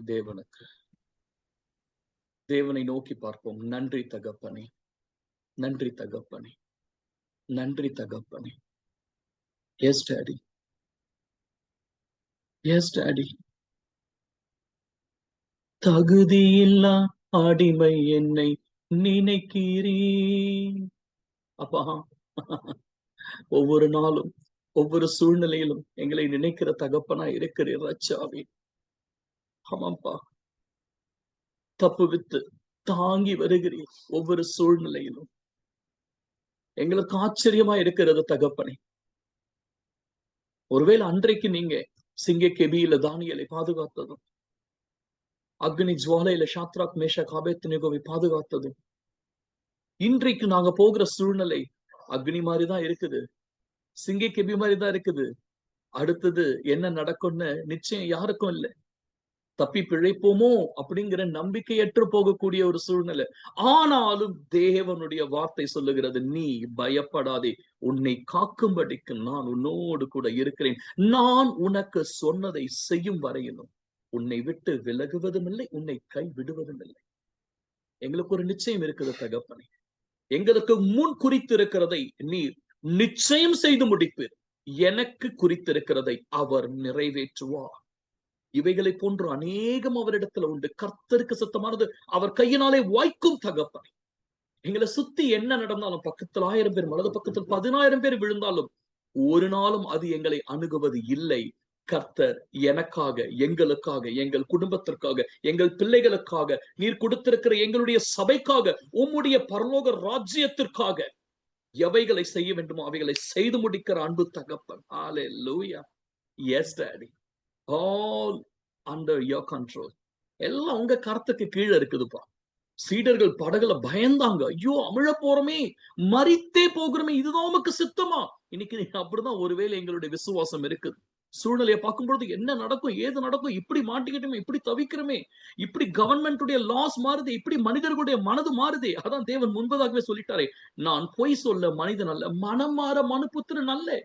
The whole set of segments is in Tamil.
தேவனுக்கு. தேவனை நோக்கி பார்ப்போம். நன்றி தகப்பனே, நன்றி தகப்பனே, நன்றி தகப்பனே. Yes daddy, yes daddy. தகுதியில்லா அடிமை என்னை நினைக்கிறேன் அப்பா. ஒவ்வொரு நாளும் ஒவ்வொரு சூழ்நிலையிலும் எங்களை நினைக்கிற தகப்பனா இருக்கிற ரச்சாவே. ஆமாப்பா, தப்பு வித்து தாங்கி வருகிறீர் ஒவ்வொரு சூழ்நிலையிலும். எங்களுக்கு ஆச்சரியமா இருக்கிறது தகப்பனே. ஒருவேளை அன்றைக்கு நீங்க சிங்க கெபியில தானியலை பாதுகாத்ததும், அக்னி ஜுவாலையில ஷாத்ராக் மேஷாக் ஆபேத்நேகோவை பாதுகாத்ததும், இன்றைக்கு நாங்க போகிற சூழ்நிலை அக்னி மாதிரிதான் இருக்குது, சிங்க கெபி மாதிரிதான் இருக்குது. அடுத்தது என்ன நடக்கும்னு நிச்சயம் யாருக்கும் இல்லை. தப்பி பிழைப்போமோ அப்படிங்கிற நம்பிக்கையற்று போகக்கூடிய ஒரு சூழ்நிலை. ஆனாலும் தேவனுடைய வார்த்தை சொல்லுகிறது, நீ பயப்படாதே, உன்னை காக்கும்படிக்கு நான் உன்னோடு கூட இருக்கிறேன். நான் உனக்கு சொன்னதை செய்யும் வரையிலும் உன்னை விட்டு விலகுவதும் இல்லை, உன்னை கை விடுவதும் இல்லை. எங்களுக்கு ஒரு நிச்சயம் இருக்குது தகப்பனே. எங்களுக்கு முன் குறித்திருக்கிறதை நீர் நிச்சயம் செய்து முடிப்பீர். எனக்கு குறித்திருக்கிறதை அவர் நிறைவேற்றுவார். இவைகளை போன்று அநேகம் அவரிடத்துல உண்டு. கர்த்தருக்கு சித்தமானது அவர் கையினாலே வாய்க்கும் தகப்பனே. எங்களை சுத்தி என்ன நடந்தாலும், பக்கத்தில் 1000 பேர் வலது பக்கத்தில் 10,000 பேர் விழுந்தாலும் ஒரு நாளும் அது எங்களை அணுகுவது இல்லை. கர்த்தர் எனக்காக, எங்களுக்காக, எங்கள் குடும்பத்திற்காக, எங்கள் பிள்ளைகளுக்காக, நீர் கொடுத்திருக்கிற எங்களுடைய சபைக்காக, உம்முடைய பரலோக ராஜ்யத்திற்காக எவைகளை செய்ய வேண்டுமோ அவைகளை செய்து முடிக்கிற அன்பு தகப்பன். Hallelujah. Yes daddy, all under your control. எல்லாம் உங்க கருத்துக்கு கீழே இருக்குதுப்பா. சீடர்கள் படகுல பயந்தாங்க. ஐயோ, அமிழ போறோமே, மரித்தே போகிறோமே, இதுதான் உமக்கு சித்தமா? இன்னைக்கு அப்படிதான் ஒருவேளை எங்களுடைய விசுவாசம் இருக்குது. சூழ்நிலையை பார்க்கும்பொழுது என்ன நடக்கும், ஏது நடக்கும், இப்படி மாட்டிக்கிட்டுமே, இப்படி தவிக்கிறோமே, இப்படி கவர்மெண்டுடைய லாஸ் மாறுது, இப்படி மனிதர்களுடைய மனது மாறுதே. அதான் தேவன் முன்பதாகவே சொல்லிட்டாரே, நான் பொய் சொல்ல மனிதன் அல்ல, மனம் மாற மனுபுத்திரன் அல்ல.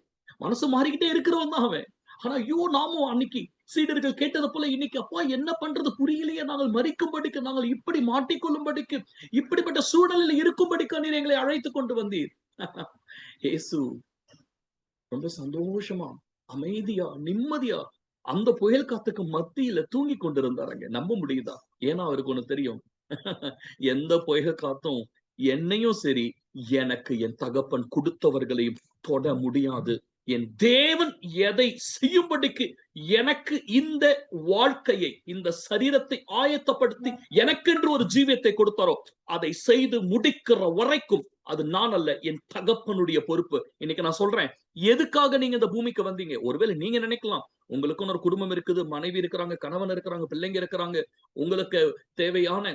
மனசு மாறிக்கிட்டே இருக்கிறவன் தான் அவன். ஆனா ஐயோ, நாமும் அன்னைக்கு சீடர்கள் கேட்டது போல இன்னைக்கு அப்பா என்ன பண்றது புரியலையே, நாங்கள் மறிக்கும்படிக்கு, நாங்கள் இப்படி மாட்டிக்கொள்ளும்படிக்கு, இப்படிப்பட்ட சூழலில் இருக்கும்படிக்கு நீர் எங்களை அழைத்து கொண்டு வந்தீர். இயேசு ரொம்ப சந்தோஷமா, அமைதியா, நிம்மதியா அந்த புயல் காத்துக்கு மத்தியில தூங்கி கொண்டிருந்தாருங்க. நம்ப முடியுதா? ஏன்னா அவருக்கு ஒண்ணு தெரியும், எந்த புயல் காத்தும் என்னையும் சரி, எனக்கு என் தகப்பன் கொடுத்தவர்களையும் தொட முடியாது. என் தேவன் எதை செய்யும்படிக்கு எனக்கு இந்த வாழ்க்கையை, இந்த சரீரத்தை ஆயத்தப்படுத்தி எனக்கென்று ஒரு ஜீவியத்தை கொடுத்தாரோ அதை செய்து முடிக்கிற வரைக்கும் அது நான் அல்ல, என் தகப்பனுடைய பொறுப்பு. இன்னைக்கு நான் சொல்றேன், எதுக்காக நீங்க இந்த பூமிக்கு வந்தீங்க? ஒருவேளை நீங்க நினைக்கலாம், உங்களுக்குன்னு ஒரு குடும்பம் இருக்குது, மனைவி இருக்கிறாங்க, கணவன் இருக்கிறாங்க, பிள்ளைங்க இருக்கிறாங்க, உங்களுக்கு தேவையான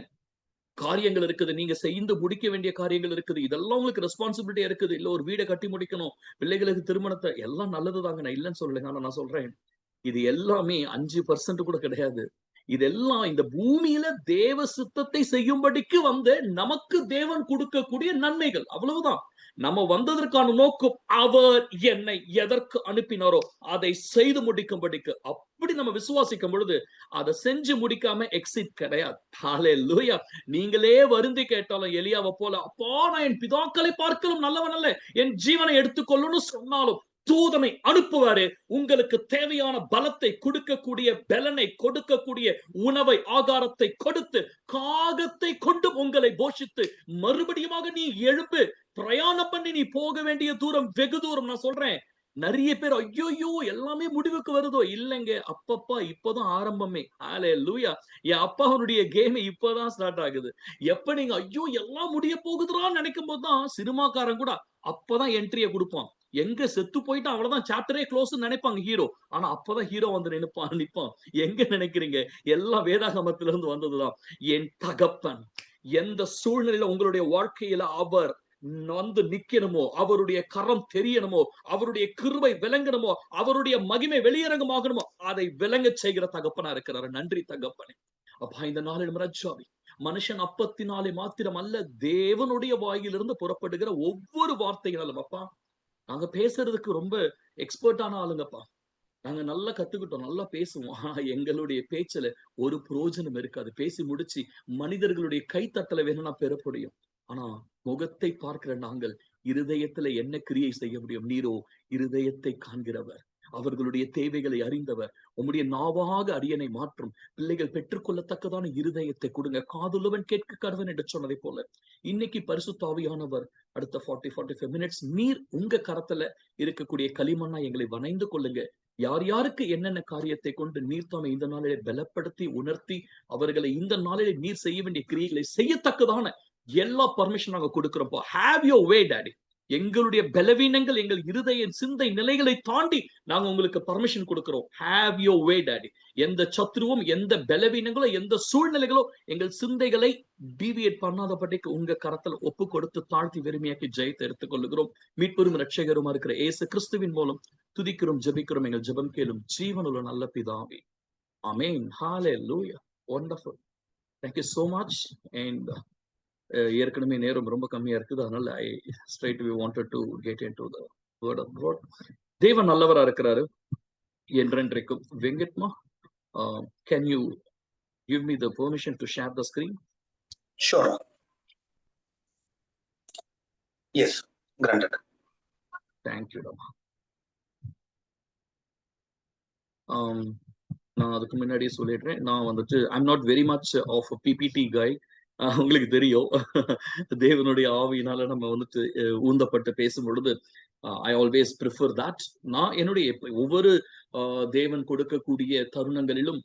காரியங்கள் இருக்குது, நீங்க செய்து முடிக்க வேண்டிய காரியங்கள் இருக்குது, இதெல்லாம் உங்களுக்கு ரெஸ்பான்சிபிலிட்டியா இருக்குது. இல்ல ஒரு வீடை கட்டி முடிக்கணும், பிள்ளைகளுக்கு திருமணத்தை, எல்லாம் நல்லதுதாங்க, நான் இல்லைன்னு சொல்லலைங்க. ஆனா நான் சொல்றேன், இது எல்லாமே 5% கூட கிடையாது. இதெல்லாம் இந்த பூமியில தேவ சித்தத்தை செய்யும்படிக்கு வந்து நமக்கு தேவன் கொடுக்கக்கூடிய நன்மைகள், அவ்வளவுதான். நம்ம வந்ததற்கான நோக்கம், அவர் என்னை எதற்கு அனுப்பினாரோ அதை செய்து முடிக்கும்படிக்கு. அப்படி நம்ம விசுவாசிக்கும் பொழுது அதை செஞ்சு முடிக்காம எக்ஸிட் கிடையாது. ஹல்லேலூயா. நீங்களே வருந்தி கேட்டாலும் எலியாவை போல, அப்பா நான் என் பிதாக்களை பார்க்கலும் நல்லவன் அல்ல, என் ஜீவனை எடுத்துக்கொள்ளுன்னு சொன்னாலும் தூதனை அனுப்புவாரு. உங்களுக்கு தேவையான பலத்தை கொடுக்கக்கூடிய, பலனை கொடுக்கக்கூடிய உணவை, ஆகாரத்தை கொடுத்து, காகத்தை கொண்டு உங்களை போஷித்து, மறுபடியுமாக நீ எழுப்பு, பிரயாணம் பண்ணி நீ போக வேண்டிய தூரம் வெகு தூரம். நான் சொல்றேன், நிறைய பேர் ஐயோ எல்லாமே முடிவுக்கு வருதோ, இல்லைங்க, அப்பப்பா இப்பதான் ஆரம்பமே. ஹல்லேலூயா. என் அப்பாவுடைய கேம் இப்பதான் ஸ்டார்ட் ஆகுது. எப்ப நீங்க ஐயோ எல்லாம் முடிய போகுதுறான்னு நினைக்கும் போதுதான் சினிமாக்காரன் கூட அப்பதான் என்ட்ரியை கொடுப்பான். எங்க செத்து போயிட்டு அவ்வளவுதான், சாப்டரே க்ளோஸ் நினைப்பாங்க ஹீரோ. ஆனா அப்பதான் ஹீரோ வந்து நிப்பான். எங்க நினைக்கிறீங்க? எல்லாம் வேதாகமத்தில இருந்து வந்ததுதான். என் தகப்பன் எந்த சூழ்நிலையில உங்களுடைய வாழ்க்கையில அவர் வந்து நிக்கணுமோ, அவருடைய கரம் தெரியணுமோ, அவருடைய கிருபை விளங்கணுமோ, அவருடைய மகிமை வெளியரங்கமாகணுமோ, அதை விளங்க செய்கிற தகப்பனா இருக்கிறாரு. நன்றி தகப்பனே. அப்பா, இந்த நாளில் ரட்சாவி, மனுஷன் அப்பத்தினாலே மாத்திரம் அல்ல, தேவனுடைய வாயிலிருந்து புறப்படுகிற ஒவ்வொரு வார்த்தைகளாலும் அப்பா, நாங்க பேசுறதுக்கு ரொம்ப எக்ஸ்பர்ட்டான ஆளுங்கப்பா. நாங்க நல்லா கத்துக்கிட்டோம், நல்லா பேசுவோம். ஆனா எங்களுடைய பேச்சுல ஒரு பிரயோஜனம் இருக்காது. பேசி முடிச்சு மனிதர்களுடைய கைத்தட்டல வேணும்னா பெற முடியும். ஆனா முகத்தை பார்க்கிற நாங்கள் இருதயத்துல என்ன கிரியை செய்ய முடியும்? நீரோ இருதயத்தை காண்கிறவர். அவர்களுடைய தேவைகளை அறிந்தவர். உம்முடைய நாவாக அரியணை மாற்றும். பிள்ளைகள் பெற்றுக்கொள்ளத்தக்கதான இருதயத்தை கொடுங்க. காதுள்ளவன் கேட்க கடவன் என்று சொன்னதை போல இன்னைக்கு பரிசுத்த ஆவியானவர் அடுத்த 45 மினிட்ஸ் நீர் உங்க கரத்துல இருக்கக்கூடிய களிமண்ணா எங்களை வணைந்து கொள்ளுங்க. யார் யாருக்கு என்னென்ன காரியத்தை கொண்டு நீர் தாமே இந்த நாளிலே பலப்படுத்தி உணர்த்தி அவர்களை இந்த நாளிலே நீர் செய்ய வேண்டிய கிரியைகளை செய்யத்தக்கதான எல்லா பர்மிஷன் நாங்க கொடுக்கிறோம். Have your way daddy. எங்களுடைய பலவீனங்கள் எங்கள் இருதய சிந்தை நிலைகளை தாண்டி நாங்க உங்களுக்கு பர்மிஷன் கொடுக்கிறோம். Have your way daddy. எந்த சத்ருவும் எந்த பலவீனங்களோ எந்த சூழ்நிலைகளோ எங்கள் சிந்தைகளை டீவியேட் பண்ணாதபடிக்கு உங்க கரத்தில் ஒப்பு கொடுத்து தாழ்த்தி வெறுமையாக்கி ஜெயத்தை எடுத்துக் கொள்ளுகிறோம். மீட்பெரும் இரட்சகருமா இருக்கிற இயேசு கிறிஸ்துவின் மூலம் துதிக்கிறோம், ஜெபிக்கிறோம். எங்கள் ஜெபம் கேளும் ஜீவனுள்ள நல்ல பிதாவே. ஆமென். ஹalleluya. Wonderful. Thank you so much. And ஏற்கனவே நேரம் ரொம்ப கம்மியா இருக்குது. அதனால I straight we wanted to get into the word of God. தேவன் நல்லவரா இருக்கிறாரு என்றென்றைக்கும். வெங்கட்மா, can you give me the permission to share the screen? Sure. Yes, granted. Thank you. நான் அதுக்கு முன்னாடியே சொல்லிடுறேன். நான் வந்துட்டு I'm not very much of a PPT guy. உங்களுக்கு தெரியும். தேவனுடைய ஆவியினால நம்ம வந்துட்டு ஊந்தப்பட்டு பேசும் பொழுது I always prefer that. நான் என்னுடைய ஒவ்வொரு தேவன் கொடுக்கக்கூடிய தருணங்களிலும்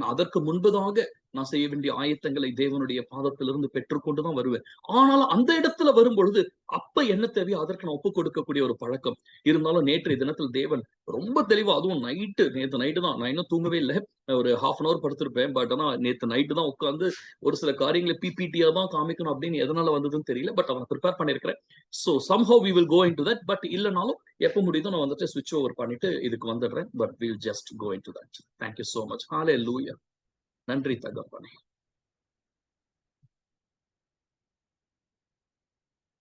அதற்கு முன்பதாக நான் செய்ய வேண்டிய ஆயத்தங்களை தேவனுடைய பாதத்திலிருந்து பெற்றுக்கொண்டுதான் வருவேன். ஆனாலும் அந்த இடத்துல வரும் பொழுது அப்ப என்ன தேவையோ அதற்கு நான் ஒப்புக் கொடுக்கக்கூடிய ஒரு பழக்கம் இருந்தாலும் நேற்றைய தினத்தில் தேவன் ரொம்ப தெளிவா, அதுவும் நேற்று நைட்டு தான், நான் இன்னும் தூங்கவே இல்லை, ஒரு 1/2 hour படுத்திருப்பேன். பட் ஆனா நேற்று நைட்டு தான் உட்காந்து ஒரு சில காரியங்களை பிபிடியா தான் காமிக்கணும் அப்படின்னு எதனால வந்ததுன்னு தெரியல. பட் அவனை ப்ரிப்பேர் பண்ணிருக்கிறேன். So somehow we will go into that. But இல்லைனாலும் எப்ப முடியுதோ நான் வந்துட்டு switch over பண்ணிட்டு இதுக்கு வந்துடுறேன். But we'll just go into that. Thank you so much. Hallelujah. நன்றி தகப்பனே.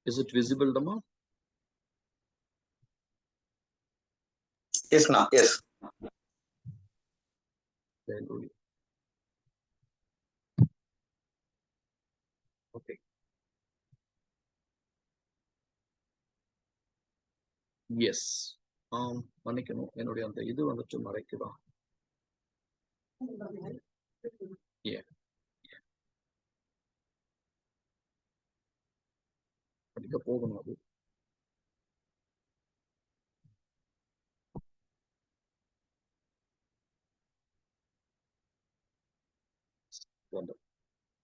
Is it visible, Dama? Yes, na. Yes. Hallelujah. Okay. Yes. மன்னிக்கணும், என்னுடைய அந்த இது வந்துட்டு மறைக்குதான். Yeah. படிக்க போகணும் அது.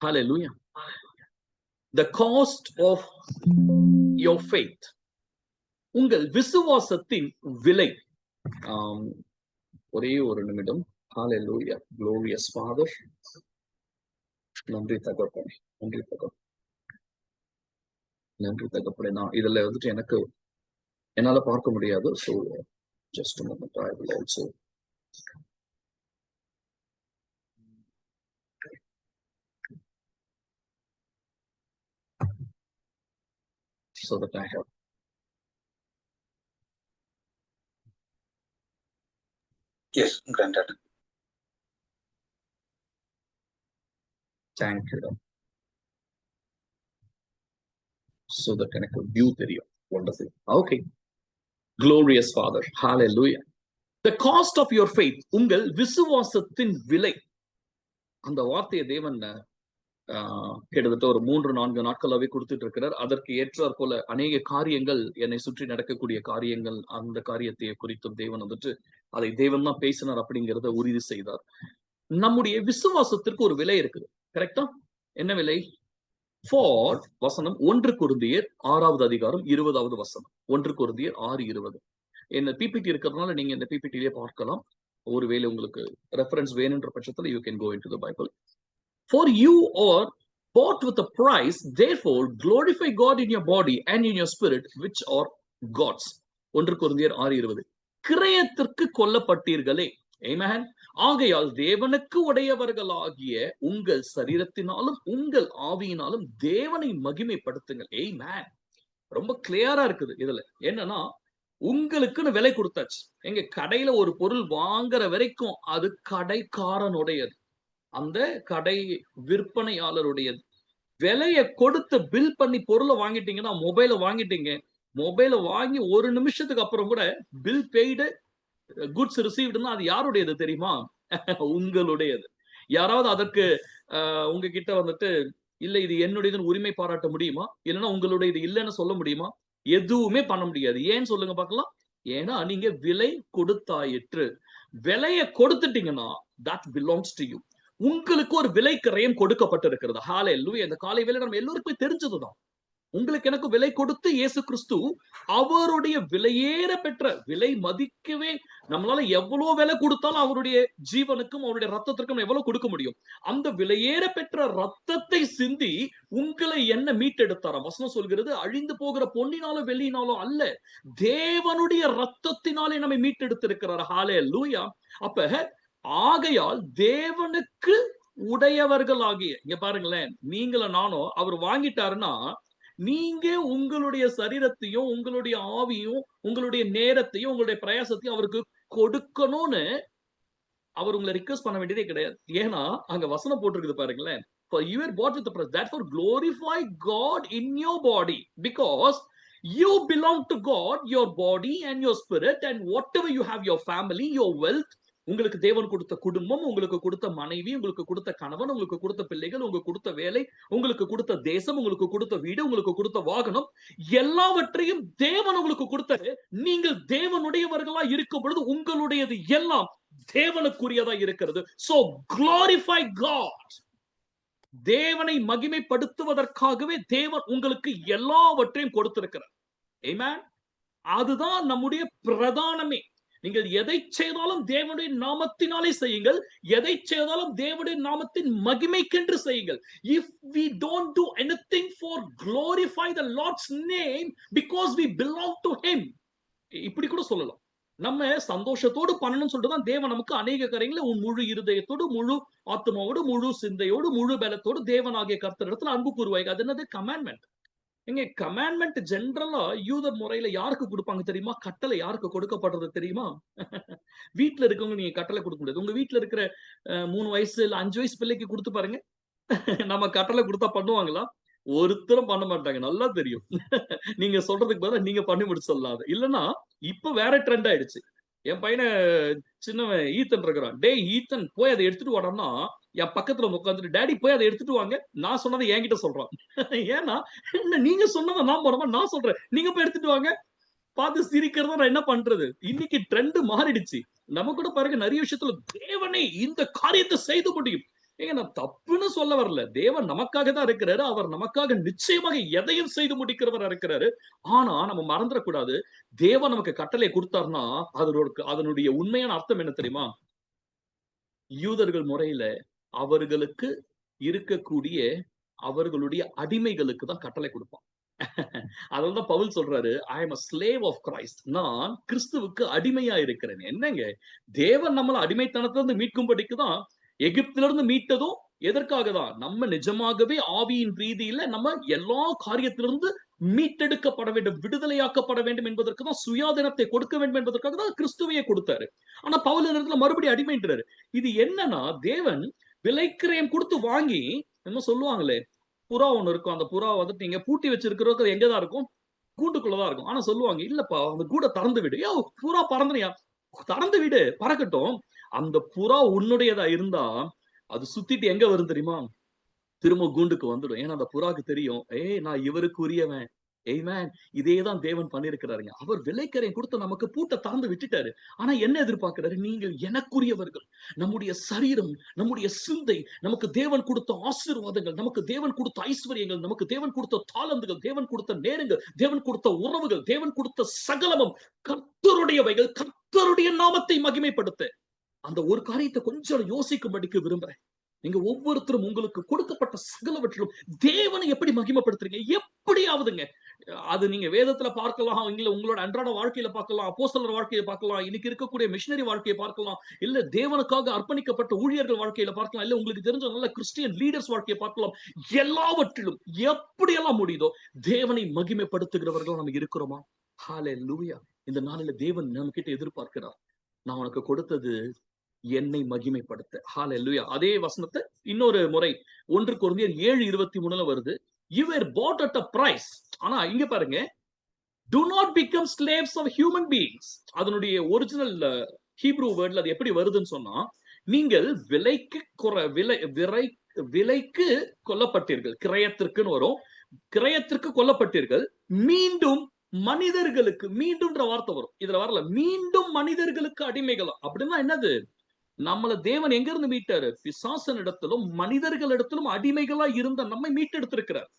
Hallelujah. The cost of your faith. உங்கள் விசுவாசத்தின் விலை. ஒரே ஒரு நிமிடம். Hallelujah. Glorious Father. நன்றி தகப்பனே, நன்றி தகப்பனே, நன்றி தகப்பனே. நான் இதுல வந்துட்டு எனக்கு என்னால பார்க்க முடியாது. So just a moment, I will also so that I have. Yes, granted. Thank you. So that எனக்கு view தெரியும். Wonderful. Okay. Glorious Father. Hallelujah. The cost of your faith. உங்கள் விசுவாசத்தின் விலை. அந்த வார்த்தையை தேவன் கிட்டத்தட்ட ஒரு 3-4 நாட்களாவே கொடுத்துட்டு இருக்கிறார். அதற்கு ஏற்றாற் போல அநேக காரியங்கள் என்னை சுற்றி நடக்கக்கூடிய காரியங்கள், அந்த காரியத்தை குறித்தும் தேவன் வந்துட்டு அதை தேவன் தான் பேசினார் அப்படிங்கிறத உறுதி செய்தார். நம்முடைய விசுவாசத்திற்கு ஒரு விலை இருக்குது. கரெக்டா? என்ன விலை? For வசனம் 1 கொரிந்தியர் 6வது அதிகாரம் 20வது வசனம். 1 கொரிந்தியர் 6:20. இந்த பிபிடி இருக்கிறதுனால நீங்க இந்த பிபிடிலே பார்க்கலாம். ஒருவேளை உங்களுக்கு ரெஃபரன்ஸ் வேணுன்ற பட்சத்துல you can go into the Bible. For you are bought with a price, therefore glorify God in your body and in your spirit, which are God's. 1 கொரிந்தியர் 6:20. கிரயத்திற்கு கொல்லப்பட்டீர்களே. ஆமென். ஆகையால் தேவனுக்கு உடையவர்களாகிய உங்கள் சரீரத்தினாலும் உங்கள் ஆவியினாலும் தேவனை மகிமைப்படுத்துங்கள். ஆமென். ரொம்ப கிளியரா இருக்குது இதுல. என்னன்னா உங்களுக்குன்னு விலை கொடுத்தாச்சு. எங்க கடையில ஒரு பொருள் வாங்குற வரைக்கும் அது கடைக்காரனுடையது, அந்த கடை விற்பனையாளருடையது. விலைய கொடுத்து பில் பண்ணி பொருளை வாங்கிட்டீங்கன்னா, மொபைல வாங்கிட்டீங்க. மொபைல வாங்கி ஒரு நிமிஷத்துக்கு அப்புறம் கூட பில் பெய்டு, குட்ஸ் ரிசீவ்டுன்னா அது யாருடையது தெரியுமா? உங்களுடையது. யாராவது அதற்கு உங்ககிட்ட வந்துட்டு இல்ல இது என்னுடையதுன்னு உரிமை பாராட்ட முடியுமா? இல்லன்னா உங்களுடையது இல்லன்னு சொல்ல முடியுமா? எதுவுமே பண்ண முடியாது. ஏன்னு சொல்லுங்க பார்க்கலாம்? ஏன்னா நீங்க விலை கொடுத்தாயிற்று. விலைய கொடுத்துட்டீங்கன்னா that belongs to you. உங்களுக்கு ஒரு விலை கிரயம் கொடுக்கப்பட்டிருக்கிறது. ஹalleluya. இந்த காலை வேளை நம்ம எல்லோருக்கும் தெரிஞ்சதுதான். உங்களுக்கு எனக்கு விலை கொடுத்து இயேசு கிறிஸ்து அவருடைய விலையேற பெற்ற, விலை மதிக்கவே நம்மளால எவ்வளவு விலை கொடுத்தாலும் அவருடைய ஜீவனுக்கும் அவருடைய ரத்தத்திற்கும் எவ்வளவு கொடுக்க முடியும். அந்த விலையேற பெற்ற ரத்தத்தை சிந்தி உங்களை என்ன மீட்டெடுத்தாராம். வசனம் சொல்கிறது, அழிந்து போகிற பொன்னினாலும் வெள்ளியினாலும் அல்ல, தேவனுடைய ரத்தத்தினாலே நம்மை மீட்டெடுத்திருக்கிறார். ஹalleluya. அப்ப ஆகையால் தேவனுக்கு உடையவர்களாகிய, இங்க பாருங்களேன், நீங்களும் நானும் அவர் வாங்கிட்டாருன்னா, நீங்க உங்களுடைய சரீரத்தையும் உங்களுடைய ஆவியும் உங்களுடைய நேரத்தையும் உங்களுடைய பிரயாசத்தையும் அவருக்கு கொடுக்கணும்னு அவர் உங்களை ரிக்வெஸ்ட் பண்ண வேண்டியதே கிடையாது. ஏன்னா அங்க வசனம் போட்டிருக்குது பாருங்களேன், for you are bought with the price, therefore glorify God in your body, because you belong to God, your body and your spirit, and whatever you have, your family, your wealth, உங்களுக்கு தேவன் கொடுத்த குடும்பம், உங்களுக்கு கொடுத்த மனைவி, உங்களுக்கு கொடுத்த கணவன், உங்களுக்கு கொடுத்த பிள்ளைகள், உங்களுக்கு கொடுத்த வேலை, உங்களுக்கு கொடுத்த தேசம், உங்களுக்கு கொடுத்த வீடு, உங்களுக்கு கொடுத்த வாகனம், எல்லாவற்றையும் தேவன் உங்களுக்கு கொடுத்தாரு. நீங்கள் தேவனுடையவர்களா இருக்கும் பொழுது உங்களுடையது எல்லாம் தேவனுக்குரியதா இருக்கிறது. So glorify God. தேவனை மகிமைப்படுத்துவதற்காகவே தேவன் உங்களுக்கு எல்லாவற்றையும் கொடுத்திருக்கிறார். Amen. அதுதான் நம்முடைய பிரதானமே. நீங்கள் எதை செய்தாலும் தேவனுடைய நாமத்தினாலே செய்யுங்கள், எதை செய்தாலும் தேவனுடைய நாமத்தின் மகிமைக்கென்று செய்யுங்கள். If we don't do anything for glorify the Lord's name because we belong to him, இப்படி கூட சொல்லலாம். நம்ம சந்தோஷத்தோடு பண்ணணும்னு சொல்லிட்டு தான் தேவன் நமக்கு அநேக காரியங்களை உன் முழு இருதயத்தோடு, முழு ஆத்மாவோடு, முழு சிந்தையோடு, முழு பலத்தோடு தேவனாகிய கர்த்தரிடத்தில் அன்பு கூறுவாய். அது என்னது? கமாண்ட்மெண்ட். எங்க கமாண்ட்மெண்ட் ஜெனரலா யூதர் முறையில யாருக்கு கொடுப்பாங்க தெரியுமா? கட்டளை யாருக்கு கொடுக்கப்படுறது தெரியுமா? வீட்டுல இருக்கவங்க நீங்க கட்டளை கொடுக்க முடியாது. உங்க வீட்டுல இருக்கிற 3 வயசு இல்ல 5 வயசு பிள்ளைக்கு கொடுத்து பாருங்க. நம்ம கட்டளை கொடுத்தா பண்ணுவாங்களா? ஒருத்தரும் பண்ண மாட்டாங்க. நல்லா தெரியும். நீங்க சொல்றதுக்கு பதிலா நீங்க பண்ணி முடிச்சிடலாம். இல்லன்னா இப்ப வேற ட்ரெண்ட் ஆயிடுச்சு. என் பையனை சின்னவன் ஈத்தன் இருக்கிறான். டேய் ஈத்தன் போய் அதை எடுத்துட்டு வாடான்னா என் பக்கத்துல உட்காந்துட்டு டேடி போய் அதை எடுத்துட்டு வாங்க, நான் சொன்னதை என்கிட்ட சொல்றான். ஏன்னா நீங்க சொன்னதை நான் போறமா நான் சொல்றேன், நீங்க போய் எடுத்துட்டு வாங்க. பார்த்து சிரிக்கிறதா நான் என்ன பண்றது? இன்னைக்கு ட்ரெண்ட் மாறிடுச்சு. நம்ம கூட பாருங்க நிறைய விஷயத்துல தேவனே இந்த காரியத்தை செய்து முடியும். ஏங்க நான் தப்புன்னு சொல்ல வரல. தேவன் நமக்காக தான் இருக்கிறாரு. அவர் நமக்காக நிச்சயமாக எதையும் செய்து முடிக்கிறவரா இருக்கிறாரு. ஆனா நம்ம மறந்துடக்கூடாது, தேவன் நமக்கு கட்டளை கொடுத்தாருன்னா அதனுடைய உண்மையான அர்த்தம் என்ன தெரியுமா? யூதர்கள் முறையில அவர்களுக்கு இருக்கக்கூடிய அவர்களுடைய அடிமைகளுக்கு தான் கட்டளை கொடுப்பான். அதனாலதான் பவுல் சொல்றாரு, I am a slave of Christ. நான் கிறிஸ்துவுக்கு அடிமையா இருக்கிறேன். என்னங்க, தேவன் நம்மள அடிமைத்தனத்திலிருந்து மீட்கும்படிக்கு தான் எகிப்தில இருந்து மீட்டதும் எதற்காக தான்? நம்ம நிஜமாகவே ஆவியின் ரீதியில நம்ம எல்லா காரியத்திலிருந்து மீட்டெடுக்கப்பட வேண்டும், விடுதலையாக்கப்பட வேண்டும் என்பதற்கு தான், சுயாதீனத்தை கொடுக்க வேண்டும் என்பதற்காக தான் கிறிஸ்துவையே கொடுத்தாரு. ஆனா பவுல் இடத்துல மறுபடியும் அடிமைன்றாரு. இது என்னன்னா, தேவன் விலைக்கிரயம் கொடுத்து வாங்கி, என்ன சொல்லுவாங்களே, புறா ஒண்ணு இருக்கும். அந்த புறா வந்துட்டு நீங்க பூட்டி வச்சிருக்கிறது எங்கதான் இருக்கும்? கூண்டுக்குள்ளதான் இருக்கும். ஆனா சொல்லுவாங்க, இல்லப்பா அந்த கூட திறந்து விடு. யோ புறா பறந்துறியா? திறந்து விடு, பறக்கட்டும். அந்த புறா உன்னுடையதா இருந்தா அது சுத்திட்டு எங்க வரும் தெரியுமா? திரும்ப கூண்டுக்கு வந்துடும். ஏன்னா அந்த புறாக்கு தெரியும், நான் இவருக்கு உரியவன். ஆமென். இதேதான் தேவன் பண்ணிருக்கிறாருங்க. அவர் விலைக்கரையை கொடுத்து நமக்கு பூட்டை திறந்து விட்டுட்டாரு. ஆனா என்ன எதிர்பார்க்கிறாரு? நீங்கள் எனக்குரியவர்கள். நம்முடைய சரீரம், நம்முடைய சிந்தை, நமக்கு தேவன் கொடுத்த ஆசீர்வாதங்கள், நமக்கு தேவன் கொடுத்த ஐஸ்வர்யங்கள், நமக்கு தேவன் கொடுத்த தாளந்துகள், தேவன் கொடுத்த நேரங்கள், தேவன் கொடுத்த உறவுகள், தேவன் கொடுத்த சகலமும் கர்த்தருடையவைகள். கர்த்தருடைய நாமத்தை மகிமைப்படுத்த அந்த ஒரு காரியத்தை கொஞ்சம் யோசிக்கும்படிக்கு விரும்புறேன். நீங்க ஒவ்வொருத்தரும் உங்களுக்கு கொடுக்கப்பட்ட சகலவற்றிலும் தேவனை எப்படி மகிமைப்படுத்துறீங்க? எப்படியாவதுங்க. அது நீங்க வேதத்துல பார்க்கலாம், இல்ல உங்களோட அன்றாட வாழ்க்கையில பார்க்கலாம், அப்போஸ்தலர் வாழ்க்கையில பார்க்கலாம், இன்னைக்கு இருக்கக்கூடிய மிஷனரி வாழ்க்கையை பார்க்கலாம், இல்ல தேவனுக்காக அர்ப்பணிக்கப்பட்ட ஊழியர்கள் வாழ்க்கையில பார்க்கலாம், இல்ல உங்களுக்கு தெரிஞ்ச நல்ல கிறிஸ்டியன் லீடர்ஸ் வாழ்க்கையை பார்க்கலாம். எல்லாவற்றிலும் எப்படியெல்லாம் முடியுதோ தேவனை மகிமைப்படுத்துகிறவர்கள் நம்ம இருக்கிறோமா? ஹalleluya. இந்த நாளில தேவன் நம்ம கிட்ட எதிர்பார்க்கிறார், நான் உனக்கு கொடுத்தது என்னை மகிமைப்படுத்த. ஹalleluya. அதே வசனத்தை இன்னொரு முறை 1 கொரிந்தியர் 7:23 வருது. You were bought at a price. ஆனா இங்க பாருங்க, do not become slaves of human beings. அதனுடைய ஒரிஜினல் ஹீப்ரூ வேர்ட்ல அது எப்படி வருதுன்னு சொன்னா, நீங்கள் விலைக்கு கொல்லப்பட்டீர்கள். கிரயத்திற்குன்னு வரும். கிரயத்திற்கு கொல்லப்பட்டீர்கள். மீண்டும் மனிதர்களுக்கு, மீண்டும்ன்ற வார்த்தை வரும். இதுல வரல, மீண்டும் மனிதர்களுக்கு அடிமைகளா. அப்படின்னா என்னது? நம்மள தேவன் எங்க இருந்து மீட்டாரு? பிசாசன் இடத்திலும் மனிதர்களிடத்திலும் அடிமைகளா இருந்த நம்மை மீட்டெடுத்திருக்கிறார்.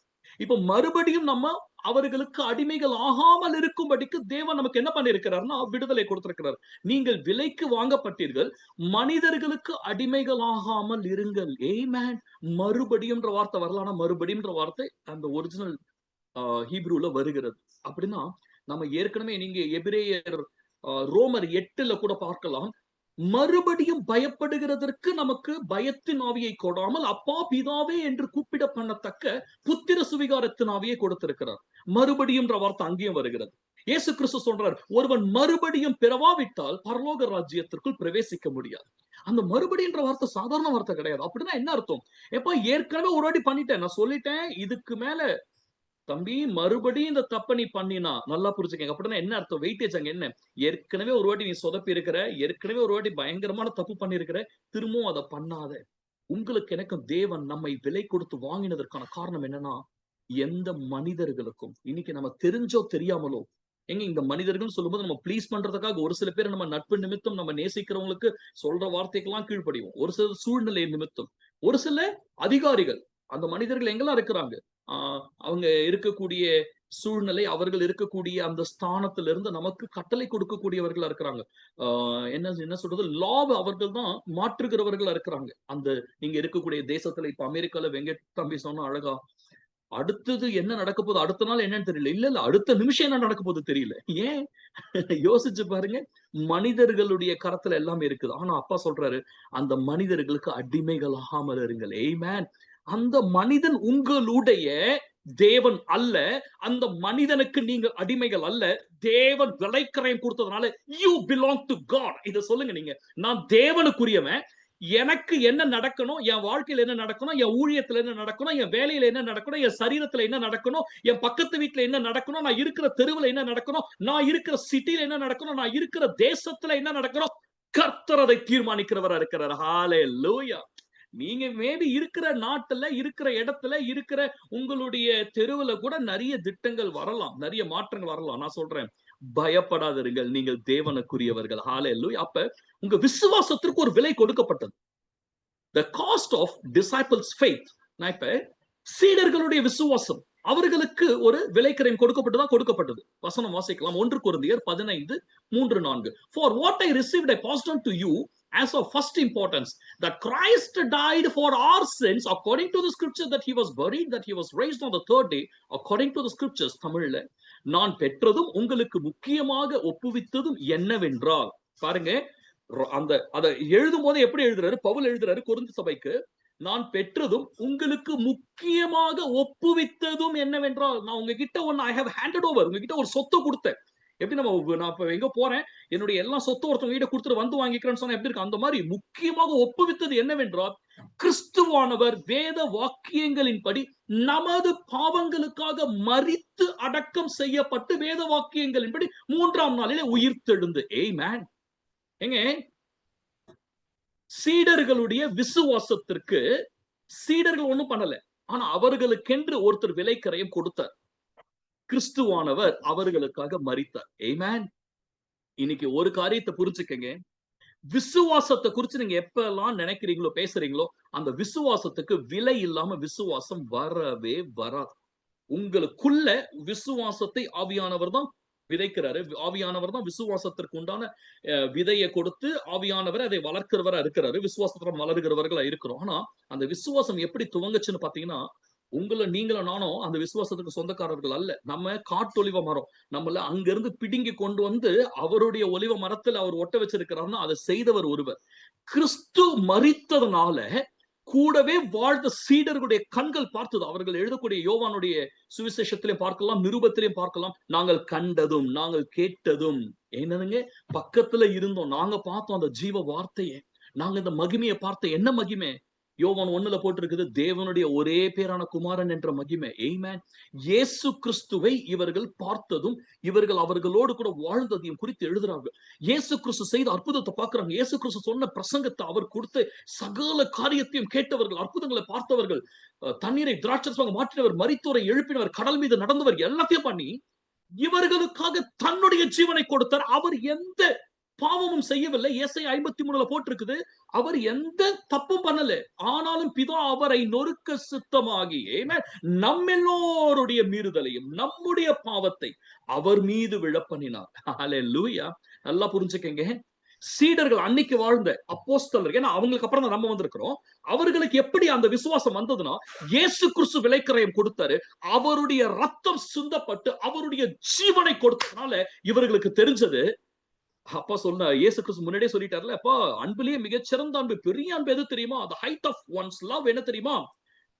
இப்ப மறுபடியும் நம்ம அவர்களுக்கு அடிமைகள் ஆகாமல் இருக்கும்படிக்கு தேவன் நமக்கு என்ன பண்ணிருக்கிறார்னா விடுதலை கொடுத்திருக்கிறார். நீங்கள் விலைக்கு வாங்கப்பட்டீர்கள், மனிதர்களுக்கு அடிமைகள் ஆகாமல் இருங்கள். ஆமென். மறுபடியும்ன்ற வார்த்தை வரல, ஆனா மறுபடியும்ன்ற வார்த்தை அந்த ஒரிஜினல் ஹீப்ரூல வருகிறது. அப்படின்னா நம்ம ஏற்கனவே நீங்க எபிரேயர் ரோமர் 8 கூட பார்க்கலாம். மறுபடியும் பயப்படுகிறதற்கு நமக்கு பயத்தின் ஆவியை கொடாமல் அப்பா பிதாவே என்று கூப்பிட பண்ணத்தக்க புத்திர சுவிகாரத்தின் ஆவியை கொடுத்திருக்கிறார். மறுபடியும்ன்ற வார்த்தை அங்கேயும் வருகிறது. இயேசு கிறிஸ்து சொல்றார், ஒருவன் மறுபடியும் பிறவாவிட்டால் பரலோக ராஜ்யத்திற்குள் பிரவேசிக்க முடியாது. அந்த மறுபடியும்ன்ற வார்த்தை சாதாரண வார்த்தை கிடையாது. அப்படின்னா என்ன அர்த்தம்? எப்ப ஏற்கனவே ஒரு வாட்டி பண்ணிட்டேன், நான் சொல்லிட்டேன், இதுக்கு மேல தம்பி மறுபடியும் இந்த தப்ப நீ பண்ணினா நல்லா புரிஞ்சுக்கங்க. அப்படின்னா என்ன அர்த்தம்? வெயிட்டேஜ் அங்க என்ன? ஏற்கனவே ஒரு வாட்டி நீ சொதப்பி இருக்கிற, ஏற்கனவே ஒரு வாட்டி பயங்கரமான தப்பு பண்ணிருக்கிற, திரும்பவும் அதை பண்ணாத. உங்களுக்கு எனக்கும் தேவன் நம்மை விலை கொடுத்து வாங்கினதற்கான காரணம் என்னன்னா, எந்த மனிதர்களுக்கும் இன்னைக்கு நம்ம தெரிஞ்சோ தெரியாமலோ, எங்க இந்த மனிதர்கள் சொல்லும்போது நம்ம ப்ளீஸ் பண்றதுக்காக ஒரு சில பேர் நம்ம நட்பு நிமித்தம் நம்ம நேசிக்கிறவங்களுக்கு சொல்ற வார்த்தைக்கெல்லாம் கீழ்ப்படிவோம். ஒரு சில சூழ்நிலை நிமித்தம், ஒரு சில அதிகாரிகள், அந்த மனிதர்கள் எங்கெல்லாம் இருக்கிறாங்க, அவங்க இருக்கக்கூடிய சூழ்நிலை, அவர்கள் இருக்கக்கூடிய அந்த ஸ்தானத்திலிருந்து நமக்கு கட்டளை கொடுக்கக்கூடியவர்களா இருக்கிறாங்க. என்ன சொல்றது, லாவ அவர்கள் தான் மாற்றுகிறவர்களா இருக்கிறாங்க. அந்த நீங்க இருக்கக்கூடிய தேசத்துல, இப்ப அமெரிக்கால வெங்கட் தம்பி சொன்னா அழகா, அடுத்தது என்ன நடக்க போகுது, அடுத்த நாள் என்னன்னு தெரியல. இல்ல அடுத்த நிமிஷம் என்ன நடக்க போகுது தெரியல. ஏன்? யோசிச்சு பாருங்க. மனிதர்களுடைய கரத்துல எல்லாமே இருக்குது. ஆனா அப்பா சொல்றாரு, அந்த மனிதர்களுக்கு அடிமைகள் ஆகாமல் இருங்கள். ஆமென். அந்த மனிதன் உங்களுடைய தேவன் அல்ல. அந்த மனிதனுக்கு நீங்க அடிமைகள் அல்ல. தேவன் விலைக்கரையும் கொடுத்ததுனால யூ பிலாங் டு காட். இத சொல்லுங்க நீங்க, நான் தேவனுக்குரியவன். எனக்கு என்ன நடக்கணும், என் வாழ்க்கையில என்ன நடக்கணும், என் ஊழியத்துல என்ன நடக்கணும், என் வேலையில என்ன நடக்கணும், என் சரீரத்துல என்ன நடக்கணும், என் பக்கத்து வீட்டுல என்ன நடக்கணும், நான் இருக்கிற தெருவுல என்ன நடக்கணும், நான் இருக்கிற சிட்டில என்ன நடக்கணும், நான் இருக்கிற தேசத்துல என்ன நடக்கணும், கர்த்தர் அதை தீர்மானிக்கிறவரா இருக்கிறார். ஹalleluya. நீங்க மேபி இருக்கிற நாட்டுல, இருக்கிற இடத்துல, இருக்கிற உங்களுடைய தெருவுல கூட நிறைய திட்டங்கள் வரலாம், நிறைய மாற்றங்கள் வரலாம். நான் சொல்றேன், பயப்படாதீர்கள், நீங்கள் தேவனுக்குரியவர்கள். ஹalleluya. அப்ப உங்க விசுவாசத்திற்கு ஒரு விலை கொடுக்கப்பட்டது. The cost of disciples faith. நான் இப்ப சீடர்களுடைய விசுவாசம், அவர்களுக்கு ஒரு விலைக்கரையும் கொடுக்கப்பட்டது. வசனம் வாசிக்கலாம். 1 கொரிந்தியர் 15:3-4. For what I received I passed on to you as of first importance, that Christ died for our sins according to the scripture, that he was buried, that he was raised on the third day according to the scriptures. தமிழ்ல, நான் பெற்றதும் உங்களுக்கு முக்கியமாக ஒப்புவித்ததும் என்னவென்றால், பாருங்க, அதை எழுதும் போது எப்படி எழுதுறாரு பவுல்? எழுதுறாரு கொரிந்து சபைக்கு, நான் பெற்றதும் உங்களுக்கு முக்கியமாக ஒப்புவித்ததும் என்னவென்றால், நான் உங்ககிட்ட ஒன்னு ஐ ஹவ் ஹேண்டட் ஓவர், உங்ககிட்ட ஒரு சொத்து கொடுத்தேன். எப்படி நான் இப்ப எங்க போறேன், என்னுடைய எல்லா சொத்து ஒருத்தவங்க கிட்ட கொடுத்துட்டு வந்து வாங்கிக்கிறேன்னு சொன்னா எப்படி இருக்கு? அந்த மாதிரி முக்கியமாக ஒப்புவித்தது என்னவென்றால், கிறிஸ்துவானவர் வேத வாக்கியங்களின்படி நமது பாவங்களுக்காக மரித்து அடக்கம் செய்யப்பட்டு வேத வாக்கியங்களின்படி 3ஆம் நாளிலே உயிர்த்தெழுந்து. ஆமென். எங்க சீடர்களுடைய விசுவாசத்திற்கு சீடர்கள் ஒண்ணும் பண்ணல, ஆனா அவர்களுக்கென்று ஒருத்தர் விலைக்கரையும் கொடுத்தார். கிறிஸ்துவானவர் அவர்களுக்காக மரித்தார். ஆமென். இன்னைக்கு ஒரு காரியத்தை புரிஞ்சுக்கங்க, விசுவாசத்தை குறிச்சு நீங்க எப்பெல்லாம் நினைக்கிறீங்களோ, பேசுறீங்களோ, அந்த விசுவாசத்துக்கு விலை இல்லாம விசுவாசம் வரவே வராது. உங்களுக்குள்ள விசுவாசத்தை ஆவியானவர் தான் விதைக்கிறாரு. ஆவியானவர் தான் விசுவாசத்திற்கு உண்டான விதையை கொடுத்து, ஆவியானவர் அதை வளர்க்கிறவரா இருக்கிறாரு. விசுவாசத்துல வளர்கிறவர்களா இருக்கிறோம். ஆனா அந்த விசுவாசம் எப்படி துவங்குச்சுன்னு பாத்தீங்கன்னா, நீங்களும் நானும் அந்த விசுவாசத்துக்கு சொந்தக்காரர்கள் அல்ல. நம்ம காட்டு ஒலிவ மரம், நம்மள அங்கிருந்து பிடுங்கி கொண்டு வந்து அவருடைய ஒலிவ மரத்துல அவர் ஒட்ட வச்சிருக்கிறாருன்னா அதை செய்தவர் ஒருவர். கிறிஸ்து மரித்ததுனால கூடவே வாழ்ந்த சீடர்களுடைய கண்கள் பார்த்தது. அவர்கள் எழுதக்கூடிய யோவானுடைய சுவிசேஷத்திலையும் பார்க்கலாம், நிருபத்திலையும் பார்க்கலாம். நாங்கள் கண்டதும் நாங்கள் கேட்டதும் என்னதுங்க, பக்கத்துல இருந்தோம், நாங்க பார்த்தோம் அந்த ஜீவ வார்த்தையை, நாங்க இந்த மகிமையை பார்த்தோம். என்ன மகிமை? யோவான் 1ல போட்டிருக்குது, தேவனுடைய ஒரே பேரான குமாரன் என்ற மகிமை. ஆமென். இயேசு கிறிஸ்துவை இவர்கள் பார்த்ததும் இவர்கள் அவர்களோடு கூட வாழ்ந்ததையும் குறித்து எழுதுறாங்க. இயேசு கிறிஸ்து செய்த அற்புதத்தை பார்க்கிறாங்க. இயேசு கிறிஸ்து சொன்ன பிரசங்கத்தை, அவர் கொடுத்த சகல காரியத்தையும் கேட்டவர்கள், அற்புதங்களை பார்த்தவர்கள், தண்ணீரை திராட்சரசமாக மாற்றினவர், மரித்தோரை எழுப்பினவர், கடல் மீது நடந்தவர், எல்லாத்தையும் பண்ணி இவர்களுக்காக தன்னுடைய ஜீவனை கொடுத்தார். அவர் எந்த பாவமும் செய்யவில்லை. ஏசாயா 53ல போட்டிருக்குது, அவர் எந்த தப்பும் பண்ணல. ஆனாலும் பிதா அவரை நொறுக்க சித்தமாகி நம்மெல்லோருடைய மீறுதலையும் நம்முடைய பாவத்தை அவர் மீது விழப்பண்ணினார். ஹல்லேலூயா. நல்லா புரிஞ்சுக்கங்க. சீடர்கள் அன்னைக்கு வாழ்ந்த அப்போஸ்தலர்கள், ஏன்னா அவங்களுக்கு அப்புறம் தான் நம்ம வந்திருக்கிறோம், அவர்களுக்கு எப்படி அந்த விசுவாசம் வந்ததுன்னா, இயேசு கிறிஸ்து விலைக்கிரயம் கொடுத்தாரு, அவருடைய ரத்தம் சிந்தப்பட்டு அவருடைய ஜீவனை கொடுத்ததுனால இவர்களுக்கு தெரிஞ்சது. அப்பா சொன்ன இயேசு கிறிஸ்து முன்னாடியே சொல்லிட்டார்ல, அப்பா அன்பிலேயே மிகச்சிறந்த அன்பு, பெரிய அன்பு எது தெரியுமா? the height of one's love என்ன தெரியுமா?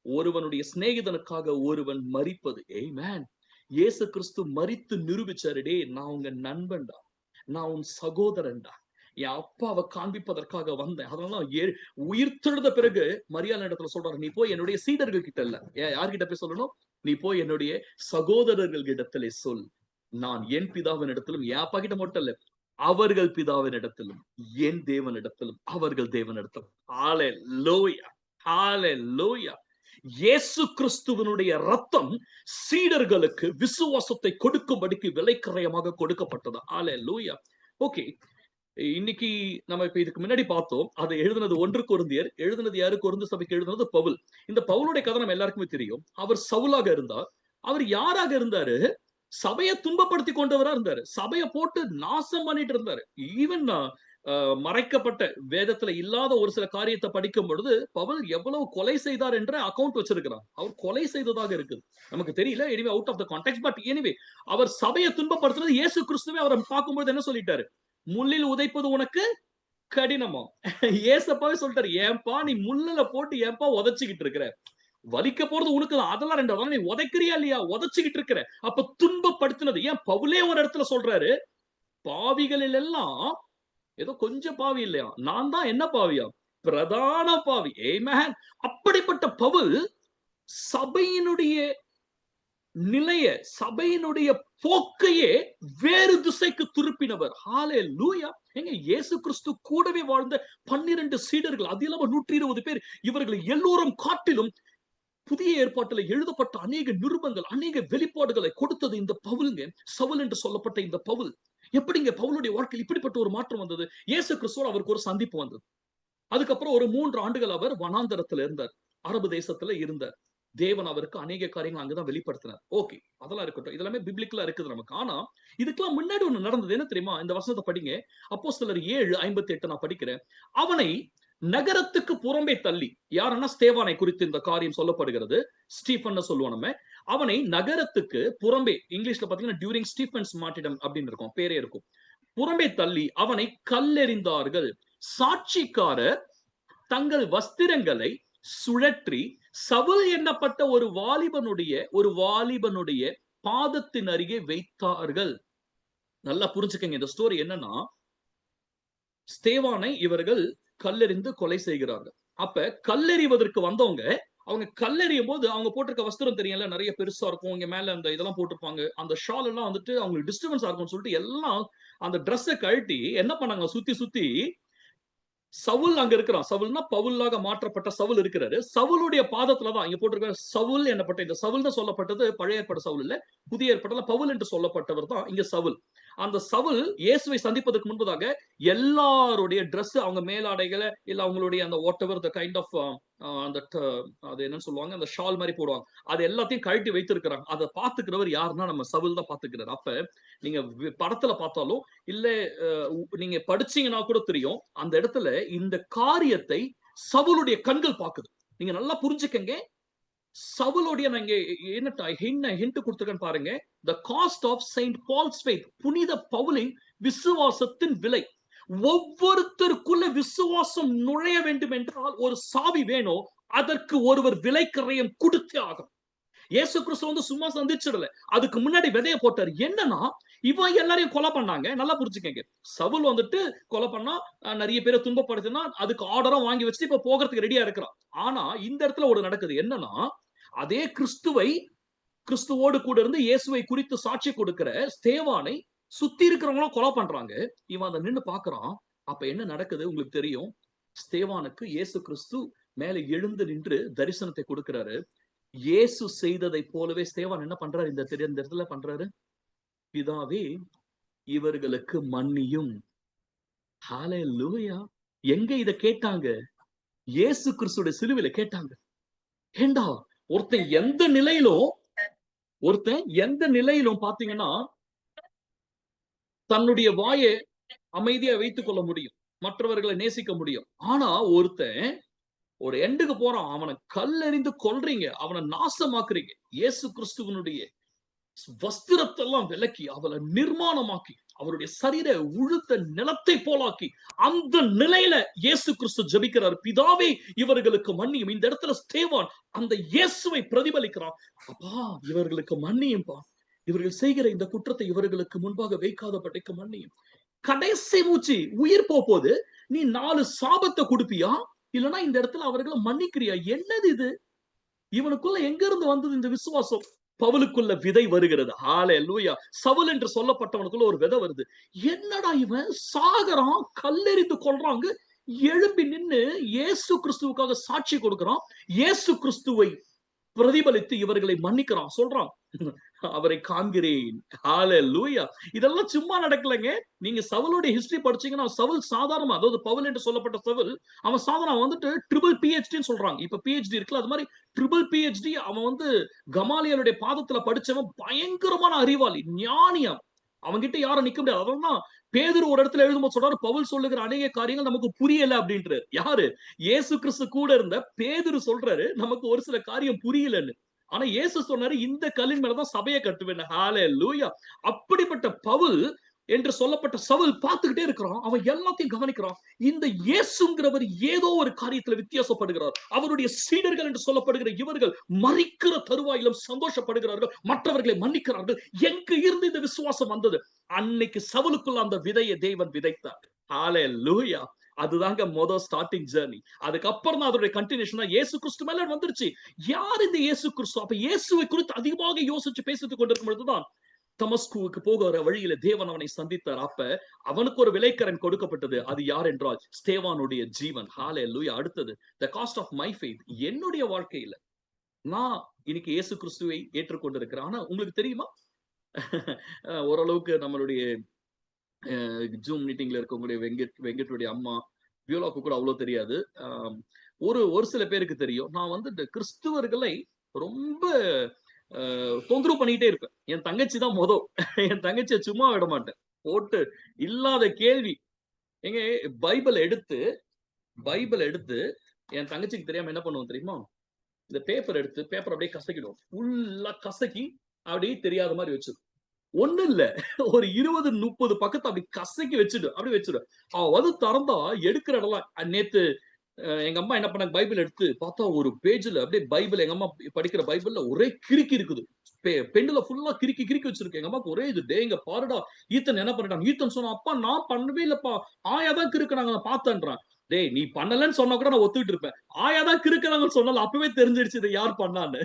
ஒருவனுடைய சிநேகிதனுக்காக ஒருவன் மரிப்பது. ஆமென். இயேசு கிறிஸ்து மரித்து நிரூபிச்சாரு, டேய் நான் உங்க நண்பன்டா, நான் உன் சகோதரன்டா, என் அப்பாவை காண்பிப்பதற்காக வந்தேன். அதனால உயிர் தெழுந்த பிறகு மரியாதை இடத்துல சொல்றாரு, நீ போய் என்னுடைய சீடர்கள் கிட்ட இல்ல, யார்கிட்ட போய் சொல்லணும்? நீ போய் என்னுடைய சகோதரர்கள் இடத்திலே சொல், நான் என் பிதாவின் இடத்திலும், என் அப்பா கிட்ட மட்டும் இல்ல, அவர்கள் பிதாவின் இடத்திலும், என் தேவனிடத்திலும், அவர்கள் தேவனிடத்திலும். ஹல்லேலூயா, ஹல்லேலூயா. இயேசு கிறிஸ்துவினுடைய ரத்தம் சீடர்களுக்கு விசுவாசத்தை கொடுக்கும்படிக்கு விலைக்கிரயமாக கொடுக்கப்பட்டது. ஹல்லேலூயா. ஓகே, இன்னைக்கு நம்ம இப்ப இதுக்கு முன்னாடி பார்த்தோம், அதை எழுதினது 1 கொரிந்தியர், எழுதினது யாரு? கொரிந்து சபைக்கு எழுதினது பவுல். இந்த பவுலுடைய கதை நம்ம எல்லாருக்குமே தெரியும். அவர் சவுலாக இருந்தார். அவர் யாராக இருந்தாரு? சபையை துன்பப்படுத்தி கொண்டவரா இருந்தாரு. சபையை போட்டு நாசம் பண்ணிட்டு இருந்தாரு. ஈவன் மறைக்கப்பட்ட வேதத்துல இல்லாத ஒரு சில காரியத்தை படிக்கும் பொழுது பவுல் எவ்வளவு கொலை செய்தார் என்ற அக்கவுண்ட் வச்சிருக்கிறார். அவர் கொலை செய்ததாக இருக்குது, நமக்கு தெரியல. Anyway out of the context. But anyway அவர் சபையை துன்பப்படுத்துறது, இயேசு கிறிஸ்துவே அவரை பார்க்கும்போது என்ன சொல்லிட்டாரு? முள்ளில் உதைப்பது உனக்கு கடினமா? ஏசப்பாவே சொல்லிட்டாரு, ஏன்பா நீ முள்ளில போட்டு ஏன்பா உதைச்சுக்கிட்டு இருக்கிற? வலிக்க போறது உனக்கு தான், அதெல்லாம் ரெண்டாவது. நீ உதைக்கிறியா இல்லையா? உதைச்சுக்கிட்டு இருக்கிற. அப்ப துன்பப்படுத்தினது ஏன்? பவுலே ஒரு இடத்துல சொல்றாரு, பாவிகளில் எல்லாம் ஏதோ கொஞ்சம் பாவி இல்லையா, நான் தான் என்ன பாவியா? பிரதான பாவி. ஆமென். அப்படிப்பட்ட பவுல் சபையினுடைய நிலைய, சபையினுடைய போக்கையே வேறு திசைக்கு திருப்பினவர். ஹல்லேலூயா. எங்க இயேசு கிறிஸ்து கூடவே வாழ்ந்த 12 சீடர்கள், அது இல்லாம 120 பேர், இவர்கள் எல்லோரும் காட்டிலும் புதிய ஏற்பாட்டில் எழுதப்பட்ட அநேக நிருபங்கள், அநேக வெளிப்பாடுகளை கொடுத்தது இந்த பவுலுங்க. சவுல் என்று சொல்லப்பட்ட இந்த பவுல். எப்படிங்க பவுலுடைய வாழ்க்கையில் இப்படிப்பட்ட ஒரு மாற்றம் வந்தது? இயேசு கிறிஸ்துவோடு அவருக்கு ஒரு சந்திப்பு வந்தது. அதுக்கப்புறம் ஒரு 3 ஆண்டுகள் அவர் வனாந்தரத்துல இருந்தார், அரபு தேசத்துல இருந்தார். தேவன் அவருக்கு அநேக காரியங்கள் அங்கதான் வெளிப்படுத்தினார். ஓகே, அதெல்லாம் இருக்கட்டும், இதெல்லாமே பிப்ளிக்கலா இருக்குது நமக்கு. ஆனா இதுக்கெல்லாம் முன்னாடி ஒண்ணு நடந்தது. என்ன தெரியுமா? இந்த வசனத்தை படிங்க. அப்போஸ்தலர் 7:58 நான் படிக்கிறேன். அவனை நகரத்துக்கு புறம்பே தள்ளி, யாருன்னா ஸ்தேவானை குறித்து இந்த காரியம் சொல்லப்படுகிறது. ஸ்டீபன் சொல்லுவோம் நம்ம. அவனை நகரத்துக்கு புறம்பே, இங்கிலீஷ்ல பாத்தீங்கன்னா டியூரிங் ஸ்டீபன்ஸ் மார்டிடம் அப்படின்னு இருக்கும், பேரே இருக்கும். புறம்பே தள்ளி அவனை கல்லெறிந்தார்கள். சாட்சிக்காரர் தங்கள் வஸ்திரங்களை சுழற்றி சவுல் எண்ணப்பட்ட ஒரு வாலிபனுடைய பாதத்தின் அருகே வைத்தார்கள். நல்லா புரிஞ்சுக்கங்க இந்த ஸ்டோரி என்னன்னா, ஸ்தேவானை இவர்கள் கல்லெறிந்து கொலை செய்கிறார்கள். அப்ப கல்லெறிவதற்கு வந்தவங்க, அவங்க கல்லெறியும் போது அவங்க போட்டிருக்க வஸ்திரம் தெரியல, நிறைய பெருசா இருக்கும், இங்க மேல அந்த இதெல்லாம் போட்டிருப்பாங்க, அந்த ஷால் எல்லாம் வந்துட்டு அவங்களுக்கு டிஸ்டர்பன்ஸா இருக்கும்னு சொல்லிட்டு எல்லாம் அந்த ட்ரெஸ்ஸை கழட்டி என்ன பண்ணாங்க, சுத்தி சுத்தி சவுல் அங்க இருக்கிறான். சவுல்னா பவுலாக மாற்றப்பட்ட சவுல் இருக்கிறாரு. சவுலுடைய பாதத்துலதான் இங்க போட்டிருக்க சவுல் என்னப்பட்ட, இந்த சவுல் தான் சொல்லப்பட்டது பழைய ஏற்பாடு சவுல் இல்ல, புதிய ஏற்பாட்டுல பவுல் என்று சொல்லப்பட்டவர் தான் இங்க சவுல். அந்த சவுல் இயேசுவை சந்திப்பதற்கு முன்பதாக எல்லாருடைய ட்ரெஸ், அவங்க மேலாடைகளை இல்ல அவங்களுடைய அந்த whatever the kind of அந்த அது என்னன்னு சொல்லுவாங்க, அந்த ஷால் மாதிரி போடுவாங்க, அது எல்லாத்தையும் கழட்டி வைத்திருக்கிறாங்க. அதை பாத்துக்கிறவர் யாருன்னா நம்ம சவுல் தான் பாத்துக்கிறாரு. அப்ப நீங்க படத்துல பார்த்தாலும் இல்ல நீங்க படிச்சீங்கன்னா கூட தெரியும், அந்த இடத்துல இந்த காரியத்தை சவுலுடைய கண்கள் பாக்குது. நீங்க நல்லா புரிஞ்சுக்கங்க. சவுலுடைய நான் என்ன ஹிண்ட் கொடுத்திருக்கேன்னு பாருங்க. The cost of Saint Paul's faith, புனித பவுலின் விசுவாசத்தின் விலை. ஒவ்வொருத்தருக்குள்ள விசுவாசம் நுழைய வேண்டும் என்றால் ஒரு சாவி வேணும். அதற்கு ஒருவர் விலைக்கரையம் கொடுத்தே ஆகும். இயேசு கிறிஸ்து வந்து சும்மா சந்திச்சிடல, அதுக்கு முன்னாடி விதைய போட்டாரு. என்னன்னா, இவன் எல்லாரையும் கொலை பண்ணாங்க. நல்லா புரிஞ்சுக்கங்க. சவுல் வந்துட்டு கொலை பண்ணா, நிறைய பேரை துன்பப்படுத்தினா, அதுக்கு ஆர்டரா வாங்கி வச்சு இப்ப போகிறதுக்கு ரெடியா இருக்கிறான். ஆனா இந்த இடத்துல ஒரு நடக்குது. என்னன்னா, அதே கிறிஸ்துவோடு கூட இருந்து இயேசுவை குறித்து சாட்சி கொடுக்கிற ஸ்தேவானை சுத்தி இருக்கிறவங்களும் கொலை பண்றாங்க. இவன் அதை நின்னு பாக்குறான். அப்ப என்ன நடக்குது உங்களுக்கு தெரியும். ஸ்தேவானுக்கு இயேசு கிறிஸ்து மேல எழுந்து நின்று தரிசனத்தை கொடுக்கிறாரு. இயேசு செய்ததை போலவே ஸ்தேவான் என்ன பண்றாரு? இந்த இடத்துல பண்றாரு, பிதாவே இவர்களுக்கு மன்னியும். ஹalleluya. எங்க இத கேட்டாங்க? இயேசு கிறிஸ்துவோட சிலுவையில கேட்டாங்க. ஏண்டா ஒருத்தன் எந்த நிலையிலும் பாத்தீங்கன்னா தன்னுடைய வாயை அமைதியா வைத்துக் கொள்ள முடியும், மற்றவர்களை நேசிக்க முடியும். ஆனா ஒருத்தன் ஒரு எண்டுக்கு போறான், அவனை கல்லெறிந்து கொல்றீங்க, அவனை நாசமாக்குறீங்க. இயேசு கிறிஸ்துவனுடைய வஸ்திரத்தெல்லாம் விலக்கி அவளை நிர்மாணமாக்கி அவருடைய சரீர உழுத்த நிலத்தை போலாக்கி அந்த நிலையில இயேசு கிறிஸ்து ஜெபிக்கிறார், பிதாவே இவர்களுக்கு மன்னியும். இந்த இடத்துல ஸ்தேவான் அந்த இயேசுவை பிரதிபலிக்கிறான். அப்பா இவர்களுக்கு மன்னியும்பா, இவர்கள் செய்கிற இந்த குற்றத்தை இவர்களுக்கு முன்பாக வைக்காதபடிக்கு மன்னியும். கடைசி மூச்சு உயிர் போகுது, நீ 4 சாபத்தை கொடுப்பியா, இல்லைன்னா இந்த இடத்துல அவர்களை மன்னிக்கிறியா? என்னது இது? இவனுக்குள்ள எங்க இருந்து வந்தது இந்த விசுவாசம்? பவுலுக்குள்ள விதை வருகிறது. ஹalleluya. சவுல் என்று சொல்லப்பட்டவனுக்குள்ள ஒரு விதை வருது. என்னடா இவன் சாகறான், கல்லெறிந்து கொல்றாங்க, எழும்பி நின்னு இயேசு கிறிஸ்துவுக்காக சாட்சி கொடுக்கிறான், இயேசு கிறிஸ்துவை பிரதிபலித்து இவர்களை மன்னிக்கிறான். சொல்றான், அவரை காண்கிறேன். ஹalleluya. இதெல்லாம் சும்மா நடக்கலங்க. நீங்க சவுலுடைய ஹிஸ்டரி படிச்சீங்கன்னா, சவுல் சாதாரணமா, அதாவது பவுல் என்று சொல்லப்பட்ட சவுல், அவன் சாதாரண வந்துட்டு ட்ரிபிள் PhDன்னு சொல்றாங்க. இப்ப PhD இருக்குல்ல, அது மாதிரி ட்ரிபிள் PhD. அவன் வந்து கமாலியலுடைய பாதத்துல படிச்சவன், பயங்கரமான அறிவாளி, ஞானியம். அவன்கிட்ட யாரும் நிக்க முடியாது. அதெல்லாம் பேதுரு ஒரு இடத்துல எழுதும்போது சொல்றாரு, பவுல் சொல்லுகிற அநேக காரியங்கள் நமக்கு புரியல அப்படின்றாரு. யாரு? இயேசு கிறிஸ்து கூட இருந்த பேதுரு சொல்றாரு, நமக்கு ஒரு சில காரியம் புரியலன்னு. ஆனா இயேசு சொன்னாரு, இந்த கல்லின் மேலதான் சபையை கட்டுவேன். ஹalleluya. அப்படிப்பட்ட பவுல் என்று சொல்லப்பட்ட சவுல் பார்த்துக்கிட்டே இருக்கிறான். அவன் எல்லாத்தையும் கவனிக்கிறான். இந்த இயேசுங்கிறவர் ஏதோ ஒரு காரியத்துல வித்தியாசப்படுகிறார். அவருடைய சீடர்கள் என்று சொல்லப்படுகிற இவர்கள் மரிக்கிற தருவாயிலும் சந்தோஷப்படுகிறார்கள், மற்றவர்களை மன்னிக்கிறார்கள். எங்க இருந்து இந்த விசுவாசம் வந்தது? அன்னைக்கு சவுலுக்குள்ள அந்த விதையை தேவன் விதைத்தார். ஹalleluya. அதுதாங்க மொதல் ஸ்டார்டிங் ஜர்னி. அதுக்கப்புறம் தான் அதோட கண்டினியூஷனா இயேசு கிறிஸ்து மேல வந்துருச்சு. யார் இந்த இயேசு கிறிஸ்து? அப்ப இயேசுவை குறித்து அதிகமாக யோசிச்சு பேசித்துக் கொண்டிருக்கும் பொழுதுதான் தமஸ்குவுக்கு போகிற வழியில தேவன் அவனை சந்தித்தார். அப்ப அவனுக்கு ஒரு விலைக்கரன் கொடுக்கப்பட்டது. அது யார் என்றால் ஸ்தேவானுடைய ஜீவன். ஹalleluya. அடுத்தது, the cost of my faith. என்னுடைய வாழ்க்கையில நான் இன்னைக்கு இயேசு கிறிஸ்துவை ஏற்றுக்கொண்டிருக்கிறேன். ஆனா உங்களுக்கு தெரியுமா, ஓரளவுக்கு நம்மளுடைய ஜூம் மீட்டிங்ல இருக்கவங்களுடைய வெங்கட்டுடைய அம்மா வியோலாக்கு கூட அவ்வளவு தெரியாது. ஒரு சில பேருக்கு தெரியும். நான் வந்து கிறிஸ்துவர்களை ரொம்ப தொந்தரவு பண்ணிட்டே இருப்பேன். என் தங்கச்சி தான் என் தங்கச்சியை சும்மா விட மாட்டேன். போட்டு இல்லாத கேள்வி. எங்க பைபிள் எடுத்து என் தங்கச்சிக்கு தெரியாம என்ன பண்ணுவோம் தெரியுமா? இந்த பேப்பர் அப்படியே கசக்கிடுவோம். ஃபுல்லா கசக்கி அப்படியே தெரியாத மாதிரி வச்சிடும். ஒண்ணு இல்ல, ஒரு 20-30 பக்கத்தை அப்படி கசக்கி வச்சுடு. அவ வந்து திறந்தா எடுக்கிற இடம்லாம். நேத்து எங்க அம்மா என்ன பண்ணாங்க, பைபிள் எடுத்து பார்த்தா ஒரு பேஜ்ல அப்படியே பைபிள், எங்க அம்மா படிக்கிற பைபிள்ல ஒரே கிறுக்கி இருக்குது. பெண்ணுல ஃபுல்லா கிறுக்கி வச்சிருக்கு. எங்க அம்மாக்கு ஒரே இது, டேங்க பாருடா ஈத்தன் என்ன பண்ணிட்டான். ஈத்தன் சொன்னா, அப்பா நான் பண்ணவே இல்லப்பா, ஆயாதான் கிறுக்குனாங்க, நான் பார்த்தேன்றான். டேய் நீ பண்ணலன்னு சொன்னா கூட நான் ஒத்துக்கிட்டு இருப்பேன். ஆயாதான் கிறுக்குறாங்கன்னு சொன்னால அப்பவே தெரிஞ்சிடுச்சு இதை யார் பண்ணான்னு.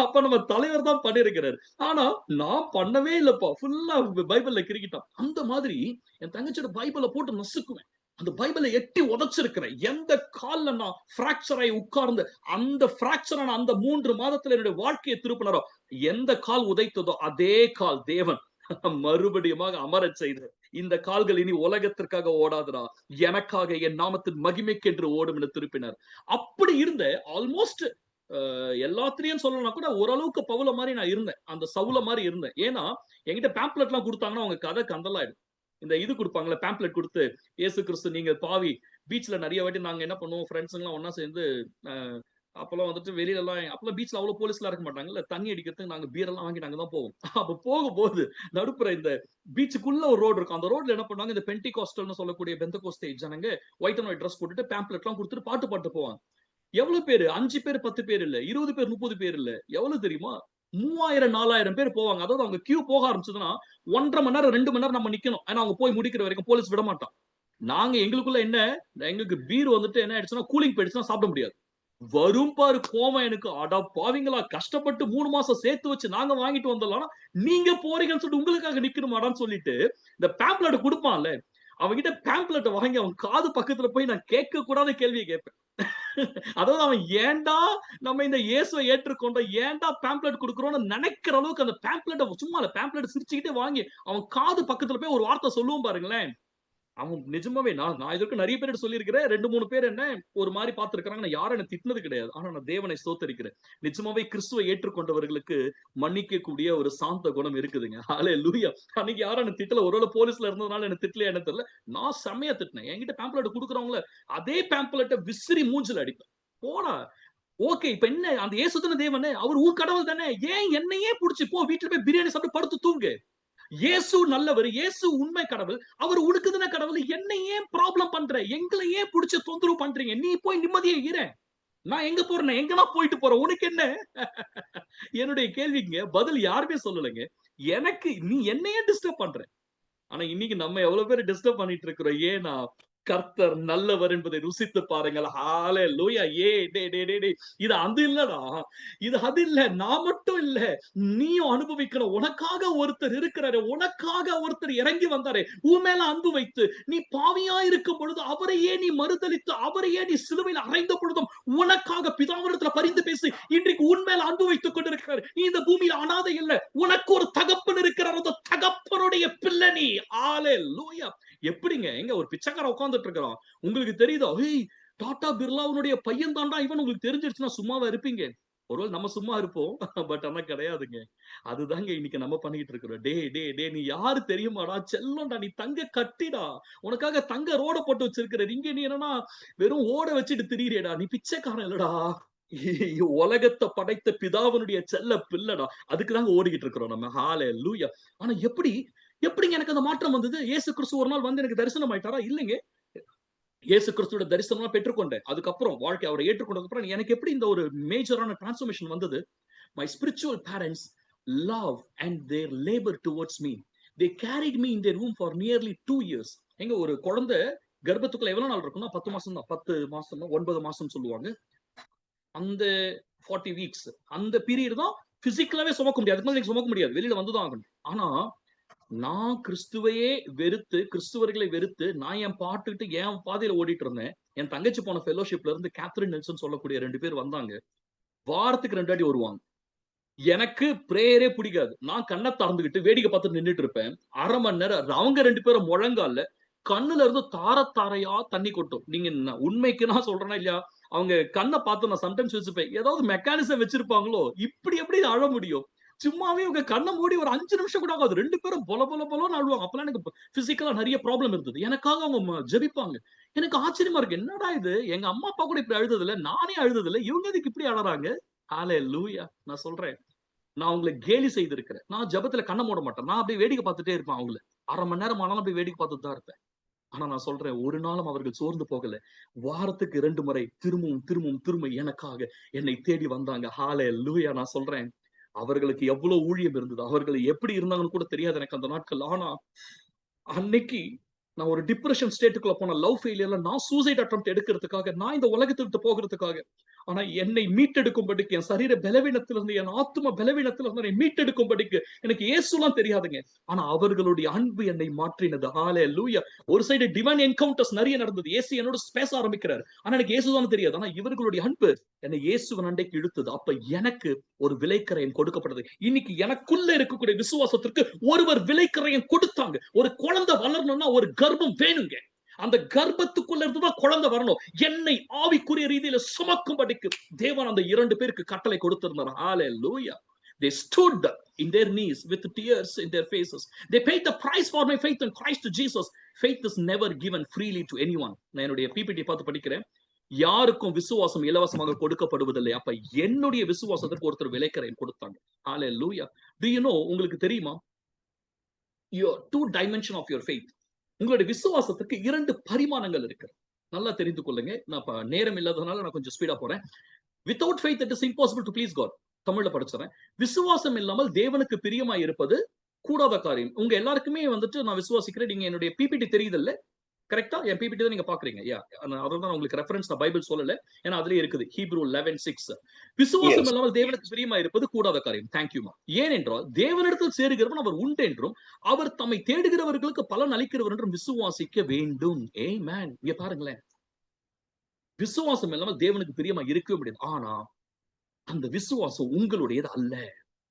அப்ப நம்ம தலைவர் தான் பண்ணிருக்கிறாரு. ஆனா நான் பண்ணவே இல்லப்பா, ஃபுல்லா பைபிள்ல கிறுக்கிட்டான். அந்த மாதிரி என் தங்கச்சியோட பைபிளை போட்டு நசுக்குவேன். அந்த பைபிளை எட்டி உதைச்சிருக்கிறேன். எந்த கால்ல நான் பிராக்சர் ஆகி உட்கார்ந்து அந்த பிராக்சரான அந்த 3 மாதத்துல என்னுடைய வாழ்க்கையை திருப்பினாரோ, எந்த கால் உதைத்ததோ அதே கால் தேவன் மறுபடியும் அமர செய்து, இந்த கால்கள் இனி உலகத்திற்காக ஓடாதுடா, எனக்காக என் நாமத்தின் மகிமைக்கு என்று ஓடும் என்று திருப்பினார். அப்படி இருந்த ஆல்மோஸ்ட் எல்லாத்திலையும் சொல்லணும்னா கூட ஓரளவுக்கு பவுல மாதிரி நான் இருந்தேன், அந்த சவுல மாதிரி இருந்தேன். ஏன்னா என்கிட்ட பேம்ப்ளெட் எல்லாம் கொடுத்தாங்கன்னா அவங்க கதை கந்தலாயிடும். இந்த இது கொடுப்பாங்களே பேம்ப்ளெட் கொடுத்து, இயேசு கிறிஸ்து நீங்க பாவி. பீச்ல நிறைய வாட்டி நாங்க என்ன பண்ணுவோம், ஃப்ரெண்ட்ஸ் எல்லாம் ஒன்னா சேர்ந்து, அப்பெல்லாம் வந்துட்டு வெளியில எல்லாம், அப்பெல்லாம் பீச்ல அவ்வளவு போலீஸ் எல்லாம் இருக்க மாட்டாங்கல்ல, தண்ணி அடிக்கிறதுக்கு நாங்க பீர் எல்லாம் வாங்கி நாங்க தான் போவோம். அப்ப போகும்போது நடுப்புற இந்த பீச்சுக்குள்ள ஒரு ரோடு இருக்கும். அந்த ரோட்ல என்ன பண்ணுவாங்க, இந்த பென்டிகாஸ்டல்னு சொல்லக்கூடிய பெந்தகோஸ்தே ஜனங்க ஒயிட் அண்ட் ஒயிட் ட்ரெஸ் போட்டுட்டு பேம்ப்ளெட் எல்லாம் கொடுத்துட்டு பாட்டு போவாங்க. எவ்வளவு பேரு? 5 பேர் 10 பேர் இல்ல, 20 பேர் 30 பேர் இல்ல, எவ்வளவு தெரியுமா? 3000 4000 பேர் போவாங்க. அதாவது அவங்க கியூ போக ஆரம்பிச்சதுன்னா 1.5 மணி நேரம் 2 மணி நேரம் நம்ம நிக்கணும். ஏன்னா அவங்க போய் முடிக்கிற வரைக்கும் போலீஸ் விட மாட்டான். நாங்க எங்களுக்குள்ள என்ன, எங்களுக்கு பீர் வந்துட்டு என்ன ஆயிடுச்சுன்னா கூலிங் போயிடுச்சுன்னா சாப்பிட முடியாது. வரும் பாரு கோவம் எனக்கு. அட பாவிங்களா, கஷ்டப்பட்டு 3 மாசம் சேர்த்து வச்சு நாங்க வாங்கிட்டு வந்துடலாம், நீங்க போறீங்கன்னு சொல்லிட்டு உங்களுக்காக நிக்கணுமாடான்னு சொல்லிட்டு இந்த பேம்ப்ளெட் கொடுப்பான்ல, அவன்கிட்ட பேம்ப்ளெட் வாங்கி அவன் காது பக்கத்துல போய் நான் கேட்க கூடாத கேள்வியை கேட்பேன். அதாவது அவன் ஏன்டா நம்ம இந்த இயேசுவை ஏற்றுக்கொண்டோம், ஏன்டா பேம்ப்ளெட் கொடுக்குறோம்னு நினைக்கிற அளவுக்கு அந்த பேம்ப்ளெட் சும்மா இல்ல, பேம்ப்ளெட் சிரிச்சுக்கிட்டே வாங்கி அவன் காது பக்கத்துல போய் ஒரு வார்த்தை சொல்லுவோம் பாருங்களேன். அவன் நிஜமாவே நான் இதற்கு நிறைய பேர் சொல்லியிருக்கிறேன். 2, 3 பேர் என்ன ஒரு மாரி பார்த்திருக்கிறாங்க. நான் யாரும் என்ன திட்டினது கிடையாது. ஆனா நான் தேவனை ஸ்தோத்தரிக்கிறேன். நிஜமாவே கிறிஸ்துவை ஏற்றுக்கொண்டவர்களுக்கு மன்னிக்கக்கூடிய ஒரு சாந்த குணம் இருக்குதுங்க. ஹல்லேலூயா. அன்னைக்கு யாரும் என்ன திட்டல. ஒருவேளை போலீஸ்ல இருந்ததுனால என்ன திட்டலையா என்ன தெரியல. நான் செம்மையா திட்டினேன். என்கிட்ட பேம்ப்ளெட் குடுக்குறவங்கள அதே பேம்ப்ளெட்ட விசிறி மூஞ்சில அடிப்பேன். போடா. ஓகே, இப்ப என்ன அந்த இயேசு தானே தேவனே, அவர் உன் கடவுள் தானே, ஏன் என்னையே புடிச்சு போ வீட்ல போய் பிரியாணி சாப்பிட்டு படுத்து தூங்கு. இயேசு நல்லவர், இயேசு உண்மை கடவுள், அவர் உனக்குதான கடவுள், என்னை ஏன் ப்ராப்ளம் பண்ற, எங்களை ஏன் புடிச்சு தொந்தரவு பண்றீங்க, நீ போய் நிம்மதியா இரு, நான் எங்க போறேன், எங்கனா போயிட்டு போறேன், உனக்கு என்ன? என்னுடைய கேள்விங்க பதில் யாருமே சொல்லலைங்க. எனக்கு நீ என்னையே டிஸ்டர்ப் பண்ற. ஆனா இன்னைக்கு நம்ம எவ்வளவு பேர் டிஸ்டர்ப் பண்ணிட்டு இருக்கிறோம். ஏன்னா கர்த்தர் நல்லவர் என்பதை ருசித்து பாருங்கள். ஹalleluya. டேய் இது அது இல்லடா, இது அது இல்ல, நான் மட்டும் இல்ல, நீயும் அனுபவிக்கிற உனக்காக ஒருத்தர் இருக்கிறாரு, உனக்காக ஒருத்தர் இறங்கி வந்தாரே, உன் மேல அன்பு வைத்து நீ பாவியா இருக்கும் பொழுது அவரையே நீ மறுதலித்து அவரையே நீ சிலுவையில் அறைந்த பொழுதும் உனக்காக பிதாவிடத்துல பரிந்து பேசி இன்றைக்கு உன் மேல அன்பு வைத்துக் கொண்டிருக்கிறார். நீ இந்த பூமியில அனாதை இல்ல, உனக்கு ஒரு தகப்பன் இருக்கிறார், அந்த தகப்பனுடைய பிள்ளை நீ. ஹalleluya. எப்படிங்க எங்க ஒரு பிச்சைக்காரன் உட்கார்ந்துட்டு இருக்கிறான், உங்களுக்கு தெரியுதா, ஏய் டாடா பிர்லாவுடைய பையன் தாண்டா இவன், உங்களுக்கு தெரிஞ்சிருச்சுன்னா சும்மாவா இருப்பீங்க? ஒருவேளை நம்ம சும்மா இருப்போம். பட் ஆனா கிடையாதுங்க. அதுதாங்க இன்னைக்கு நம்ம பண்ணிட்டு இருக்கிறோம். டே நீ யாரு தெரியுமாடா, செல்லம்டா, நீ தங்க கட்டிடா, உனக்காக தங்க ரோட போட்டு வச்சிருக்கிற, இங்க நீ என்னன்னா வெறும் ஓட வச்சுட்டு திரியறேடா, நீ பிச்சைக்காரன் இல்லடா, உலகத்தை படைத்த பிதாவினுடைய செல்ல பிள்ளடா. அதுக்கு தாங்க ஓடிக்கிட்டு இருக்கிறோம் நம்ம. ஹalleluya. ஆனா எப்படிங்க எனக்கு அந்த மாற்றம் வந்தது? இயேசு கிறிஸ்து ஒரு நாள் வந்து எனக்கு தரிசனம் ஆயிட்டாரா? இல்லைங்க. இயேசு கிறிஸ்துவோட தரிசனமா பெற்றுக்கொண்டேன். அதுக்கப்புறம் வாழ்க்கை அவரை ஏற்றுக்கொண்டதுக்கு அப்புறம் எனக்கு எப்படி இந்த ஒரு மேஜரான டிரான்ஸ்ஃபர்மேஷன் வந்தது? My spiritual parents love and their labor towards me. They carried me in their womb for nearly 2 years. எங்க ஒரு குழந்தை கர்ப்பத்துக்குள்ள எவ்வளவு நாள் இருக்கும்னா 10 மாசம் தான். 10 மாசம் 9 மாசம் சொல்லுவாங்க. அந்த 40 வீக்ஸ் அந்த பீரியட் தான் பிசிக்கலாவே சுமக்க முடியாது. அதுக்கு மேல சுமக்க முடியாது. வெளியில வந்துதான் ஆகணும். ஆனா நான் கிறிஸ்துவையே வெறுத்து, கிறிஸ்துவர்களை வெறுத்து, நான் என் பாட்டுக்கிட்டு என் பாதையில ஓடிட்டு இருந்தேன். என் தங்கச்சி போன ஃபெலோஷிப்ல இருந்து கேத்ரின் நெல்சன் சொல்லக்கூடிய 2 பேர் வந்தாங்க. வாரத்துக்கு 2 வாட்டி வருவாங்க. எனக்கு பிரேயரே பிடிக்காது. நான் கண்ண திறந்துகிட்டு வேடிக்கை பார்த்துட்டு நின்னுட்டு இருப்பேன். 1/2 மணி நேரம் அவங்க 2 பேரும் முழங்கால்ல கண்ணுல இருந்து தார தாரையா தண்ணி கொட்டும். நீங்க உண்மைக்கு நான் சொல்றேனா இல்லையா? அவங்க கண்ண பார்த்து நான் சம்டைம்ஸ் யோசிப்பேன், ஏதாவது மெக்கானிசம் வச்சிருப்பாங்களோ? இப்படி எப்படி அழ முடியும்? சும்மாவே உங்க கண்ண மூடி ஒரு 5 நிமிஷம் கூட ஆகாது. 2 பேரும் பொல பொல பொலன்னு அழுவாங்க. அப்பலாம் எனக்கு பிசிக்கலா நெறைய ப்ராப்ளம் இருந்தது. எனக்காக அவங்க ஜெபிப்பாங்க. எனக்கு ஆச்சரியமா இருக்கு. என்னடா இது? எங்க அம்மா, அப்பா கூட இப்படி அழுதது இல்ல. நானே அழுதது இல்ல. இவங்க எதுக்கு இப்படி அழறாங்க? ஹalleluya. நான் சொல்றேன். நான் அவங்கள கேலி செய்திருக்கிறேன். நான் ஜெபத்துல கண்ண மூட மாட்டேன். நான் அப்படியே வேடிக்கை பார்த்துட்டே இருப்பேன் அவங்கள. 1/2 மணி நேரம் ஆனாலும் அப்படியே வேடிக்கை பார்த்துட்டு தான் இருப்பேன். ஆனா நான் சொல்றேன், ஒரு நாளும் அவர்கள் சோர்ந்து போகல. வாரத்துக்கு 2 முறை திரும்ப எனக்காக என்னை தேடி வந்தாங்க. ஹalleluya. நான் சொல்றேன், அவர்களுக்கு எவ்வளவு ஊழியம் இருந்தது, அவர்கள் எப்படி இருந்தாங்கன்னு கூட தெரியாது எனக்கு அந்த நாட்கள். ஆனா அன்னைக்கு நான் ஒரு டிப்ரஷன் ஸ்டேட்டுக்குள்ள போன, லவ் ஃபெயிலியர்ல நான் சூசைட் அட்டெம்ப்ட் எடுக்கிறதுக்காக, நான் இந்த உலகத்தை விட்டு போகிறதுக்காக, ஆனா என்னை மீட்டெடுக்கும்படிக்கு, என் சரீர பலவீனத்திலிருந்து, என் ஆத்தும பலவீனத்திலிருந்து என்னை மீட்டெடுக்கும்படிக்கு எனக்கு இயேசுலாம் தெரியாதுங்க. ஆனா அவர்களுடைய அன்பு என்னை மாற்றினது. ஹalleluya. ஒரு சைடு டிவைன் என்கவுண்டர்ஸ் நிறைய நடந்தது. இயேசு என்னோட பேச ஆரம்பிக்கிறார். ஆனா எனக்கு இயேசுதான் தெரியாது. ஆனா இவர்களுடைய அன்பு என்னை இயேசுவின் அண்டைக்கு இழுத்தது. அப்ப எனக்கு ஒரு விலைக்கரையன் கொடுக்கப்பட்டது. இன்னைக்கு எனக்குள்ள இருக்கக்கூடிய விசுவாசத்திற்கு ஒருவர் விலைக்கரையன் கொடுத்தாங்க. ஒரு குழந்தை வளரணும்னா ஒரு கர்ப்பம் வேணுங்க. அந்த கர்ப்பத்துக்குள்ள இருந்துதான் குழந்தை வரணும். என்னை ஆவிக்குரிய ரீதியில சுமக்கும்படிக்கு தேவன் அந்த 2 பேருக்கு கட்டளை கொடுத்திருந்தார். ஹalleluya. They stood in their knees with tears in their faces. They paid the price for my faith in Christ Jesus. Faith is never given freely to anyone. நான் என்னுடைய பிபிடி பார்த்து படிக்கிறேன். யாருக்கும் விசுவாசம் இலவசமாக கொடுக்கப்படுவதில்லை. அப்ப என்னுடைய விசுவாசத்துக்கு ஒருத்தர் விலைக்கரையன் கொடுத்தாங்க. ஹalleluya. Do you know, உங்களுக்கு தெரியுமா? Your two dimension of your faith. உங்களுடைய விசுவாசத்துக்கு 2 பரிமாணங்கள் இருக்கு. நல்லா தெரிந்து கொள்ளுங்க. நான் நேரம் இல்லாததுனால நான் கொஞ்சம் ஸ்பீடா போறேன். Without faith it is impossible to please God. தமிழ்ல படிச்சுறேன். விசுவாசம் இல்லாமல் தேவனுக்கு பிரியமாய் இருப்பது கூடாத காரியம். உங்க எல்லாருக்குமே வந்துட்டு நான் விசுவாசிக்கிறேன். நீங்க என்னுடைய பிபிடி தெரியுதுல்ல? கரெக்ட்டா? என் பிபிடி தான் நீங்க பாக்குறீங்க. அததான் உங்களுக்கு ரெஃபரன்ஸ் நான் பைபிள் சொல்லல. ஏன்னா அதுலயே இருக்குது. ஹீப்ரூ 11:6. விசுவாசம் Yes. இல்லாமல் தேவனுக்கு பிரியமா இருப்பது கூடாத காரியம். தேங்க் யூ மா. ஏனென்றால் தேவனிடத்தில் சேருகிறவன் அவர் உண்டு என்றும் அவர் தம்மை தேடுகிறவர்களுக்கு பலன் அளிக்கிறவர் என்றும் விசுவாசிக்க வேண்டும். ஆமென். இங்க பாருங்களேன். விசுவாசம் இல்லாமல் தேவனுக்கு பிரியமா இருக்கவே முடியாது. ஆனா அந்த விசுவாசம் உங்களுடையது அல்ல.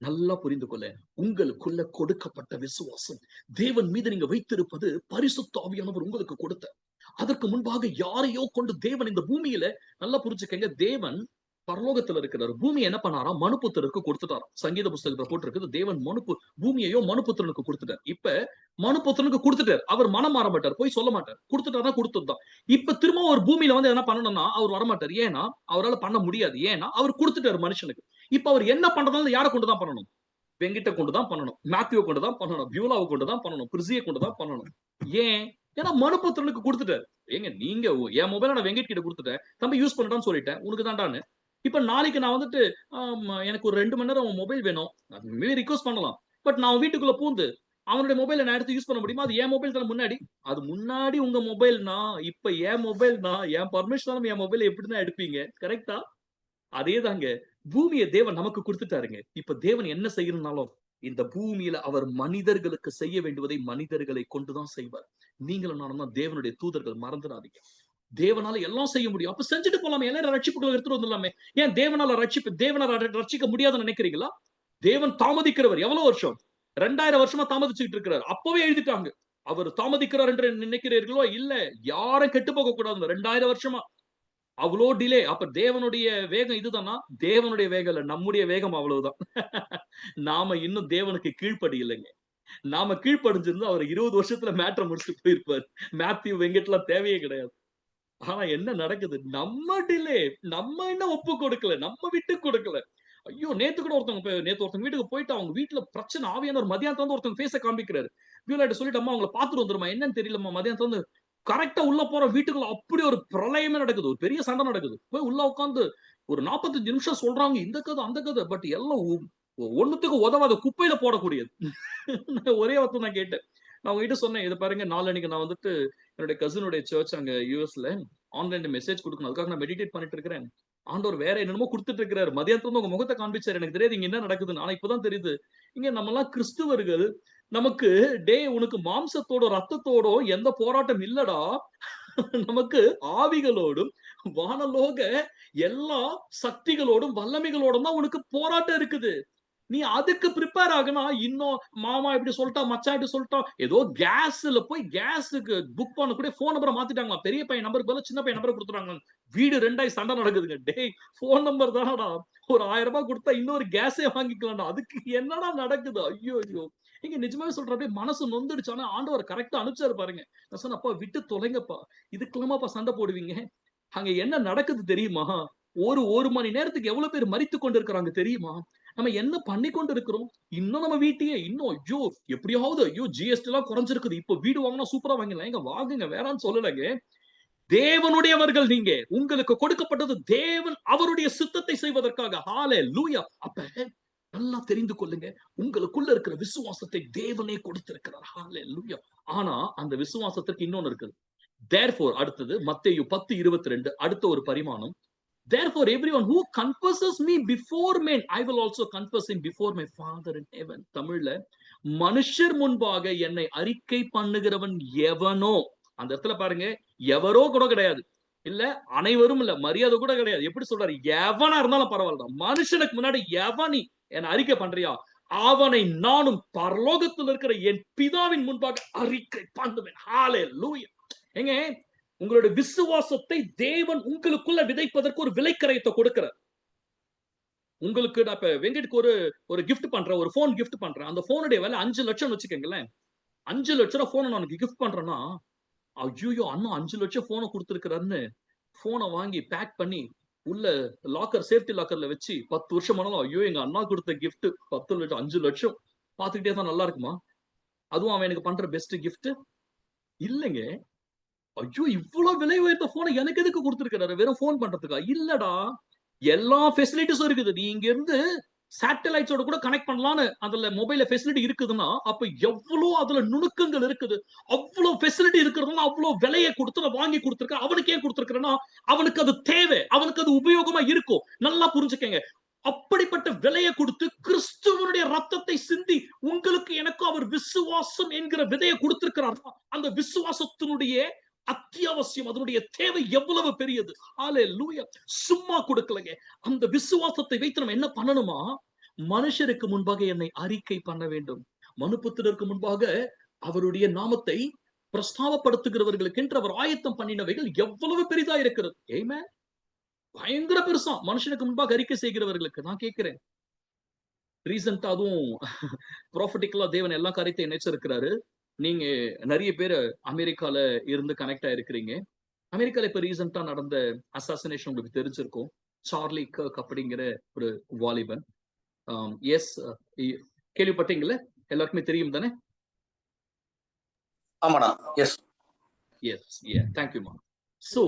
நல்லா புரிந்து கொள்ள. உங்களுக்குள்ள கொடுக்கப்பட்ட விசுவாசம். தேவன் மீது நீங்க வைத்திருப்பது பரிசுத்த ஆவியானவர் உங்களுக்கு கொடுத்த. அதற்கு முன்பாக யாரையோ கொண்டு தேவன் இந்த பூமியில நல்லா புரிஞ்சுக்கங்க. தேவன் பரலோகத்துல இருக்கிறார். பூமி என்ன பண்ணாரா? மனுபுத்திரருக்கு கொடுத்துட்டாராம். சங்கீத புஸ்தகத்துல போட்டிருக்குது. தேவன் பூமியையோ மனுபுத்திரனுக்கு கொடுத்துட்டார். இப்ப மனுபுத்திரனுக்கு கொடுத்துட்டார். அவர் மனம் மாற மாட்டார். போய் சொல்ல மாட்டார். கொடுத்துட்டாரா கொடுத்ததுதான். இப்ப திரும்ப ஒரு பூமியில வந்து என்ன பண்ணணும்னா அவர் வரமாட்டார். ஏன்னா அவரால் பண்ண முடியாது. ஏன்னா அவர் கொடுத்துட்டார் மனுஷனுக்கு. இப்ப அவர் என்ன பண்றதாலும் யாரை கொண்டுதான் பண்ணணும்? வெங்கிட்ட கொண்டுதான் பண்ணணும். மேத்யூவை கொண்டுதான் பண்ணணும். பியூலாவை கொண்டுதான் பண்ணணும். பிரிசியை கொண்டுதான் பண்ணணும். ஏன்? ஏன்னா மனுபுத்திரனுக்கு கொடுத்துட்டார். ஏங்க நீங்க என் மொபைல நான் வெங்கட் கிட்ட கொடுத்துட்டேன். தம்பி யூஸ் பண்ணட்டான்னு சொல்லிட்டேன். உனக்கு தான்டான்னு. இப்ப நாளைக்கு நான் வந்துட்டு எனக்கு ஒரு 2 மணி நேரம் மொபைல் வேணும். மேபி ரிக்வெஸ்ட் பண்ணலாம். பட் நான் வீட்டுக்குள்ள பூந்து அவனுடைய மொபைலை நான் எடுத்து யூஸ் பண்ண முடியுமா? அது என் மொபைல் தானே முன்னாடி. அது முன்னாடி உங்க மொபைல்னா, இப்ப என் மொபைல்னா, என் பர்மிஷன் என் மொபைலை எப்படிதான் எடுப்பீங்க? கரெக்டா? அதேதாங்க. பூமியை தேவன் நமக்கு கொடுத்துட்டாருங்க. இப்ப தேவன் என்ன செய்யணும்னாலும் இந்த பூமியில அவர் மனிதர்களுக்கு செய்ய வேண்டுவதை மனிதர்களை கொண்டுதான் செய்வார். நீங்களும் நானும் தான் தேவனுடைய தூதர்கள், மறந்துடாதீங்க. தேவனால எல்லாம் செய்ய முடியும். அப்ப செஞ்சுட்டு போலாமே. எல்லாரும் ரட்சிப்புக்குள்ள எடுத்துட்டு வந்துடலாமே. ஏன் தேவனால ரட்சிக்க முடியாதுன்னு நினைக்கிறீங்களா? தேவன் தாமதிக்கிறவர். எவ்வளவு வருஷம்? 2000 வருஷமா தாமதிச்சுட்டு இருக்கிறார். அப்பவே எழுதிட்டாங்க. அவர் தாமதிக்கிறார் என்று நினைக்கிறீர்களோ? இல்ல. யாரும் கெட்டு போக கூடாது. 2000 வருஷமா அவ்வளோ டிலே. அப்ப தேவனுடைய வேகம் இதுதானா? தேவனுடைய வேகம் இல்ல. நம்முடைய வேகம் அவ்வளவுதான். நாம இன்னும் தேவனுக்கு கீழ்ப்படி இல்லைங்க. நாம கீழ்ப்படிஞ்சிருந்தா அவர் 20 வருஷத்துல மேட்டரை முடிச்சுட்டு போயிருப்பார். மேத்யூ வெங்கட்லாம் தேவையே கிடையாது. ஆனா என்ன நடக்குது? நம்ம டிலே. நம்ம என்ன ஒப்பு கொடுக்கல. நம்ம விட்டு கொடுக்கல. ஐயோ! நேத்து ஒருத்தவங்க வீட்டுக்கு போயிட்டு அவங்க வீட்ல பிரச்சனை. ஆவியானவர் மதியானத்துல வந்து ஒருத்தவங்க ஃபேஸ காண்பிக்கிறாரு. பியூலாட்ட சொல்லிட்டு, அம்மா அவங்கள பாத்துட்டு வந்துருமா. என்னன்னு தெரியலம்மா. மதியானத்துல வந்து கரெக்ட்டா உள்ள போறோம். வீட்டுக்குள்ள அப்படி ஒரு பிரளயமே நடக்குது. ஒரு பெரிய சண்டை நடக்குது. போய் உள்ள உட்கார்ந்து ஒரு 45 நிமிஷம் சொல்றாங்க. இந்த கதை, அந்த கதை. பட் எல்லாம் ஒண்ணுத்துக்கு உதவாத குப்பையில போடக்கூடியது. ஒரே வார்த்தை நான் கேட்டேன். நான் உங்ககிட்ட சொன்னேன். இத பாருங்க நாளன்னைக்கு நான் வந்துட்டு என்னுடைய கசினுடைய சர்ச் அங்க யுஎஸ்ல ஆன்லைன்ல மெசேஜ் குடுக்கணும். அதுக்காக நான் மெடிடேட் பண்ணிட்டு இருக்கிறேன். ஆண்டவர் வேற என்னென்னமோ குடுத்துட்டு இருக்கிறாரு. மதியானத்துல வந்து உங்க முகத்தை காண்பிச்சாரு. எனக்கு தெரியாது இங்க என்ன நடக்குதுன்னு. ஆனா இப்பதான் தெரியுது. இங்க நம்மலாம் கிறிஸ்துவர்கள். நமக்கு உனக்கு மாம்சத்தோட ரத்தத்தோட எந்த போராட்டம் இல்லடா. நமக்கு ஆவிகளோடும் வானலோக எல்லா சக்திகளோடும் வல்லமைகளோடும் தான் உனக்கு போராட்டம் இருக்குது. நீ அதுக்கு ப்ரிப்பேர் ஆகுனா இன்னும் மாமா இப்படி சொல்லிட்டான், மச்சான் இப்படி சொல்லிட்டான். ஏதோ கேஸ்ல போய் கேஸுக்கு புக் பண்ண கூட போன் நம்பரை மாத்திட்டாங்களா. பெரிய பையன் நம்பருக்கு பதிலா சின்ன பையன் நம்பரை கொடுத்துறாங்க. வீடு 2 ஆயி சண்டை நடக்குதுங்க. டேய் போன் நம்பர் தானடா. ஒரு 1000 ரூபாய் கொடுத்தா இன்னொரு கேஸே வாங்கிக்கலாம்டா. அதுக்கு என்னடா நடக்குது? ஐயோ ஐயோ. நீங்க நிஜமாவே சொல்ற அப்படியே மனசு நொந்துடுச்சு. ஆனா ஆண்டவர் கரெக்டா அனுப்பிச்சாரு பாருங்க. நான் சொன்னேன், அப்பா விட்டு தொலைங்கப்பா. இதுக்கெல்லாமாப்பா சண்டை போடுவீங்க? அங்க என்ன நடக்குது தெரியுமா? ஒரு மணி நேரத்துக்கு எவ்வளவு பேர் மரித்துக் கொண்டிருக்கிறாங்க தெரியுமா? நம்ம என்ன பண்ணி கொண்டு இருக்கிறோம்? இன்னும் நம்ம வீட்டையே இன்னும் ஐயோ எப்படியாவது ஐயோ ஜிஎஸ்டி எல்லாம் குறைஞ்சிருக்குது. இப்போ வீடு வாங்கினா சூப்பரா வாங்கிடலாம். எங்க வாங்குங்க வேறான்னு சொல்லலங்க. தேவனுடையவர்கள் நீங்க. உங்களுக்கு கொடுக்கப்பட்டது தேவன் அவருடைய சித்தத்தை செய்வதற்காக. ஹalleluya. அப்ப நல்லா தெரிந்து கொள்ளுங்க. உங்களுக்குள்ள இருக்கிற விசுவாசத்தை தேவனே கொடுத்திருக்கிறார். ஹalleluya. ஆனா அந்த விசுவாசத்திற்கு இன்னொன்னு இருக்குது. therefore அடுத்தது மத்தேயு 10:22 அடுத்த ஒரு பரிமாணம். Therefore, everyone who confesses me before men, I will also confess him before my Father in heaven. தமிழ்ல மனுஷர் முன்பாக என்னை அறிக்கை பண்ணுகிறவன் எவனோ, அந்த இடத்துல பாருங்க, எவரோ கூட கிடையாது. இல்ல அனைவரும் இல்ல, மரியாதை கூட கிடையாது. எப்படி சொல்றாரு? எவனா இருந்தாலும் பரவாயில்ல. மனுஷனுக்கு முன்னாடி எவனி என்னை அறிக்கை பண்றியா, அவனை நானும் பரலோகத்தில் இருக்கிற என் பிதாவின் முன்பாக அறிக்கை பண்ணுவேன். ஹalleluya. ஏங்க உங்களுடைய விசுவாசத்தை தேவன் உங்களுக்குள்ள விதைப்பதற்கு ஒரு விலைக்கரையத்தை கொடுக்கிறார். உங்களுக்கு நான் இப்ப வெங்கட்க்கு ஒரு கிஃப்ட் பண்றேன், ஒரு போன் கிஃப்ட் பண்றேன். அந்த போனுடைய விலை 5 லட்சம் வச்சுக்கோங்களேன். 5 லட்ச ரூபாய் போனை நான் உனக்கு கிஃப்ட் பண்றேன்னா, ஐயோ அண்ணா 5 லட்சம் போனை கொடுத்திருக்கிறாருன்னு போனை வாங்கி பேக் பண்ணி உள்ள லாக்கர், சேஃப்டி லாக்கர்ல வச்சு 10 வருஷம் ஆனாலும் ஐயோ எங்க அண்ணா கொடுத்த கிஃப்ட் 10 லட்சம் 5 லட்சம் பாத்துக்கிட்டே தான் நல்லா இருக்குமா? அதுவும் அவன் எனக்கு பண்ற பெஸ்ட் கிஃப்ட் இல்லைங்க. ஐயோ இவ்வளவு விலை உயர்ந்த போனை எனக்கு எதுக்கு கொடுத்திருக்கிறாரு, வெறும் போன் பண்றதுக்கா? இல்லடா, எல்லா ஃபெசிலிட்டிஸும் இருக்குது. நீ இங்க இருந்து சேட்டலைட்ஸோட கூட கனெக்ட் பண்ணலாம்னு அதுல மொபைல்ல ஃபெசிலிட்டி இருக்குதுன்னா, அப்ப எவ்வளவு அதுல நுணுக்கங்கள் இருக்குது. அவ்வளவு ஃபெசிலிட்டி இருக்கிறதுனால அவ்வளவு விலையை கொடுத்து நான் வாங்கி கொடுத்திருக்கேன். அவனுக்கு ஏன் கொடுத்திருக்கிறேன்னா, அவனுக்கு அது தேவை, அவனுக்கு அது உபயோகமா இருக்கும். நல்லா புரிஞ்சுக்கங்க. அப்படிப்பட்ட விலையை கொடுத்து கிறிஸ்துவனுடைய ரத்தத்தை சிந்தி உங்களுக்கு எனக்கும் அவர் விசுவாசம் என்கிற விதையை கொடுத்திருக்கிறார். அந்த விசுவாசத்தினுடைய அத்தியாவசியம், அதனுடைய தேவை எவ்வளவு பெரியது. ஹல்லேலூயா. சும்மா கொடுக்கலங்க. அந்த விசுவாசத்தை வைத்து நம்ம என்ன பண்ணணுமா, மனுஷருக்கு முன்பாக என்னை அறிக்கை பண்ண வேண்டும். மனுபுத்திரருக்கு முன்பாக அவருடைய நாமத்தை பிரஸ்தாவப்படுத்துகிறவர்களுக்கு என்று அவர் ஆயத்தம் பண்ணினவைகள் எவ்வளவு பெரிதா இருக்கிறது. ஆமென். பயங்கர பெருசா மனுஷனுக்கு முன்பாக அறிக்கை செய்கிறவர்களுக்கு. நான் கேட்கிறேன், ரீசெண்டா அதுவும் ப்ராஃபட்டிக்கலா தேவன் எல்லா காரியத்தையும் நினைச்சிருக்கிறாரு. நீங்க நிறைய பேர் அமெரிக்கால இருந்து கனெக்ட் ஆயிருக்கிறீங்க. அமெரிக்கால இப்ப ரீசெண்டா நடந்த அசாசினேஷன் உங்களுக்கு தெரிஞ்சிருக்கும். சார்லி கர்க் அப்படிங்கிற ஒரு வாலிபன். எஸ், கேள்விப்பட்டீங்கல்ல? எல்லாருக்குமே தெரியும் தானே? ஆமாடா. எஸ் எஸ், தேங்க்யூமா. சோ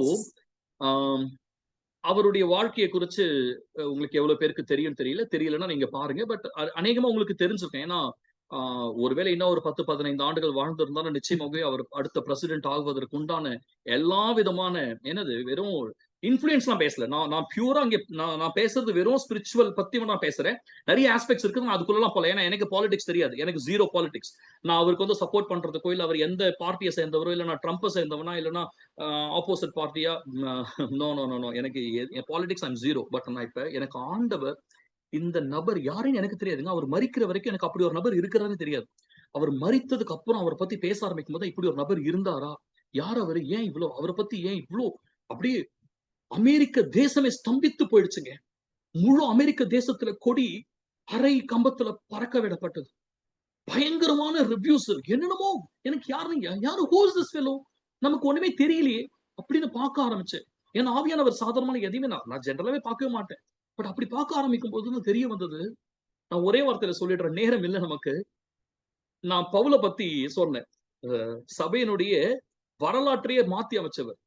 அவருடைய வாழ்க்கையை குறிச்சு உங்களுக்கு எவ்வளவு பேருக்கு தெரியும் தெரியலன்னா நீங்க பாருங்க. பட் அநேகமா உங்களுக்கு தெரிஞ்சிருக்கும். ஏன்னா ஒருவேளை இன்னும் ஒரு 10-15 ஆண்டுகள் வாழ்ந்திருந்தாலும் நிச்சயமாகவே அவர் அடுத்த பிரசிடென்ட் ஆகுவதற்கு உண்டான எல்லா விதமான என்னது வெறும் இன்ஃபுளுன்ஸ் நான் பேசல. நான் பியூரா இங்க நான் பேசுறது வெறும் ஸ்பிரிச்சுவல் பத்தி நான் பேசுறேன். நிறைய ஆஸ்பெக்ட்ஸ் இருக்கு, நான் அதுக்குள்ளலாம் போல. ஏன்னா எனக்கு பாலிடிக்ஸ் தெரியாது, எனக்கு ஜீரோ பாலிடிக்ஸ். நான் அவருக்கு வந்து சப்போர்ட் பண்றதுக்கோ இல்ல அவர் எந்த பார்ட்டியை சேர்ந்தவரோ இல்ல நான் ட்ரம்ப்பை சேர்ந்தவனா இல்லைன்னா ஆப்போசிட் பார்ட்டியா, நோ நோ நோ நோ, எனக்கு பாலிடிக்ஸ் ஐம் ஜீரோ. பட் நான் இப்ப எனக்கு ஆண்டவர் இந்த நபர் யாருன்னு எனக்கு தெரியாதுங்க. அவர் மரிக்கிற வரைக்கும் எனக்கு அப்படி ஒரு நபர் இருக்கிறாருன்னு தெரியாது. அவர் மரித்ததுக்கு அப்புறம் அவரை பத்தி பேச ஆரம்பிக்கும் போது இப்படி ஒரு நபர் இருந்தாரா, யார் அவரு, ஏன் இவ்வளவு அவரை பத்தி ஏன் இவ்வளோ அப்படியே அமெரிக்க தேசமே ஸ்தம்பித்து போயிடுச்சுங்க. முழு அமெரிக்க தேசத்துல கொடி அரை கம்பத்துல பறக்க விடப்பட்டது. பயங்கரமான ரிவ்யூஸ், என்னென்னமோ. எனக்கு யாரு ஹூஸ் திஸ் ஃபெலோ, நமக்கு ஒண்ணுமே தெரியலையே அப்படின்னு பார்க்க ஆரம்பிச்சேன். ஏன்னா ஆவியானவர் சாதாரணமான எதையுமே நான் ஜெனரலாவே பார்க்கவே மாட்டேன். பட் அப்படி பார்க்க ஆரம்பிக்கும் போது தெரிய வந்தது. நான் ஒரே வார்த்தையில சொல்லிடுறேன், நேரம் இல்லை நமக்கு. நான் பவுல பத்தி சொன்னேன். சபையினுடைய வரலாற்றையே மாத்தி அமைச்சவர்.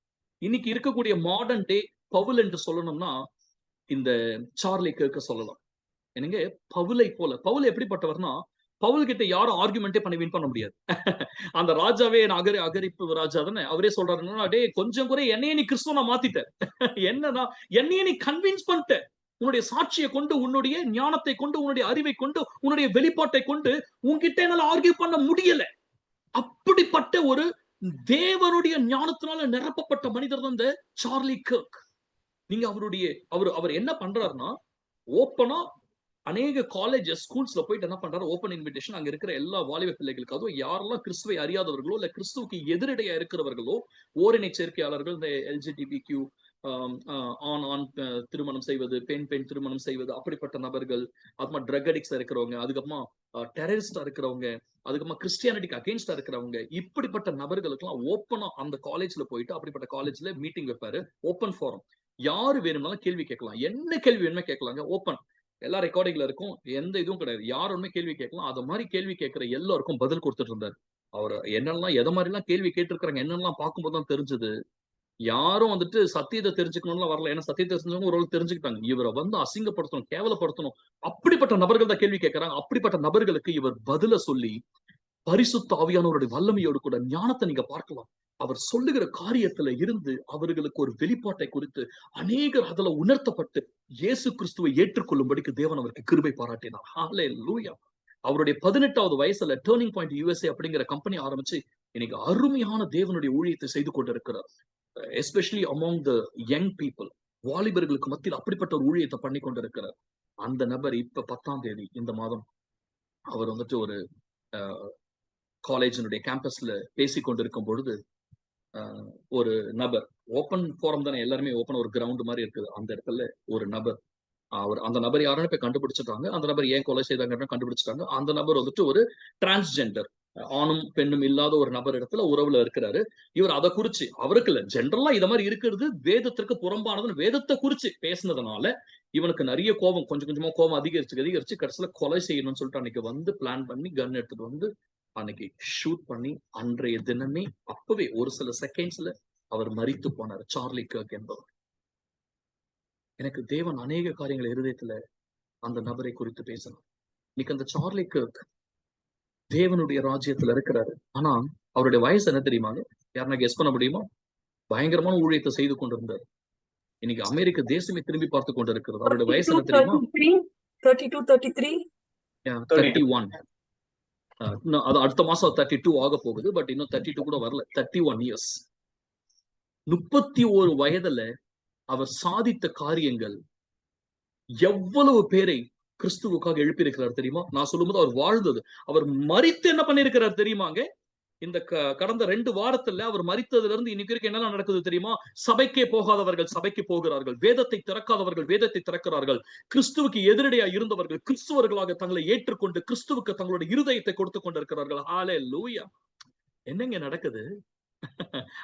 இன்னைக்கு இருக்கக்கூடிய மாடர்ன் டே பவுல் என்று சொல்லணும்னா இந்த சார்லி கர்க்க சொல்லலாம். என்னங்க, பவுலை போல. பவுல் எப்படிப்பட்டவர்னா, பவுல் கிட்ட யாரும் ஆர்குமெண்டே பண்ணி வின் பண்ண முடியாது. அந்த ராஜாவே அகரிப்பு ராஜா தானே, அவரே சொல்றாருன்னா, டே கொஞ்சம் கூட என்னையே நீ கிறிஸ்துவனா மாத்திட்ட. என்னன்னா என்னையே நீ கன்வின்ஸ் பண்ணிட்ட. உன்னுடைய சாட்சியை கொண்டு, உன்னுடைய ஞானத்தை கொண்டு, உன்னுடைய அறிவை கொண்டு, உன்னுடைய வெளிப்பாட்டை கொண்டு உன்கிட்ட என்னால ஆர்கியூ பண்ண முடியல. அப்படிப்பட்ட ஒரு தேவனுடைய ஞானத்தினால நிரப்பப்பட்ட மனிதர் தான் இந்த சார்லி கர்க். நீங்க அவர் என்ன பண்றாருன்னா, ஓப்பனா அநேக காலேஜஸ் ஸ்கூல்ஸ்ல போயிட்டு என்ன பண்றாரு, ஓப்பன் இன்விடேஷன் அங்க இருக்கிற எல்லா வாலிப பிள்ளைகளுக்கு, அதுவும் யாரெல்லாம் கிறிஸ்துவை அறியாதவர்களோ இல்ல கிறிஸ்துவுக்கு எதிரடையா இருக்கிறவர்களோ, ஓரினை சேர்க்கையாளர்கள், இந்த LGBTQ ஆண் திருமணம் செய்வது, பெண் திருமணம் செய்வது, அப்படிப்பட்ட நபர்கள், அதுமா ட்ரக் அடிக்ட்ஸா இருக்கிறவங்க, அதுக்கப்புறமா டெரரிஸ்டா இருக்கிறவங்க, அதுக்கப்புறமா கிறிஸ்டியானிட்டிக்கு அகேன்ஸ்டா இருக்கிறவங்க, இப்படிப்பட்ட நபர்களுக்கு எல்லாம் ஓப்பனா அந்த காலேஜ்ல போயிட்டு அப்படிப்பட்ட காலேஜ்ல மீட்டிங் வைப்பாரு. ஓப்பன் ஃபாரம், யாரு வேணும்னாலும் கேள்வி கேட்கலாம். என்ன கேள்வி வேணுமே கேட்கலாங்க. ஓப்பன், எல்லா ரெக்கார்டிங்ல இருக்கும், எந்த இதுவும் கிடையாது. யாருமே கேள்வி கேட்கலாம். அது மாதிரி கேள்வி கேட்கிற எல்லாருக்கும் பதில் கொடுத்துட்டு இருந்தாரு. அவர் என்னெல்லாம் எதை மாதிரி எல்லாம் கேள்வி கேட்டிருக்கிறாங்க என்னெல்லாம் பார்க்கும்போது தான் தெரிஞ்சது, யாரும் வந்துட்டு சத்தியத்தை தெரிஞ்சுக்கணும்னு வரல. ஏன்னா சத்தியத்தை தெரிஞ்சவங்க ஒரு தெரிஞ்சுக்கிட்டாங்க. இவரை வந்து அசிங்கப்படுத்தணும், கேவலப்படுத்தணும், அப்படிப்பட்ட நபர்கள் தான் கேள்வி கேட்கிறாங்க. அப்படிப்பட்ட நபர்களுக்கு இவர் பதில சொல்லி பரிசுத்த ஆவியானவருடைய வல்லமையோடு கூட ஞானத்தை நீங்க பார்க்கலாம். அவர் சொல்லுகிற காரியத்துல இருந்து அவர்களுக்கு ஒரு வெளிப்பாட்டை குறித்து அநேகர் அதுல உணர்த்தப்பட்டு இயேசு கிறிஸ்துவை ஏற்றுக்கொள்ளும்படிக்கு தேவன் அவருக்கு கிருபை பாராட்டினார். ஹல்லேலூயா. அவருடைய 18வது வயசுல டர்னிங் பாயிண்ட் USA அப்படிங்கிற கம்பெனி ஆரம்பிச்சு இன்னைக்கு அருமையான தேவனுடைய ஊழியத்தை செய்து கொண்டிருக்கிறார். Especially among the young people, வாலிபர்களுக்கு மத்தியில் அப்படிப்பட்ட ஒரு ஊழியத்தை பண்ணி கொண்டிருக்கிறார். அந்த நபர் இப்ப 10ஆம் தேதி இந்த மாதம் அவர் வந்துட்டு ஒரு காலேஜினுடைய கேம்பஸ்ல பேசி கொண்டிருக்கும் பொழுது ஒரு நபர், ஓப்பன் ஃபாரம் தானே, எல்லாருமே ஓப்பன், ஒரு கிரவுண்ட் மாதிரி இருக்குது, அந்த இடத்துல ஒரு நபர், அந்த நபர் யாருன்னு போய் கண்டுபிடிச்சிட்டாங்க. அந்த நபர் ஏன் கொலை செய்தாங்க கண்டுபிடிச்சிட்டாங்க. அந்த நபர் வந்துட்டு ஒரு டிரான்ஸ்ஜெண்டர், ஆணும் பெண்ணும் இல்லாத ஒரு நபர் இடத்துல உறவுல இருக்கிறாரு. இவர் அதை குறிச்சு, அவருக்கு இல்ல, ஜென்ரலா இத மாதிரி இருக்கிறது வேதத்திற்கு புறம்பானதுன்னு வேதத்தை குறிச்சு பேசினதுனால இவனுக்கு நிறைய கோபம், கொஞ்சம் கொஞ்சமா கோபம் அதிகரிச்சு கடைசியில கொலை செய்யணும்னு சொல்லிட்டு அன்னைக்கு வந்து பிளான் பண்ணி கன் எடுத்துட்டு வந்து அன்னைக்கு ஷூட் பண்ணி அன்றைய தினமே அப்பவே ஒரு சில செகண்ட்ஸ்ல அவர் மரித்து போனார். சார்லி கர்க் என்பவர். எனக்கு தேவன் அநேக காரியங்களை இருதயத்துல அந்த நபரை குறித்து பேசணும். இன்னைக்கு அந்த சார்லி கர்க் தேவனுடைய ராஜ்யத்துல இருக்கிறாரு. ஆனா அவருடைய வயசு என்ன தெரியுமாங்க? யாருன்னா கெஸ் பண்ண முடியுமா? பயங்கரமான ஊழியத்தை செய்து கொண்டிருந்தார். இன்னைக்கு அமெரிக்க தேசமே திரும்பி பார்த்து கொண்டிருக்கிறது. அவருடைய வயசு என்ன தெரியுமா? 32, 33. 31. அது அடுத்த மாசம் 32 ஆக போகுது. பட் இன்னும் 32 கூட வரல. 31 இயர்ஸ். 31 வயதுல அவர் சாதித்த காரியங்கள் எவ்வளவு பேரை கிறிஸ்துவுக்காக எழுப்பி இருக்கிறார் தெரியுமா? நான் சொல்லும்போது அவர் வாழ்ந்தது, அவர் மரித்து என்ன பண்ணிருக்கிறார் தெரியுமாங்க? இந்த கடந்த 2 வாரத்துல அவர் மரித்ததுல இருந்து இன்னைக்கு வரைக்கும் என்னெல்லாம் நடக்குது தெரியுமா? சபைக்கே போகாதவர்கள் சபைக்கு போகிறார்கள், வேதத்தை திறக்காதவர்கள் வேதத்தை திறக்கிறார்கள், கிறிஸ்துவுக்கு எதிரடையா இருந்தவர்கள் கிறிஸ்துவர்களாக தங்களை ஏற்றுக்கொண்டு கிறிஸ்துவுக்கு தங்களுடைய இருதயத்தை கொடுத்து கொண்டிருக்கிறார்கள். ஹல்லேலூயா! என்னங்க நடக்குது?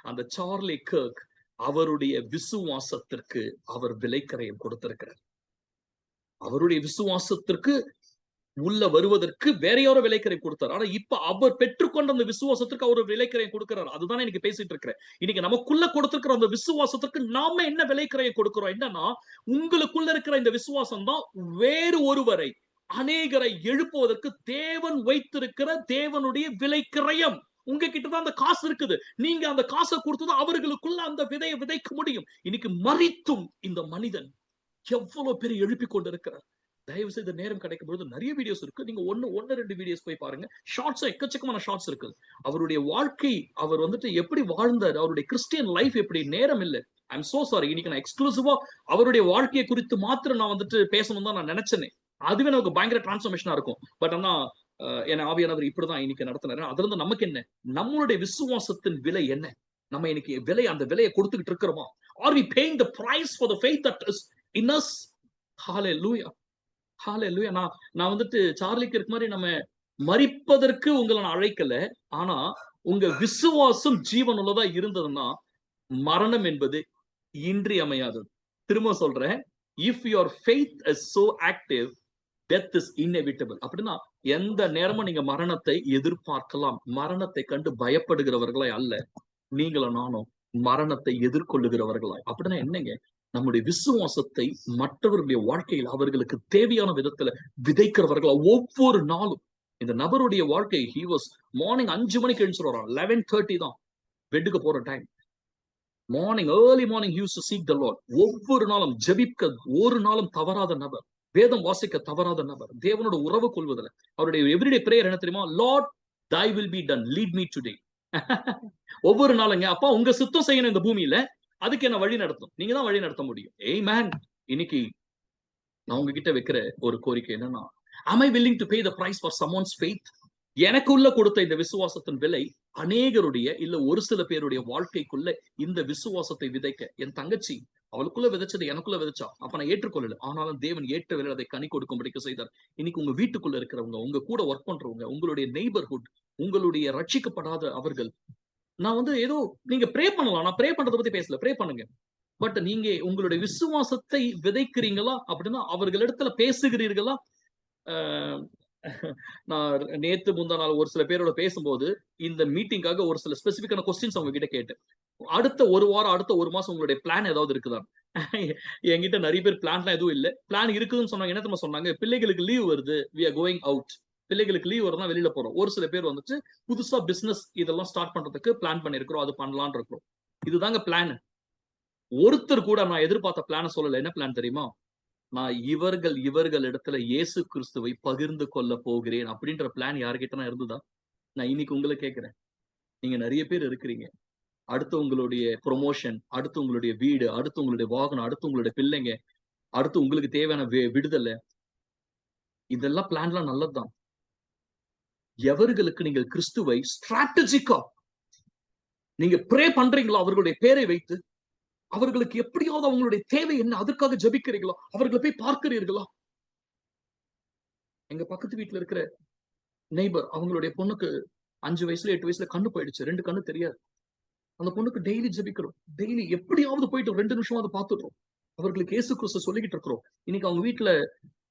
அந்த சார்லி கர்க் அவருடைய விசுவாசத்திற்கு அவர் விலைக்கரையம் கொடுத்திருக்கிறார். அவருடைய விசுவாசத்திற்கு உள்ள வருவதற்கு வேற யாரோ விலைக்கரையம் கொடுத்தார். ஆனா இப்ப அவர் பெற்றுக்கொண்ட அந்த விசுவாசத்திற்கு அவர் விலைக்கரையம் கொடுக்கிறார். அதுதான் இன்னைக்கு பேசிட்டு இருக்கிறேன். இன்னைக்கு நமக்குள்ள கொடுத்திருக்கிற அந்த விசுவாசத்திற்கு நாம என்ன விலைக்கரையம் கொடுக்கிறோம்? என்னன்னா, உங்களுக்குள்ள இருக்கிற இந்த விசுவாசம் தான் வேறு ஒருவரை, அநேகரை எழுப்புவதற்கு தேவன் வைத்திருக்கிற தேவனுடைய விலைக்கரையம். உங்ககிட்டதான் அந்த காசு இருக்குது. நீங்க அந்த காசை கொடுத்துதான் அவர்களுக்குள்ள அந்த விதையை விதைக்க முடியும். இன்னைக்கு மரித்தும் இந்த மனிதன் எவ்வளவு பேர் எழுப்பி கொண்டிருக்கிறார். தயவு செய்து நேரம் கிடைக்கும் பொழுது நிறைய வீடியோஸ் இருக்கு. நீங்க ஒன்னு 2 வீடியோஸ் போய் பாருங்க. ஷார்ட்ஸ் எக்கச்சக்கமான ஷார்ட்ஸ் இருக்கு. அவருடைய வாழ்க்கை, அவர் எப்படி வாழ்ந்தார், அவருடைய கிறிஸ்டியன் லைஃப் எப்படி, நேரம் இல்லை. I'm so sorry. இன்னைக்கு நான் எக்ஸ்க்ளூசிவா அவருடைய வாழ்க்கையை குறித்து மாத்திரம் நான் பேசணும் தான் நான் நினைச்சேனே. அதுவே நமக்கு பயங்கர டிரான்ஸ்ஃபர்மேஷனா இருக்கும். பட் ஆனா என் ஆவியானவர் இப்படிதான் இன்னைக்கு நடத்தினாரு. அதுல இருந்து நமக்கு என்ன? நம்மளுடைய விசுவாசத்தின் விலை என்ன? நம்ம இன்னைக்கு அந்த விலையை கொடுத்துக்கிட்டு இருக்கிறோமா? Are we paying the price for the faith that is in us? Hallelujah. Hallelujah. நான் சார்லி கர்க் மாதிரி நம்ம மரிப்பதற்கு உங்களை நான் அழைக்கல. ஆனா உங்க விசுவாசம் ஜீவனுள்ளதா இருந்ததுன்னா மரணம் என்பது இன்றியமையாதது. திரும்ப சொல்றேன், if your faith is so active, death is inevitable. அப்படின்னா எந்த நேரமும் நீங்க மரணத்தை எதிர்பார்க்கலாம். மரணத்தை கண்டு பயப்படுகிறவர்களாய் அல்ல, நீங்களும் நானும் மரணத்தை எதிர்கொள்ளுகிறவர்களாய். அப்படின்னா என்னங்க? நம்முடைய விசுவாசத்தை மற்றவர்களுடைய வாழ்க்கையில் அவர்களுக்கு தேவையான விதத்துல விதைக்கிறவர்களா ஒவ்வொரு நாளும். இந்த நபருடைய வாழ்க்கை, he was மார்னிங் 5 மணிக்கு எழுந்துருவாராம். 11:30 தான் பெட்டுக்கு போற time. Morning early morning he used to seek the Lord. ஒவ்வொரு நாளும் ஜெபிக்க ஒரு நாளும் தவறாத நபர், வேதம் வாசிக்க தவறாத நபர், தேவனோட உறவு கொள்வதில் அவருடைய எவ்ரிடே பிரேயர் என்ன தெரியுமா? Lord thy will be done, lead me today. ஒவ்வொரு நாளுங்க, அப்பா உங்க சுத்தம் செய்யணும் இந்த பூமியில, அதுக்கு என்ன வழி நடத்தும், நீங்க தான் வழி நடத்த முடியும். ஆமென். இன்னைக்கு நான் உங்ககிட்ட வைக்கிற ஒரு கோரிக்கை என்னன்னா, am I willing to pay the price for someone's faith? எனக்குள்ள கொடுத்த இந்த விசுவாசத்தின் விலை அநேகருடைய இல்ல ஒரு சில பேருடைய வாழ்க்கைக்குள்ள இந்த விசுவாசத்தை விதைக்க. என் தங்கச்சி அவளுக்குள்ள விதைச்சது எனக்குள்ள விதைச்சா, அப்ப நான் ஏற்றுக்கொள்ளல. ஆனாலும் தேவன் ஏற்ற வேலை அதை கனி கொடுக்கும்படிக்கு செய்தார். இன்னைக்கு உங்க வீட்டுக்குள்ள இருக்கிறவங்க, உங்க கூட ஒர்க் பண்றவங்க, உங்களுடைய நெய்பர்ஹுட், உங்களுடைய ரட்சிக்கப்படாத அவர்கள், நான் ஏதோ நீங்க ப்ரே பண்ணலாம், நான் ப்ரே பண்றதை பத்தி பேசல, ப்ரே பண்ணுங்க. பட் நீங்க உங்களுடைய விசுவாசத்தை விதைக்கிறீங்களா அப்படின்னா அவர்களிடத்துல பேசுகிறீர்களா? நான் நேத்து முந்தா நாள் ஒரு சில பேரோட பேசும்போது இந்த மீட்டிங்காக ஒரு சில ஸ்பெசிபிக்கான கொஸ்டின்ஸ் அவங்க கிட்ட கேட்டேன். அடுத்த ஒரு வாரம், அடுத்த ஒரு மாசம் உங்களுடைய பிளான் ஏதாவது இருக்குதா? என்கிட்ட நிறைய பேர் பிளான்லாம் எதுவும் இல்லை. பிளான் இருக்குதுன்னு சொன்னாங்க. என்ன தெரியுமா சொன்னாங்க? பிள்ளைகளுக்கு லீவ் வருது, we are going out. பிள்ளைகளுக்கு லீவ் வருதுன்னா வெளியில போறோம். ஒரு சில பேர் புதுசா பிசினஸ் இதெல்லாம் ஸ்டார்ட் பண்றதுக்கு பிளான் பண்ணிருக்கிறோம், அது பண்ணலான் இருக்கிறோம். இதுதாங்க பிளான். ஒருத்தர் கூட நான் எதிர்பார்த்த பிளான சொல்லல. என்ன பிளான் தெரியுமா? நான் இவர்கள் இடத்துல இயேசு கிறிஸ்துவை பகிர்ந்து கொள்ள போகிறேன் அப்படின்ற பிளான் யாருக்கிட்ட இருந்ததா? நான் இன்னைக்கு உங்களை கேட்கிறேன். நீங்க நிறைய பேர் இருக்கிறீங்க. அடுத்து உங்களுடைய ப்ரொமோஷன், அடுத்து உங்களுடைய வீடு, அடுத்து உங்களுடைய வாகனம், அடுத்து உங்களுடைய பிள்ளைங்க, அடுத்து உங்களுக்கு தேவையான விடுதலை, இதெல்லாம் பிளான்லாம் நல்லதுதான். எவர்களுக்கு நீங்கள் கிறிஸ்துவை ஸ்ட்ராட்டஜிக்கா நீங்க ப்ரே பண்றீங்களோ அவர்களுடைய பேரை வைத்து, அவர்களுக்கு எப்படியாவது அவங்களுடைய தேவை என்ன அதற்காக ஜபிக்கிறீங்களா? அவர்களை போய் பார்க்கிறீர்களா? எங்க பக்கத்து வீட்டுல இருக்கிற நெய்பர், அவங்களுடைய பொண்ணுக்கு 5 வயசுல 8 வயசுல கண்ணு போயிடுச்சு, 2 கண்ணு தெரியாது. அந்த பொண்ணுக்கு டெய்லி ஜபிக்கிறோம். டெய்லி எப்படியாவது போயிட்டு 2 நிமிஷம் அதை பார்த்துடுறோம். அவர்களுக்கு இயேசு கிறிஸ்து சொல்லிக்கிட்டு இருக்கிறோம். இன்னைக்கு அவங்க வீட்டுல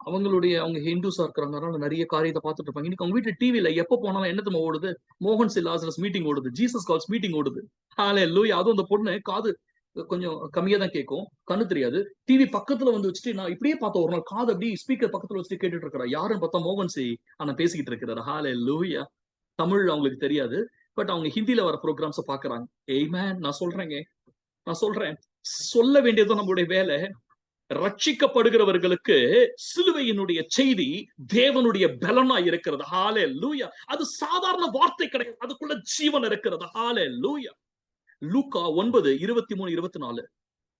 அவங்க ஹிந்துஸா இருக்கிறாங்க, அதனால நிறைய காரியத்தை பார்த்துட்டு இருப்பாங்க. இன்னைக்கு அவங்க வீட்டுல டிவில எப்ப போனாலும் என்ன தெரியுமா ஓடுது? மோகன் சி லாசரஸ் மீட்டிங் ஓடுது, ஜீசஸ் கால்ஸ் மீட்டிங் ஓடுது. ஹalleluya. அதுவும் அந்த பொண்ணு காது கொஞ்சம் கம்மியா தான் கேட்கும், கண்ணு தெரியாது. டிவி பக்கத்துல வந்து வச்சுட்டு நான் இப்படியே பார்த்தேன் ஒரு நாள், காது அப்படி ஸ்பீக்கர் பக்கத்துல வச்சுட்டு கேட்டுட்டு இருக்கிறா. யாருன்னு பார்த்தா மோகன் சி ஆனா பேசிக்கிட்டு இருக்கிறாரு. ஹalleluya. தமிழ் அவங்களுக்கு தெரியாது, பட் அவங்க ஹிந்தில வர ப்ரோக்ராம்ஸ பாக்குறாங்க. ஆமென். நான் சொல்றேன், சொல்ல வேண்டியது நம்மளுடைய வேலை. ரட்சிக்கப்படுகிறவர்களுக்கு சிலுவையினுடைய செய்தி தேவனுடைய பலனா இருக்கிறது. ஹalleluya. அது சாதாரண வார்த்தை கிடையாது, அதுக்குள்ள ஜீவன் இருக்கிறது. ஹalleluya. லூக்கா 9:23-24.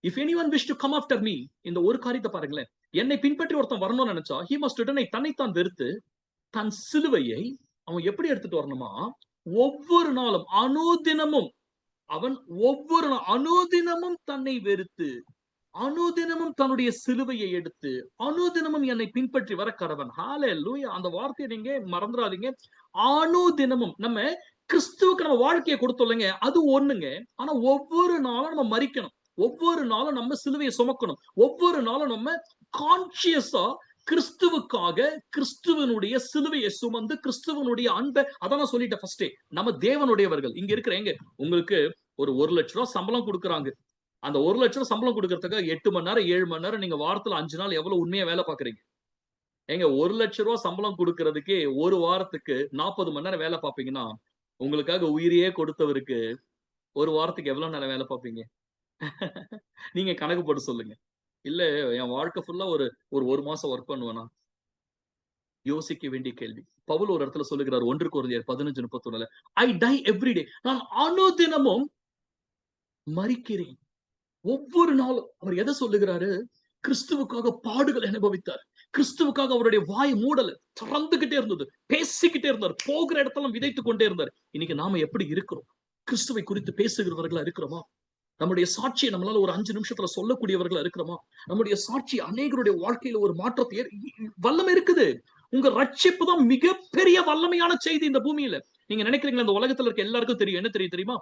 If anyone wish to come after me, இந்த ஒரு காரியத்தை பாருங்களேன். என்னை பின்பற்றி ஒருத்தன் வரணும்னு நினைச்சா he must deny, தன்னைத்தான் வெறுத்து தன் சிலுவையை அவன் எப்படி எடுத்துட்டு வரணுமா? ஒவ்வொரு நாளும் அனுதினமும் அனுதினமும் தன்னை வெறுத்து, அனுதினமும் தன்னுடைய சிலுவையை எடுத்து, அனுதினமும் என்னை பின்பற்றி வர கடவன். ஹalleluya. அந்த வார்த்தையை நீங்க மறந்துடாதீங்க. அனுதினமும் நம்ம கிறிஸ்துவுக்கு நம்ம வாழ்க்கையை கொடுத்தோம்லங்க, அது ஒண்ணுங்க. ஆனா ஒவ்வொரு நாளும் நம்ம மரிக்கணும், ஒவ்வொரு நாளும் நம்ம சிலுவையை சுமக்கணும், ஒவ்வொரு நாளும் நம்ம கான்சியஸா கிறிஸ்துவுக்காக கிறிஸ்துவனுடைய சிலுவையை சுமந்து கிறிஸ்துவனுடைய அன்பை, அதான் நான் சொல்லிட்டேன் ஃபர்ஸ்டே, நம்ம தேவனுடையவர்கள். இங்க இருக்கிற உங்களுக்கு ஒரு 1 லட்சம் ரூபாய் சம்பளம் கொடுக்குறாங்க. அந்த 1 லட்சம் ரூபாய் சம்பளம் கொடுக்கறதுக்கு 8 மணி நேரம் 7 மணி நேரம் நீங்க வாரத்துல 5 நாள் எவ்வளவு உண்மையா வேலை பாக்குறீங்க? 1 லட்சம் ரூபாய் சம்பளம் கொடுக்கறதுக்கே ஒரு வாரத்துக்கு 40 மணி நேரம் வேலை பார்ப்பீங்கன்னா, உங்களுக்காக உயிரையே கொடுத்தவருக்கு ஒரு வாரத்துக்கு எவ்வளவு நேரம் வேலை பார்ப்பீங்க? நீங்க கணக்கு போட்டு சொல்லுங்க. இல்ல என் வாழ்க்கை ஃபுல்லா ஒரு மாசம் ஒர்க் பண்ணுவேனா? யோசிக்க வேண்டிய கேள்வி. பவுல் ஒரு இடத்துல சொல்லுகிறார், 1 கொரிந்தியர் 15:31, ஐ டை எவ்ரி டே. நான் அனுதினமும் மரிக்கிறேன். ஒவ்வொரு நாளும் அவர் எதை சொல்லுகிறாரு? கிறிஸ்துவுக்காக பாடுகள் அனுபவித்தார். கிறிஸ்துவுக்காக அவருடைய வாய் மூடல, திறந்துகிட்டே இருந்தது, பேசிக்கிட்டே இருந்தார், போகிற இடத்துல விதைத்துக் கொண்டே இருந்தார். இன்னைக்கு நாம எப்படி இருக்கிறோம்? கிறிஸ்துவை குறித்து பேசுகிறவர்களா இருக்கிறோமா? நம்முடைய சாட்சியை நம்மளால ஒரு 5 நிமிஷத்துல சொல்லக்கூடியவர்களா இருக்கிறோமா? நம்முடைய சாட்சி அநேகருடைய வாழ்க்கையில ஒரு மாற்றத்தை வல்லமை இருக்குது. உங்க ரட்சிப்பு தான் மிகப்பெரிய வல்லமையான செய்தி இந்த பூமியில. நீங்க நினைக்கிறீங்களா இந்த உலகத்துல இருக்க எல்லாருக்கும் தெரியும்? என்ன தெரியுமா?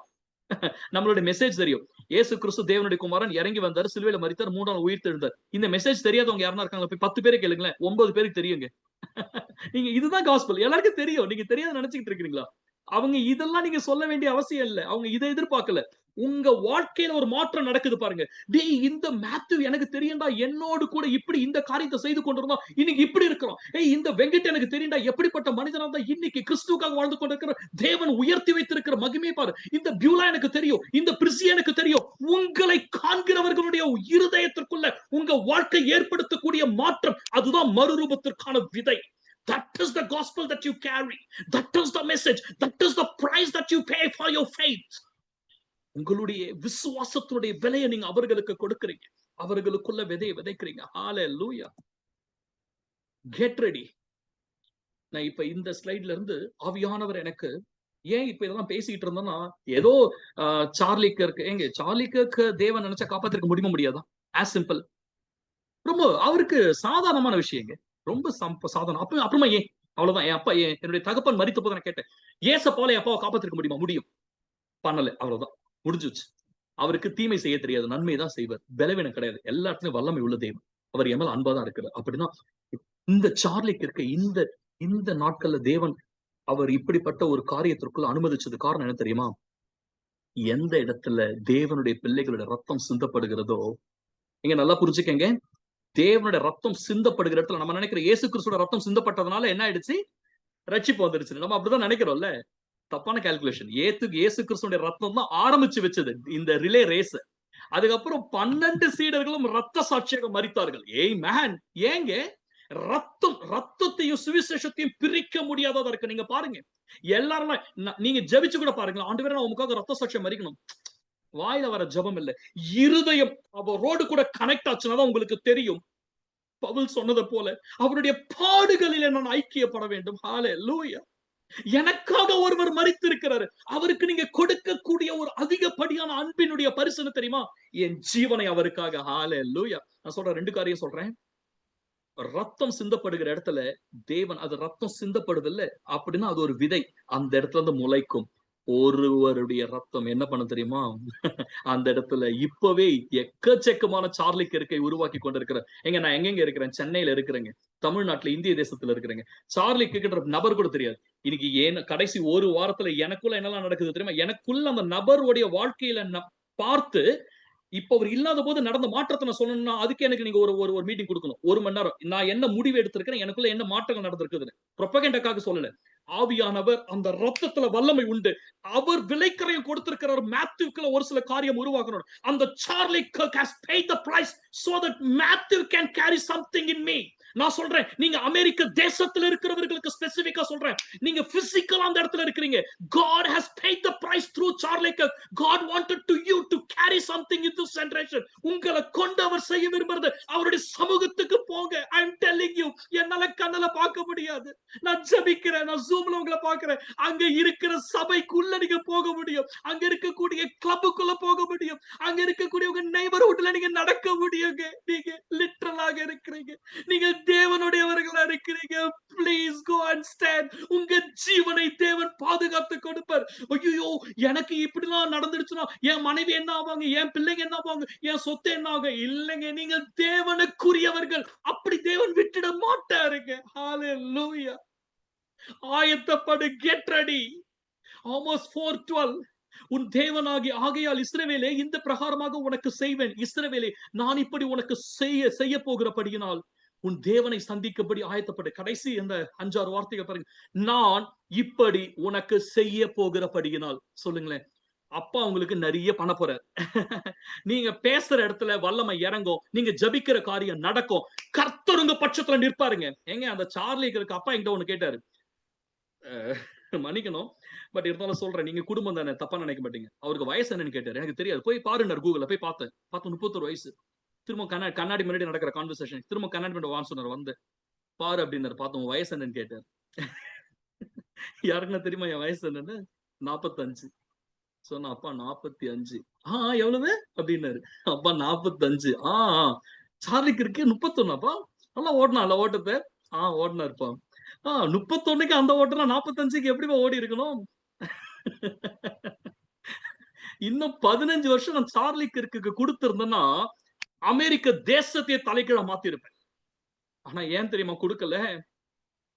நம்மளுடைய மெசேஜ் தெரியும். இயேசு கிறிஸ்து தேவனுடைய குமாரன், இறங்கி வந்தார், சிலுவையில மரித்தார், 3 நாள் உயிர் தெழுந்தார். இந்த மெசேஜ் தெரியாதவங்க யாரா இருக்காங்க? போய் 10 பேரை கேளுங்களேன், 9 பேருக்கு தெரியுங்க. நீங்க இதுதான் காஸ்பல், எல்லாருக்கும் தெரியும். நீங்க தெரியாத நினைச்சுக்கிட்டு இருக்கீங்களா? அவங்க இதெல்லாம் நீங்க சொல்ல வேண்டிய அவசியம் இல்ல. அவங்க இதை எதிர்பார்க்கல. உங்க வாழ்க்கையில ஒரு மாற்றம் நடக்குது பாருங்க. டேய், இந்த மேத்யூ எனக்கு தெரியும்டா, என்னோடு கூட இப்படி இந்த காரியத்தை செய்து கொண்டிருந்தோம், இன்னைக்கு இப்படி இருக்கிறோம். ஏய், இந்த வெங்கட் எனக்கு தெரியும்டா, எப்படிப்பட்ட மனிதனா தான் இன்னைக்கு கிறிஸ்துவுக்காக வாழ்ந்து கொண்டிருக்கிற, தேவன் உயர்த்தி வைத்திருக்கிற மகிமை பாரு. இந்த பியூலா எனக்கு தெரியும், இந்த பிரிசியா எனக்கு தெரியும். உங்களை காண்கிறவர்களுடைய இருதயத்திற்குள்ள உங்க வாழ்க்கை ஏற்படுத்தக்கூடிய மாற்றம், அதுதான் மறுரூபத்திற்கான விதை. That is the gospel that you carry. That is the message. That is the price that you pay for your faith. உங்களுடைய விசுவாசத்துடைய விலையை நீங்க அவர்களுக்கு கொடுக்கிறீங்க, அவர்களுக்குள்ள விதையை விதைக்கிறீங்க. ஹalleluya. Get ready. நான் இப்ப இந்த ஸ்லைட்ல இருந்து ஆவியானவர் எனக்கு ஏன் இப்ப இதெல்லாம் பேசிட்டு இருந்தோம்னா, ஏதோ சார்லி கர்க் தேவன் நினைச்சா காப்பாத்திருக்க முடியாதா? as simple. ரொம்ப அவருக்கு சாதாரணமான விஷயங்க, ரொம்ப சாதாரணம். அப்புறமா ஏன் அவ்வளவுதான். என் அப்பா, என்னுடைய தகப்பன் மரித்த போது நான் கேட்டேன், ஏசப்பால என் அப்பாவை காப்பாத்திருக்க முடியுமா? முடியும். பண்ணல, அவ்வளவுதான், முடிஞ்சுச்சு. அவருக்கு தீமை செய்ய தெரியாது, நன்மை தான் செய்வார். பலவீனம் கிடையாது, எல்லா இடத்துலயும் வல்லமை உள்ள தேவன். அவர் எம்எல் அன்பா தான் இருக்கிறார். அப்படின்னா இந்த சார்லிக்கு இருக்க இந்த நாட்கள்ல தேவன் அவர் இப்படிப்பட்ட ஒரு காரியத்திற்குள்ள அனுமதிச்சது காரணம் என்ன தெரியுமா? எந்த இடத்துல தேவனுடைய பிள்ளைகளுடைய ரத்தம் சிந்தப்படுகிறதோ, நீங்க நல்லா புரிஞ்சுக்கங்க, தேவனுடைய ரத்தம் சிந்தப்படுகிற இடத்துல நம்ம நினைக்கிற இயேசு கிறிஸ்துவோட ரத்தம் சிந்தப்பட்டதுனால என்ன ஆயிடுச்சு? ரட்சிப்பு வந்துருச்சு. நம்ம அப்படிதான் நினைக்கிறோம்ல. தப்பான கால்குலேஷன். இயேசு கிறிஸ்துவோட ரத்தம் தான் ஆரம்பிச்சு வச்சது இந்த ரிலே ரேஸ். அதுக்கப்புறம் 12 சீடர்களும் ரத்த சாட்சியாக மரித்தார்கள். ஆமென். ஏங்க? ரத்தத்தையும் சுவிசேஷத்தையும் பிரிக்க முடியாததா இருக்கு. நீங்க பாருங்க, எல்லாரும் நீங்க ஜெபிச்சு கூட பாருங்களேன், ஆண்டவரே நான் உமக்காக ரத்த சாட்சியம் மரிக்கணும். வாயில வர ஜெபம் இல்ல, இருதயம் அவரோடு கூட கனெக்ட் ஆச்சுன்னா உங்களுக்கு தெரியும். பவுல் சொன்னது போல அவருடைய பாடுகளில் நான் ஐக்கியப்பட வேண்டும். ஹalleluya. எனக்காக ஒருவர் மரித்திருக்கிறாரு. அவருக்கு நீங்க கொடுக்கக்கூடிய ஒரு அதிகப்படியான அன்பினுடைய பரிசு தெரியுமா? என் ஜீவனை அவருக்காக. ஹalleluya. நான் சொல்றேன், 2 காரியம் சொல்றேன். ரத்தம் சிந்தப்படுகிற இடத்துல தேவன், அது ரத்தம் சிந்தப்படுதில்ல அப்படின்னா அது ஒரு விதை, அந்த இடத்துல இருந்து முளைக்கும். ஒருவருடைய ரத்தம் என்ன பண்ண தெரியுமா? அந்த இடத்துல இப்பவே எக்கச்சக்கமான சார்லிக் இருக்கை உருவாக்கி கொண்டிருக்கிறேன். நான் எங்கெங்க இருக்கிறேன்? சென்னையில இருக்கிறேங்க, தமிழ்நாட்டுல, இந்திய தேசத்துல இருக்கிறேங்க. சார்லிக்குன்ற நபர் கூட தெரியாது. இன்னைக்கு ஏன் கடைசி ஒரு வாரத்துல எனக்குள்ள என்னெல்லாம் நடக்குது தெரியுமா? எனக்குள்ள அந்த நபருடைய வாழ்க்கையில பார்த்து, இப்ப அவர் இல்லாத போது நடந்த மாற்றத்தை நான் சொல்லணும்னா, அதுக்கு எனக்கு நீங்க ஒரு ஒரு மீட்டிங் கொடுக்கணும். 1 மணி நேரம். நான் என்ன முடிவு எடுத்திருக்கிறேன், எனக்குள்ள என்ன மாற்றங்கள் நடந்திருக்குதுன்னு. புரோபகண்டாக்காக சொல்லல. ஆவியானவர் அந்த ரத்தத்துல வல்லமை உண்டு. அவர் விலைக்கரையும் கொடுத்திருக்கிறார். மேத்யூக்குள்ள ஒரு சில காரியம் உருவாக்கணும். அந்த Charlie Garg has paid the price so that Matthew can carry something in me. நான் சொல்றேன், நீங்க அமெரிக்க தேசத்துல இருக்கிறவர்களுக்கு ஸ்பெசிபிக்கா சொல்றேன். நீங்க பிசிக்கலா அந்த இடத்துல இருக்கிறீங்க. God has paid the price through Charlie Kirk. God wanted to you to carry something in this generation. உங்களை கொண்டு அவர் செய்ய விரும்புறது அவருடைய சமூகத்துக்கு போங்க. I am telling you, என்னால கண்ணால பார்க்க முடியாது. நான் ஜெபிக்கிறேன், நான் ஜூம்ல உங்களை பார்க்கிறேன். அங்க இருக்கிற சபைக்குள்ள நீங்க போக முடியும். அங்க இருக்கக்கூடிய கிளப்புக்குள்ள போக முடியும். அங்க இருக்கக்கூடிய உங்க நெய்பர்ஹுட்ல நீங்க நடக்க முடியுங்க. நீங்க லிட்டரலாக இருக்கிறீங்க. நீங்க தேவனுடையவர்களா இருக்கிறீங்க. Please go and stand. உங்க ஜீவனை தேவன் பாதுகாத்து கொடுப்பார். ஐயோ, எனக்கு இப்படிலாம் நடந்துடுச்சுன்னா என் மனைவி என்ன ஆவாங்க, என் பிள்ளைங்க என்ன ஆவாங்க, என் சொத்து என்ன ஆகும்? இல்லைங்க, நீங்கள் தேவனுக்குரியவர்கள். அப்படி தேவன் விட்டுட மாட்டாருங்க. ஹalleluya. ஆயத்தப்படு, கெட் ரெடி. ஆமோஸ் 4:12. உன் தேவனாகிய ஆகையால் இஸ்ரவேலே, இந்த பிரகாரமாக உனக்கு செய்வேன். இஸ்ரவேலே, நான் இப்படி உனக்கு செய்ய போகிறபடியினால் உன் தேவனை சந்திக்கபடி ஆயத்தப்படு. கடைசி அந்த 5-6 வார்த்தைகள் பாருங்க. நான் இப்படி உனக்கு செய்ய போகிறபடியினால். சொல்லுங்களேன், அப்பா உங்களுக்கு நிறைய பண்ண போறார். நீங்க பேசுற இடத்துல வல்லமை இறங்கும். நீங்க ஜபிக்கிற காரியம் நடக்கும். கர்த்தர் உங்க பட்சத்துல நிற்பாருங்க. அந்த சார்லிக்கு அப்பா என்கிட்ட ஒண்ணு கேட்டாரு, மன்னிக்கணும், பட் இருந்தாலும் சொல்றேன், நீங்க குடும்பம் தானே, தப்பா நினைக்க மாட்டீங்க. அவருக்கு வயசு என்னன்னு கேட்டாரு. எனக்கு தெரியாது. போய் பாருங்க, கூகுள்ல போய் பார்த்தேன். 31 வயசு. திரும்ப கண்ணாடி முன்னாடி நடக்கிற கான்வர்சேஷன். திரும்ப கண்ணாடி முன்னாடி வான்னு சொன்னார். வந்து பாரு அப்படின்னாரு. பார்த்தோம், வயசு என்னன்னு கேட்டார். யாருக்குன்னா தெரியுமா என் வயசு என்னன்னு? 45. சொன்னா, அப்பா 45. எவ்வளவு அப்படின்னாரு. அப்பா 45. சார்லிக்கு இருக்கு 31. நல்லா ஓட்டினா ஓட்டத்தை. ஓடினாருப்பா. 31க்கு அந்த ஓட்டனா 45க்கு எப்படிப்பா ஓடி இருக்கணும்? இன்னும் 15 வருஷம் நான் சார்லிக்கு இருக்கு கொடுத்திருந்தேன்னா அமெரிக்க தேசத்தையே தலைகீழ மாத்தி இருப்பேன். ஆனா ஏன் தெரியுமா கொடுக்கல?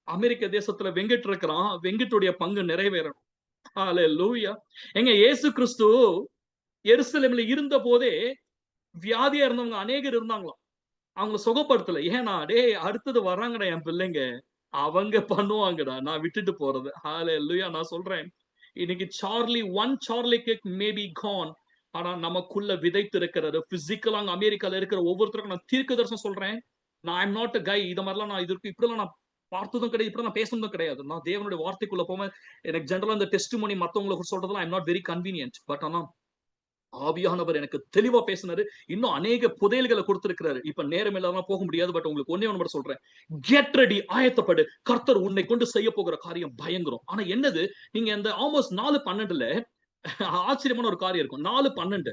அமெரிக்க தேசத்துல வெங்கட் இருக்கிறான். வெங்கட்டுடைய பங்கு நிறைவேறணும். ஹalleluya. இயேசு கிறிஸ்து எருசலேம்ல இருந்த போதே வியாதியா இருந்தவங்க அநேகர் இருந்தாங்களாம். அவங்க சுகப்படுத்தல. ஏன்னா, டேய், அடுத்தது வர்றாங்கடா என் பிள்ளைங்க, அவங்க பண்ணுவாங்கடா, நான் விட்டுட்டு போறது. ஹalleluya. நான் சொல்றேன், இன்னைக்கு Charlie Kirk may be gone. ஆனா நமக்குள்ள விதைத்து இருக்கிறது பிசிக்கலா அங்க அமெரிக்கால இருக்கிற ஒவ்வொருத்தருக்கும் நான் தீர்க்க தரிசனம் சொல்றேன். நான் ஐ எம் நாட் அ கை. இத மாதிரிலாம் நான் இப்படிலாம் நான் பார்த்ததும் கிடையாது, இப்படி நான் பேசுனதும் கிடையாது. நான் தேவனுடைய வார்த்தைக்குள்ள போவேன். எனக்கு ஜெனரலா இந்த டெஸ்டிமோனி மத்தவங்களுக்கு சொல்றதுலாம் I am not very convenient. But ஆனா ஆவியானவர் எனக்கு தெளிவா பேசினாரு. இன்னும் அநேக புதையல்களை கொடுத்திருக்கிறாரு. இப்ப நேரம் இல்லாம போக முடியாது. பட் உங்களுக்கு ஒண்ணே ஒண்ணு மட்டும் சொல்றேன், கெட் ரெடி, ஆயத்தப்படு. கர்த்தர் உன்னை கொண்டு செய்ய போகிற காரியம் பயங்கரம். ஆனா என்னது, நீங்க அந்த ஆல்மோஸ்ட் 4:12ல ஆச்சரியமான ஒரு காரியம் இருக்கும். 4:12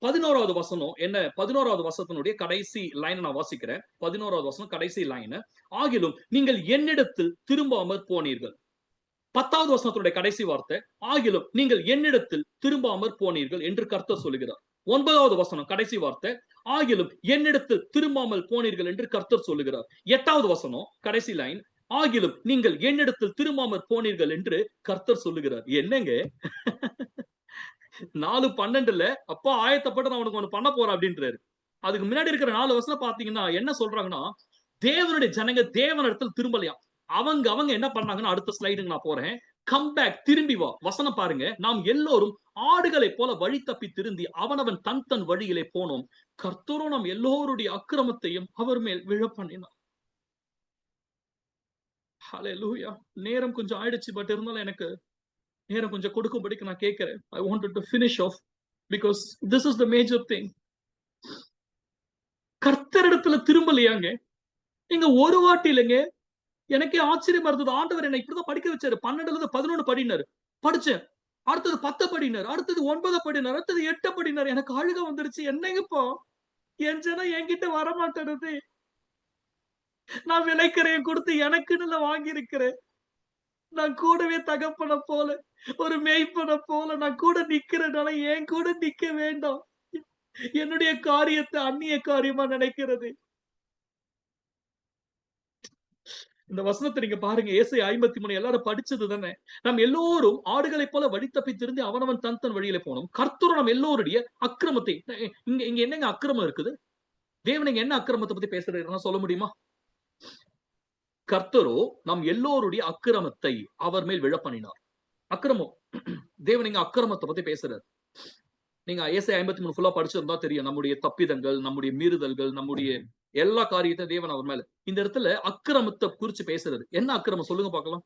11வது வசனம் என்ன? 11வது வசனத்தினுடைய கடைசி லைன் நான் வாசிக்கிறேன். 11வது வசனம் கடைசி லைன். ஆகிலும் நீங்கள் என்னிடத்தில் திரும்பாமற் போனீர்கள். 10வது வசனத்தினுடைய கடைசி வார்த்தை, ஆகிலும் நீங்கள் என்னிடத்தில் திரும்பாமற் போனீர்கள் என்று கர்த்தர் சொல்லுகிறார். 9வது வசனம் கடைசி வார்த்தை, ஆகிலும் என்னிடத்தில் திரும்பாமல் போனீர்கள் என்று கர்த்தர் சொல்லுகிறார். 8வது வசனம் கடைசி லைன், ஆகிலும் நீங்கள் என்னிடத்தில் திரும்பாமற் போனீர்கள் என்று கர்த்தர் சொல்லுகிறார். என்னங்க 4:12ல அப்பா ஆயத்தப்பட்டு நான் உனக்கு ஒண்ணு பண்ண போறேன் அப்படின்றாரு. அதுக்கு முன்னாடி இருக்கிற 4 வசனம் பாத்தீங்கன்னா என்ன சொல்றாங்கன்னா, தேவனுடைய ஜனங்க தேவனிடத்தில் திரும்பலையாம். அவங்க என்ன பண்ணாங்கன்னா, அடுத்த ஸ்லைடுக்கு நான் போறேன். கம் பேக், திரும்பி வா. வசனம் பாருங்க, நாம் எல்லோரும் ஆடுகளை போல வழி தப்பி திருந்தி அவனவன் தன் வழியிலே போனோம். கர்த்தரோ நாம் எல்லோருடைய அக்கிரமத்தையும் அவர் மேல் விழ பண்ணினார். ஹalleluya. நேரம் கொஞ்சம் ஆயிடுச்சு, பட் இருந்தாலும் எனக்கு நேரம் கொஞ்சம் கொடுக்கும்படிக்கு நான் கேட்கிறேன். I wanted to finish off because this is the major thing. கர்த்தரிடத்துல திரும்பலையாங்க. நீங்க ஒரு வாட்டி இல்லைங்க. எனக்கே ஆச்சரியமா இருந்தது. ஆண்டவர் என்னை இப்படிதான் படிக்க வச்சாரு. 12ல 11 படினாரு. படிச்சேன். அடுத்தது 10 படினாரு. அடுத்தது 9 படினாரு. அடுத்தது 8 படினாரு. எனக்கு அழுக வந்துருச்சு. என்னங்கப்பா, என் ஜனம் என்கிட்ட வரமாட்டேறது. நான் விலைக்கரையை கொடுத்து எனக்குன்னு வாங்கி இருக்கிறேன். நான் கூடவே தகப்பன போல, ஒரு மேய்ப்பன போல நான் கூட நிக்கிறேனால என் கூட நிக்க வேண்டாம். என்னுடைய காரியத்தை அந்நிய காரியமா நினைக்கிறது. இந்த வசனத்தை நீங்க பாருங்க. ஏசாயா 53 எல்லாரும் படிச்சது தானே. நாம் எல்லோரும் ஆடுகளைப் போல வழி தப்பி திருந்தி அவனவன் தன் தன் வழியிலே போனோம். கர்த்தர் நம் எல்லோருடைய அக்கிரமத்தை இங்க இங்க என்னங்க அக்கிரமம் இருக்குது? தேவன் இங்க என்ன அக்கிரமத்தை பத்தி பேசுறாருன்னா சொல்ல முடியுமா? கர்த்தரோ நம் எல்லோருடைய அக்கிரமத்தை அவர் மேல் விழ பண்ணினார். அக்கிரமம். தேவன் இங்க அக்கிரமத்தை பத்தி பேசுறாரு. நீங்க ஏசாயா 53 ஃபுல்லா படிச்சிருந்தா தெரியும். நம்முடைய தப்பிதங்கள், நம்முடைய மீறுதல்கள், நம்முடைய எல்லா காரியத்தையும் தேவன் அவர் மேல. இந்த இடத்துல அக்கிரமத்தை குறிச்சு பேசுறது. என்ன அக்கிரமம் சொல்லுங்க பார்க்கலாம்?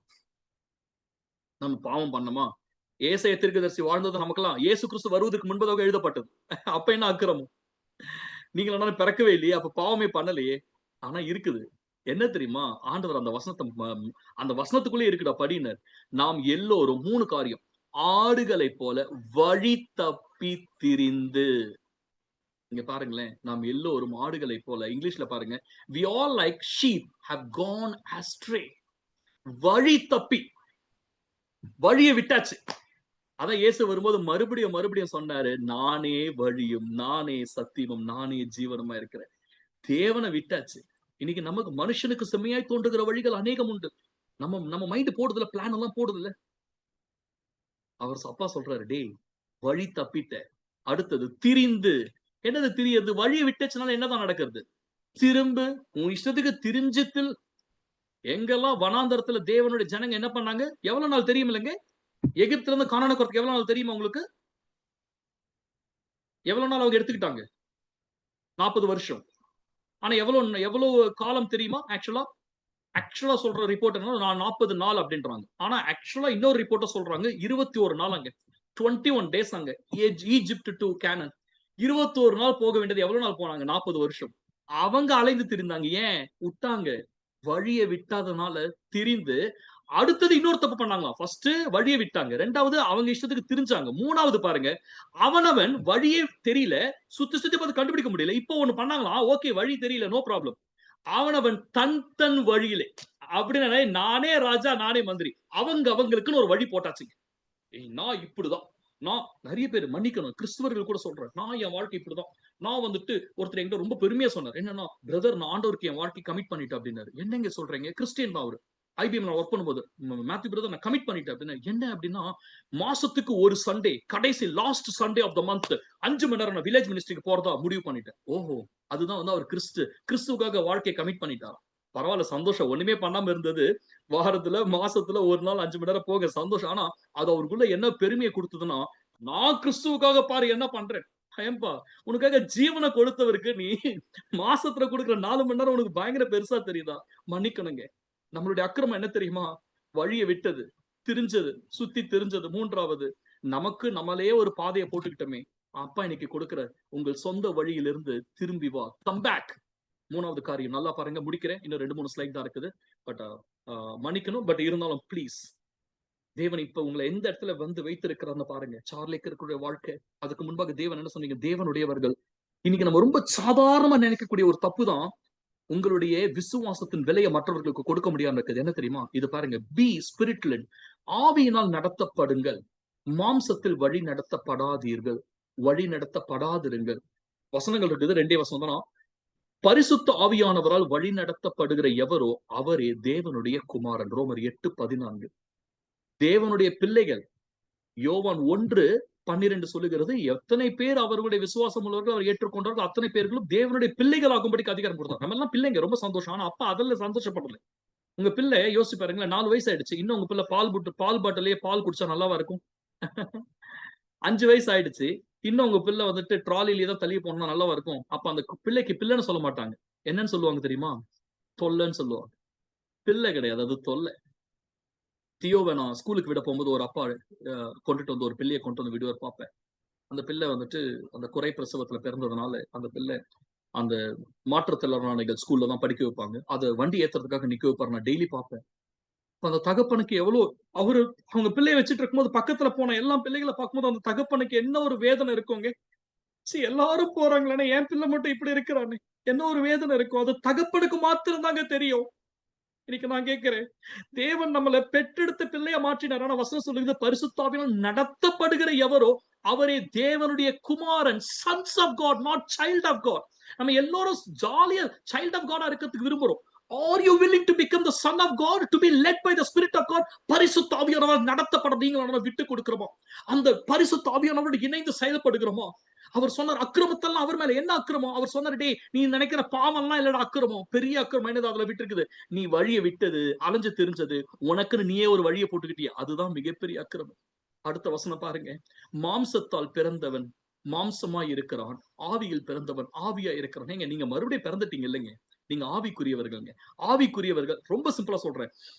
நம்ம பாவம் பண்ணோமா? ஏசாயா தீர்க்கதரிசி வாழ்ந்தது நமக்கெல்லாம் இயேசு கிறிஸ்து வருவதற்கு முன்பதாக எழுதப்பட்டது. அப்ப என்ன அக்கிரமம்? நீங்க பிறக்கவே இல்லையே, அப்ப பாவமே பண்ணலையே. ஆனா இருக்குது. என்ன தெரியுமா? ஆண்டவர் அந்த வசனத்தை அந்த வசனத்துக்குள்ளே இருக்குடா படினர். நாம் எல்லோரும் 3 காரியம். ஆடுகளைப் போல வழி தப்பி திரிந்து. இங்க பாருங்களேன். நாம் எல்லோரும் ஆடுகளைப் போல இங்கிலீஷ்ல பாருங்க. We all like sheep have gone astray. வழி தப்பி. வழியை விட்டாச்சு. அதான் இயேசு வரும்போது மறுபடியும் சொன்னாரு. நானே வழியும், நானே சத்தியமும், நானே ஜீவனுமா இருக்கிறேன். தேவனை விட்டாச்சு. இன்னைக்கு நமக்கு மனுஷனுக்கு செம்மையாய் தோன்றுகிற வழிகள் அநேகம் உண்டு. நம்ம மைண்ட் போடுதுல, பிளான் எல்லாம் போடுதுல. அவர் அப்பா சொல்றாரு, டேய் வழி தப்பிட்ட. அடுத்தது திரிந்து. என்னது திரியது? வழியை விட்டச்சுனால என்னதான் நடக்கிறது? திரும்பு. உன் இஷ்டத்துக்கு திரிஞ்சித்தில். எங்கெல்லாம் வனாந்தரத்துல தேவனுடைய ஜனங்க என்ன பண்ணாங்க? எவ்வளவு நாள் தெரியும் இல்லைங்க? எகிப்துல இருந்து கானானுக்கு வரதுக்கு எவ்வளவு நாள் தெரியுமா உங்களுக்கு? எவ்வளவு நாள் அவங்க எடுத்துக்கிட்டாங்க? 40 வருஷம். ஆனா எவ்வளவு காலம் தெரியுமா? ஆக்சுவலா சொல்ற ரிப்போர்ட் என்ன? 40 நாள் அப்படின்றாங்க. ஆனா ஆக்சுவலா இன்னொரு ரிப்போர்ட்ட சொல்றாங்க 21 நாள் அங்க. 21 டேஸ் அங்க. ஈஜிப்ட் டு கானான். 21 நாள் போக வேண்டியது எவ்வளவு நாள் போனாங்க? 40 வருஷம். அவங்க அலைந்து திரிந்தாங்க. ஏன் விட்டாங்க? வழியை விட்டாதனால திரிந்து. அடுத்தது இன்னொரு தப்பு பண்ணாங்களாம். ஃபர்ஸ்ட் வழியை விட்டாங்க. ரெண்டாவது அவங்க இஷ்டத்துக்கு திரிஞ்சாங்க. மூணாவது பாருங்க, அவனவன் வழியே தெரியல, சுத்தி பார்த்து கண்டுபிடிக்க முடியல. இப்போ ஒண்ணு பண்ணாங்களாம். ஓகே வழி தெரியல, நோ ப்ராப்ளம். அவனவன் தன் வழியிலே. அப்படின்னா நானே ராஜா, நானே மந்திரி. அவங்களுக்குன்னு ஒரு வழி போட்டாச்சுங்க. நான் இப்படிதான். நான் நிறைய பேர் மன்னிக்கணும், கிறிஸ்தவர்கள் கூட சொல்றேன். நான் என் வாழ்க்கை இப்படிதான். நான் ஒருத்தர் என்கிட்ட ரொம்ப பெருமையா சொன்னார். என்னன்னா, பிரதர் நான் ஆண்டவருக்கு என் வாழ்க்கை கமிட் பண்ணிட்டேன் அப்படின்னாரு. என்னங்க சொல்றீங்க? கிறிஸ்டியன் தான் அவரு. IBM நான் ஒர்க் பண்ணும்போது, மேத்யூ பிரதர் நான் கமிட் பண்ணிட்டேன் அப்படின்னா, என்ன அப்படின்னா, மாசத்துக்கு ஒரு சண்டே, கடைசி last Sunday of the month 5 மணி நேரம் நான் வில்லேஜ் மினிஸ்ட்ரிக்கு போறதா முடிவு பண்ணிட்டேன். ஓஹோ, அதுதான் அவர் கிறிஸ்துவுக்காக வாழ்க்கையை கமிட் பண்ணிட்டார். பரவாயில்ல, சந்தோஷம். ஒண்ணுமே பண்ணாம இருந்தது. வாரத்துல மாசத்துல ஒரு நாள் 5 மணி நேரம் போக சந்தோஷம். ஆனா அது அவருக்குள்ள என்ன பெருமையை கொடுத்ததுன்னா, நான் கிறிஸ்துவுக்காக பாரு என்ன பண்றேன். ஏன்பா, உனக்காக ஜீவனை கொடுத்தவருக்கு நீ மாசத்துல கொடுக்குற 4 மணி நேரம் உனக்கு பயங்கர பெருசா தெரியுதா? மன்னிக்கணுங்க. நம்மளுடைய அக்கிரமம் என்ன தெரியுமா? வழியை விட்டது, திரிஞ்சது, சுத்தி திரிஞ்சது. மூன்றாவது, நமக்கு நம்மளே ஒரு பாதையை போட்டுக்கிட்டோமே. அப்பா இன்னைக்கு கொடுக்கிற உங்கள் சொந்த வழியிலிருந்து திரும்பி வா. Come back. மூணாவது காரியம் நல்லா பாருங்க, முடிக்கிறேன். இன்னும் 2-3 ஸ்லைட் தான் இருக்குது. பட் மன்னிக்கணும். பட் இருந்தாலும் ப்ளீஸ், தேவன் இப்ப உங்களை எந்த இடத்துல வந்து வைத்திருக்கிறான்னு பாருங்க. சார்லிக்கு இருக்கிற வாழ்க்கை. அதுக்கு முன்பாக தேவன் என்ன சொன்னீங்க? தேவனுடையவர்கள். இன்னைக்கு நம்ம ரொம்ப சாதாரணமா நினைக்கக்கூடிய ஒரு தப்பு தான், உங்களுடைய விசுவாசத்தின் விலையை மற்றவர்களுக்கு கொடுக்க முடியாம இருக்குது. என்ன தெரியுமா? இது பாருங்க, பி ஸ்பிரிட் லெட். ஆவியினால் நடத்தப்படுங்கள், மாம்சத்தில் வழி நடத்தப்படாதீர்கள், வழி நடத்தப்படாதிருங்கள். வசனங்கள் இருக்குது, 2 வசனம் தான். பரிசுத்த ஆவியானவரால் வழி நடத்தப்படுகிற எவரோ அவரே தேவனுடைய குமாரன். ரோமர் 8:14. தேவனுடைய பிள்ளைகள். யோவான் 1:12 சொல்லுகிறது, எத்தனை பேர் அவர்களுடைய விசுவாசம் உள்ளவர்கள் அவர் ஏற்றுக்கொண்டார்கள் அத்தனை பேர்களும் தேவனுடைய பிள்ளைகள் ஆகும்படிக்கு அதிகாரம் கொடுத்தார். நம்ம எல்லாம் பிள்ளைங்க, ரொம்ப சந்தோஷம். ஆனா அப்பா அதெல்லாம் சந்தோஷப்படல. உங்க பிள்ளை யோசிச்சு பாருங்களேன், 4 வயசு ஆயிடுச்சு. இன்னும் உங்க பிள்ளை பால் பாட்டிலேயே பால் குடிச்சா நல்லாவா இருக்கும்? 5 வயசு ஆயிடுச்சு. இன்னும் உங்க பிள்ளை ட்ராலிலேயே தான் தள்ளி போனா நல்லாவா இருக்கும்? அப்ப அந்த பிள்ளைக்கு பிள்ளைன்னு சொல்ல மாட்டாங்க. என்னன்னு சொல்லுவாங்க தெரியுமா? தொல்லைன்னு சொல்லுவாங்க. பிள்ளை கிடையாது, அது தொல்லை. தியோவை நான் ஸ்கூலுக்கு விட போகும்போது ஒரு அப்பா கொண்டுட்டு வந்து ஒரு பிள்ளையை கொண்டு வந்து விடுவார், பார்ப்பேன். அந்த பிள்ளை அந்த குறை பிரசவத்துல பிறந்ததுனால அந்த பிள்ளை அந்த மாற்றுத்திறனாளிகள் ஸ்கூல்ல தான் படிக்க வைப்பாங்க. அதை வண்டி ஏத்துறதுக்காக நிக்க வைப்பாரு. நான் டெய்லி பார்ப்பேன். அந்த தகப்பனுக்கு எவ்வளவு அவங்க பிள்ளையை வச்சுட்டு இருக்கும்போது பக்கத்துல போன எல்லா பிள்ளைகளை பார்க்கும்போது அந்த தகப்பனுக்கு என்ன ஒரு வேதனை இருக்குங்க. எல்லாரும் போறாங்களே, என் பிள்ளை மட்டும் இப்படி இருக்கிறான்னு என்ன ஒரு வேதனை இருக்கும். அது தகப்பனுக்கு மாத்திரம் தாங்க தெரியும். இன்னைக்கு நான் கேட்கிறேன், தேவன் நம்மளை பெற்றெடுத்த பிள்ளையா மாற்றினார். ஆனா வசனம் சொல்லுகிறது, பரிசுத்தாவியால் நடத்தப்படுகிற எவரோ அவரே தேவனுடைய குமாரன், sons of God, not child of God. நம்ம எல்லாரும் ஜாலியா சைல்ட் ஆஃப் காடா இருக்கிறதுக்கு விரும்புறோம். Are you willing to become the son of God, to be led by the Spirit of God? பரிசுத்த ஆவியானவர் நடத்தப்பட நீங்கள் விட்டு கொடுக்கிறோமா? அந்த பரிசுத்த ஆவியானவரோடு இணைந்து செயல்படுகிறோமா? அவர் சொன்னார், அக்கிரமத்தெல்லாம் அவர் மேல என்ன அக்கிரமம்? அவர் சொன்னார், டே நீ நினைக்கிற பாவம் எல்லாம் இல்லடா அக்கிரமம், பெரிய அக்கிரமம் என்னது அதுல விட்டு இருக்குது. நீ வழியை விட்டது, அலைஞ்சு தெரிஞ்சது, உனக்குன்னு நீயே ஒரு வழியை போட்டுக்கிட்டிய, அதுதான் மிகப்பெரிய அக்கிரமம். அடுத்த வசனம் பாருங்க, மாம்சத்தால் பிறந்தவன் மாம்சமாய் இருக்கிறான், ஆவியில் பிறந்தவன் ஆவியா இருக்கிறான். நீங்க மறுபடியும் பிறந்துட்டீங்க இல்லைங்க, நீங்க ஆவிக்குரியவர்கள்ங்க. ஆவிக்குரியவர்கள் ரொம்ப சிம்பிளா சொல்றேன்,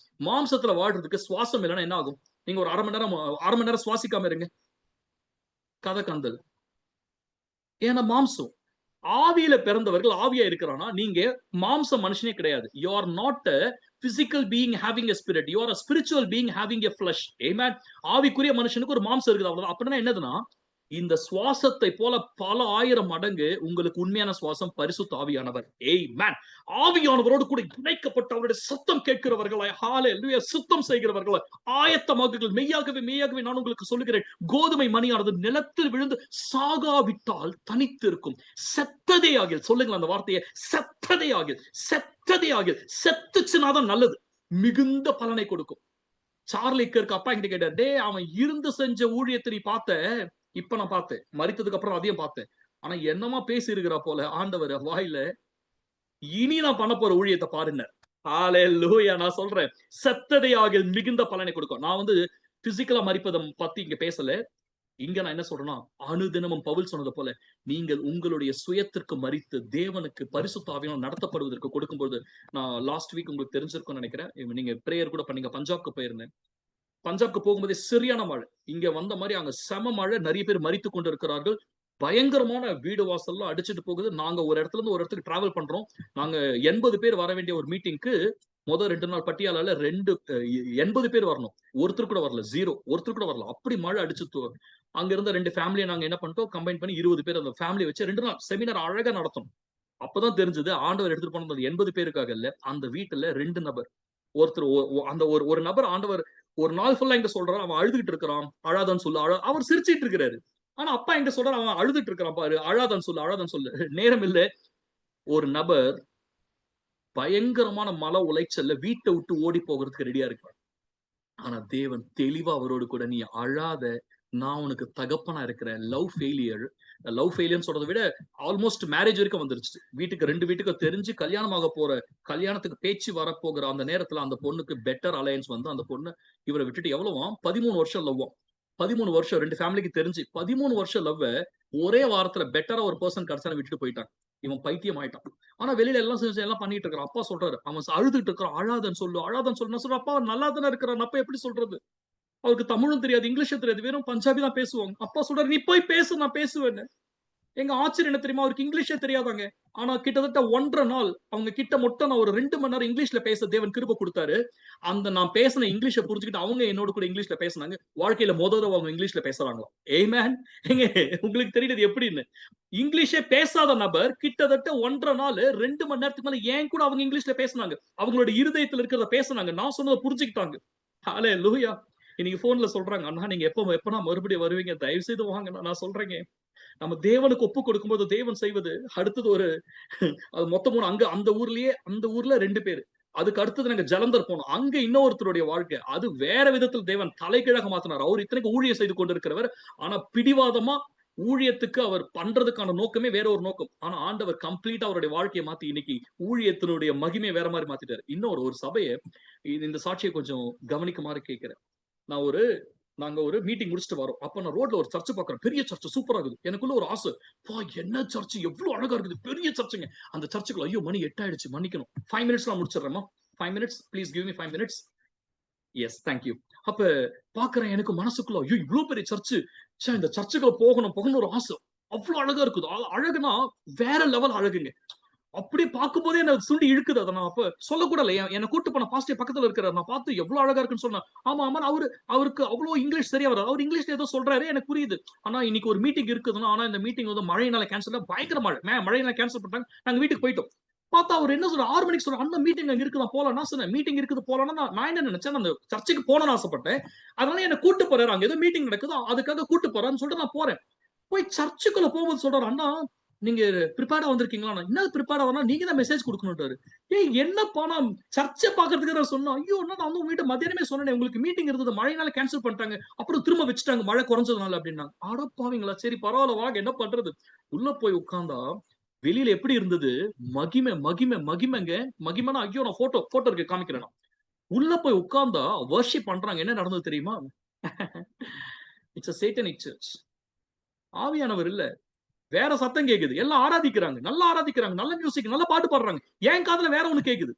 மாம்சத்துல வாழ்றதுக்கு சுவாசம் இல்லைன்னா என்ன ஆகும்? நீங்க ஒரு அரை மணி நேரம் சுவாசிக்காம இருங்க, கதை கந்தல். ஏன்னா மாம்சம். ஆவியில பிறந்தவர்கள் ஆவியா இருக்கிறானா, நீங்க மாம்ச மனுஷனே கிடையாது. You are not a physical being having a spirit, you are a spiritual being having a flesh. Amen. ஆவிக்குரிய மனுஷனுக்கு ஒரு மாம்சம் இருக்குது, அவ்வளவுதான். அப்படின்னா என்னதுன்னா, இந்த சுவாசத்தை போல பல ஆயிரம் மடங்கு உங்களுக்கு உண்மையான சுவாசம் பரிசுத்த ஆவியானவர். ஆமென். ஆவியானவரோடு கூட இணைக்கப்பட்ட அவருடைய சத்தம் கேட்கிறவர்களாய், ஹalleluya, சுத்தம் செய்கிறவர்களாய் ஆயத்தமாகுங்கள். மெய்யாகவே மெய்யாகவே நான் உங்களுக்கு சொல்லுகிறேன், கோதுமை மணியானது நிலத்தில் விழுந்து சாகாவிட்டால் தனித்து இருக்கும், செத்ததே ஆகில். சொல்லுங்க அந்த வார்த்தையை, செத்ததே ஆகில், செத்ததே ஆகில். செத்துச்சுனாதான் நல்லது, மிகுந்த பலனை கொடுக்கும். சார்லி கர்க் அப்பா என்கிட்ட கேட்டார், டே அவன் இருந்து செஞ்ச ஊழியத்தை நீ பார்த்த? இப்ப நான் பார்த்தேன், மரித்ததுக்கு அப்புறம் அதையும் பார்த்தேன். ஆனா என்னமா பேசி இருக்கிறா போல ஆண்டவர் வாயில, இனி நான் பண்ண போற ஊழியத்தை பாருங்க. ஹalleluya. நான் சொல்றேன், செத்ததை ஆகில் மிகுந்த பலனை கொடுக்கும். நான் பிசிக்கலா மரிப்பதை பத்தி இங்க பேசல. இங்க நான் என்ன சொல்றேன்னா, அனுதினமும் பவுல் சொன்னது போல, நீங்கள் உங்களுடைய சுயத்திற்கு மரித்து தேவனுக்கு பரிசுத்த ஆவியானவர் நடத்தப்படுவதற்கு கொடுக்கும்போது, நான் லாஸ்ட் வீக் உங்களுக்கு தெரிஞ்சிருக்கும்னு நினைக்கிறேன், நீங்க பிரேயர் கூட பண்ணீங்க. பஞ்சாப்க்கு போயிருந்தேன். பஞ்சாப்க்கு போகும்போதே சரியான மழை, இங்க வந்த மாதிரி அங்க செம மழை, நிறைய பேர் மரித்து கொண்டு இருக்கிறார்கள். பயங்கரமான வீடு வாசல்லாம் அடிச்சுட்டு போகுது. நாங்க ஒரு இடத்துல இருந்து ஒரு இடத்துக்கு டிராவல் பண்றோம். நாங்க 80 பேர் வர வேண்டிய ஒரு மீட்டிங்க்கு முதல் 2 நாள் பட்டியாலால 80 பேர் வரணும், ஒருத்தர் கூட வரல, ஜீரோ, ஒருத்தர் கூட வரல. அப்படி மழை அடிச்சு. அங்க இருந்த 2 ஃபேமிலியை நாங்க என்ன பண்ணிட்டோம், கம்பைன் பண்ணி 20 பேர் அந்த ஃபேமிலி வச்சு 2 நாள் செமினார் அழகா நடத்தணும். அப்பதான் தெரிஞ்சது, ஆண்டவர் எடுத்துட்டு போனது 80 பேருக்காக இல்ல, அந்த வீட்டுல 2 நபர். ஒருத்தர் அந்த ஒரு நபர் ஆண்டவர் ஒரு நாள் ஃபுல்லா எங்க சொல்றாரு, அவன் அழுதுகிட்டு இருக்கிறான், அழாதான்னு சொல்லு. அவர் சிரிச்சிட்டு இருக்கிறாரு. ஆனா அப்பா எங்க சொல்றாரு, அவன் அழுதுட்டு இருக்கிறான் பாரு, அழாதான்னு சொல்லு, அழாதான்னு சொல்லு. நேரம் இல்ல. ஒரு நபர் பயங்கரமான மன உளைச்சல்ல வீட்டை விட்டு ஓடி போகிறதுக்கு ரெடியா இருக்கார். ஆனா தேவன் தெளிவா அவரோடு கூட, நீ அழாத, நான் உனக்கு தகப்பனா இருக்கிறேன். லவ் ஃபெயிலியர் சொல்றதை விட ஆல்மோஸ்ட் மேரேஜ் வரைக்கும் வந்துருச்சு. ரெண்டு வீட்டுக்கு தெரிஞ்சு கல்யாணமாக போற, கல்யாணத்துக்கு பேச்சு வரப்போகிற அந்த நேரத்துல அந்த பொண்ணுக்கு பெட்டர் அலையன்ஸ் வந்து, அந்த பொண்ணு இவரை விட்டுட்டு எவ்வளவாம் 13 வருஷம் லவ்வாம். 13 வருஷம் 2 ஃபேமிலிக்கு தெரிஞ்சு 13 வருஷம் லவ் ஒரே வாரத்துல பெட்டரா ஒரு பர்சன் கிடைச்சாலும் விட்டுட்டு போயிட்டாங்க. இவன் பைத்தியம் ஆயிட்டான். ஆனா வெளியில எல்லாம் பண்ணிட்டு இருக்கான். அப்பா சொல்றாரு, அவன் அழுதுட்டு இருக்கிறான், அழாதன்னு சொல்லு, அழாதன்னு சொல்லு. நான் சொல்றேன், அப்பா நல்லா தானே இருக்கிறான், அப்பா எப்படி சொல்றது? அவருக்கு தமிழும் தெரியாது, இங்கிலீஷும் தெரியாது, வெறும் பஞ்சாபி தான் பேசுவாங்க. அப்பா சொல்றாரு, நீ போய் பேசு, நான் பேசுவேன்னு. எங்க ஆச்சரியம் என்ன தெரியுமா, அவருக்கு இங்கிலீஷே தெரியாதாங்க. ஆனா கிட்டத்தட்ட 1.5 நாள் அவங்க கிட்ட மட்டும் நான் ஒரு 2 மணி நேரம் இங்கிலீஷ்ல பேச தேவன் கிருபை கொடுத்தாரு. அந்த நான் பேசின இங்கிலீஷை புரிஞ்சுக்கிட்டு அவங்க என்னோட கூட இங்கிலீஷ்ல பேசினாங்க. வாழ்க்கையில முதல்ல அவங்க இங்கிலீஷ்ல பேசுறாங்களா. ஆமென். உங்களுக்கு தெரியுது எப்படின்னு. இங்கிலீஷே பேசாத நபர் கிட்டத்தட்ட 1.5 நாள் 2 மணி நேரத்துக்கு மேல ஏன் கூட அவங்க இங்கிலீஷ்ல பேசினாங்க. அவங்களோட இருதயத்துல இருக்கிறத பேசினாங்க. நான் சொன்னதை புரிஞ்சுக்கிட்டாங்க. ஹல்லேலூயா. இன்னைக்கு போன்ல சொல்றாங்க, அண்ணா நீங்க எப்பனா மறுபடியும் வருவீங்க, தயவு செய்து வாங்க. நான் சொல்றேங்க, நம்ம தேவனுக்கு ஒப்பு கொடுக்கும்போது தேவன் செய்வது அடுத்தது அது மொத்தம் அங்க அந்த ஊர்ல 2 பேர். அதுக்கு அடுத்தது நாங்க ஜலந்தர் போனோம். அங்க இன்னொருத்தருடைய வாழ்க்கை அது வேற விதத்தில் தேவன் தலைகீழாக மாத்தினார். அவர் இத்தனைக்கு ஊழியம் செய்து கொண்டிருக்கிறவர். ஆனா பிடிவாதமா ஊழியத்துக்கு அவர் பண்றதுக்கான நோக்கமே வேற ஒரு நோக்கம். ஆனா ஆண்டவர் கம்ப்ளீட்டா அவருடைய வாழ்க்கையை மாத்தி இன்னைக்கு ஊழியத்தினுடைய மகிமை வேற மாதிரி மாத்திட்டாரு. ஒரு சபையை இந்த சாட்சியை கொஞ்சம் கவனிக்குமாறு கேட்கிறேன். நாங்க ஒரு மீட்டிங் முடிச்சுட்டு வரோம். அப்ப நான் ரோட்ல ஒரு சர்ச் பாக்குறேன். பெரிய சர்ச், சூப்பரா இருக்குது. எனக்குள்ள ஒரு ஆசை, என்ன சர்ச், எவ்வளவு அழகா இருக்குது, பெரிய சர்ச்சுங்க. அந்த சர்ச்சுக்குள்ள ஐயோ மணி 8 ஆயிடுச்சு, மன்னிக்கணும், 5 மினிட்ஸ் நான் முடிச்சிடுறேன். 5 minutes please, give me 5 minutes. Yes, thank you. அப்ப பாக்குறேன், எனக்கு மனசுக்குள்ள ஐயோ இவ்வளவு பெரிய சர்ச்சு, இந்த சர்ச்சுக்குள்ள போகணும் ஒரு ஆசை. அவ்வளவு அழகா இருக்குது. அழகுனா வேற லெவல் அழகுங்க. அப்படியே பார்க்கும்போதே என்ன சுண்டி இழுக்குது. அதை நான் அப்ப சொல்லக்கூடாது. என்ன கூட்டு போன பாஸ்டர் பக்கத்துல இருக்கிறார். நான் பார்த்து எவ்வளவு அழகா இருக்குன்னு சொன்னேன். ஆமா அவருக்கு அவ்வளவு இங்கிலீஷ் சரியா வராது. அவர் இங்கிலீஷ்ல ஏதோ சொல்றாரு, எனக்கு புரியுது. ஆனா இன்னைக்கு ஒரு மீட்டிங் இருக்குதுன்னா, ஆனா இந்த மீட்டிங் மழையினால கேன்சல், பயங்கர மழையினால கேன்சல் பண்ணிட்டாங்க. நாங்க வீட்டுக்கு போயிட்டோம். பார்த்தா அவர் என்ன சொல்ற 6 மணிக்கு சொல்ற அண்ணா மீட்டிங் அங்க இருக்குது போலாம். நான் சொன்னேன் மீட்டிங் இருக்குது போலாம்னா நான் என்ன நினைச்சேன், அந்த சர்ச்சுக்கு போகணும்னு ஆசைப்பட்டேன். அதனால என்ன கூட்டு போறாரு, அங்க ஏதோ மீட்டிங் நடக்குது அதுக்காக கூட்டு போறான்னு சொல்லிட்டு நான் போறேன். போய் சர்ச்சுக்குள்ள போகும்போது சொல்றாரு, அண்ணா நீங்க ப்ரிப்பேர்டா வந்திருக்கீங்களா? என்ன ப்ரிப்பேர்டா வரணும், நீங்க தான் மெசேஜ் கொடுக்கணும்ட்டாரு. ஏய் என்னப்பா நான் சர்ச்சை பாக்குறதுக்கு நான் சொன்னேன். ஐயோ நான் வந்து உங்ககிட்ட மத்தியானமே சொன்னேன், உங்களுக்கு மீட்டிங் இருந்தது மழைனால கேன்சல் பண்ணிட்டாங்க, அப்புறம் திரும்ப வச்சுட்டாங்க மழை குறைஞ்சதுனால அப்படின்னாங்க. அடப்பாவீங்களா, சரி பரவாயில்ல வாங்க என்ன பண்றது. உள்ள போய் உட்கார்ந்தா வெளியில எப்படி இருந்தது, மகிமை மகிமை மகிமைங்க. மகிமைனா ஐயோ நான் போட்டோ இருக்கு காமிக்கிறேன். உள்ள போய் உட்கார்ந்தா வர்ஷிப் பண்றாங்க. என்ன நடந்தது தெரியுமா? It's a satanic church. ஆவியானவர் இல்ல, வேற சத்தம் கேக்குது. எல்லாம் ஆராதிக்கிறாங்க, நல்லா ஆராதிக்கிறாங்க, நல்ல மியூசிக், நல்ல பாட்டு பாடுறாங்க. என் காதுல வேற ஒண்ணு கேக்குது,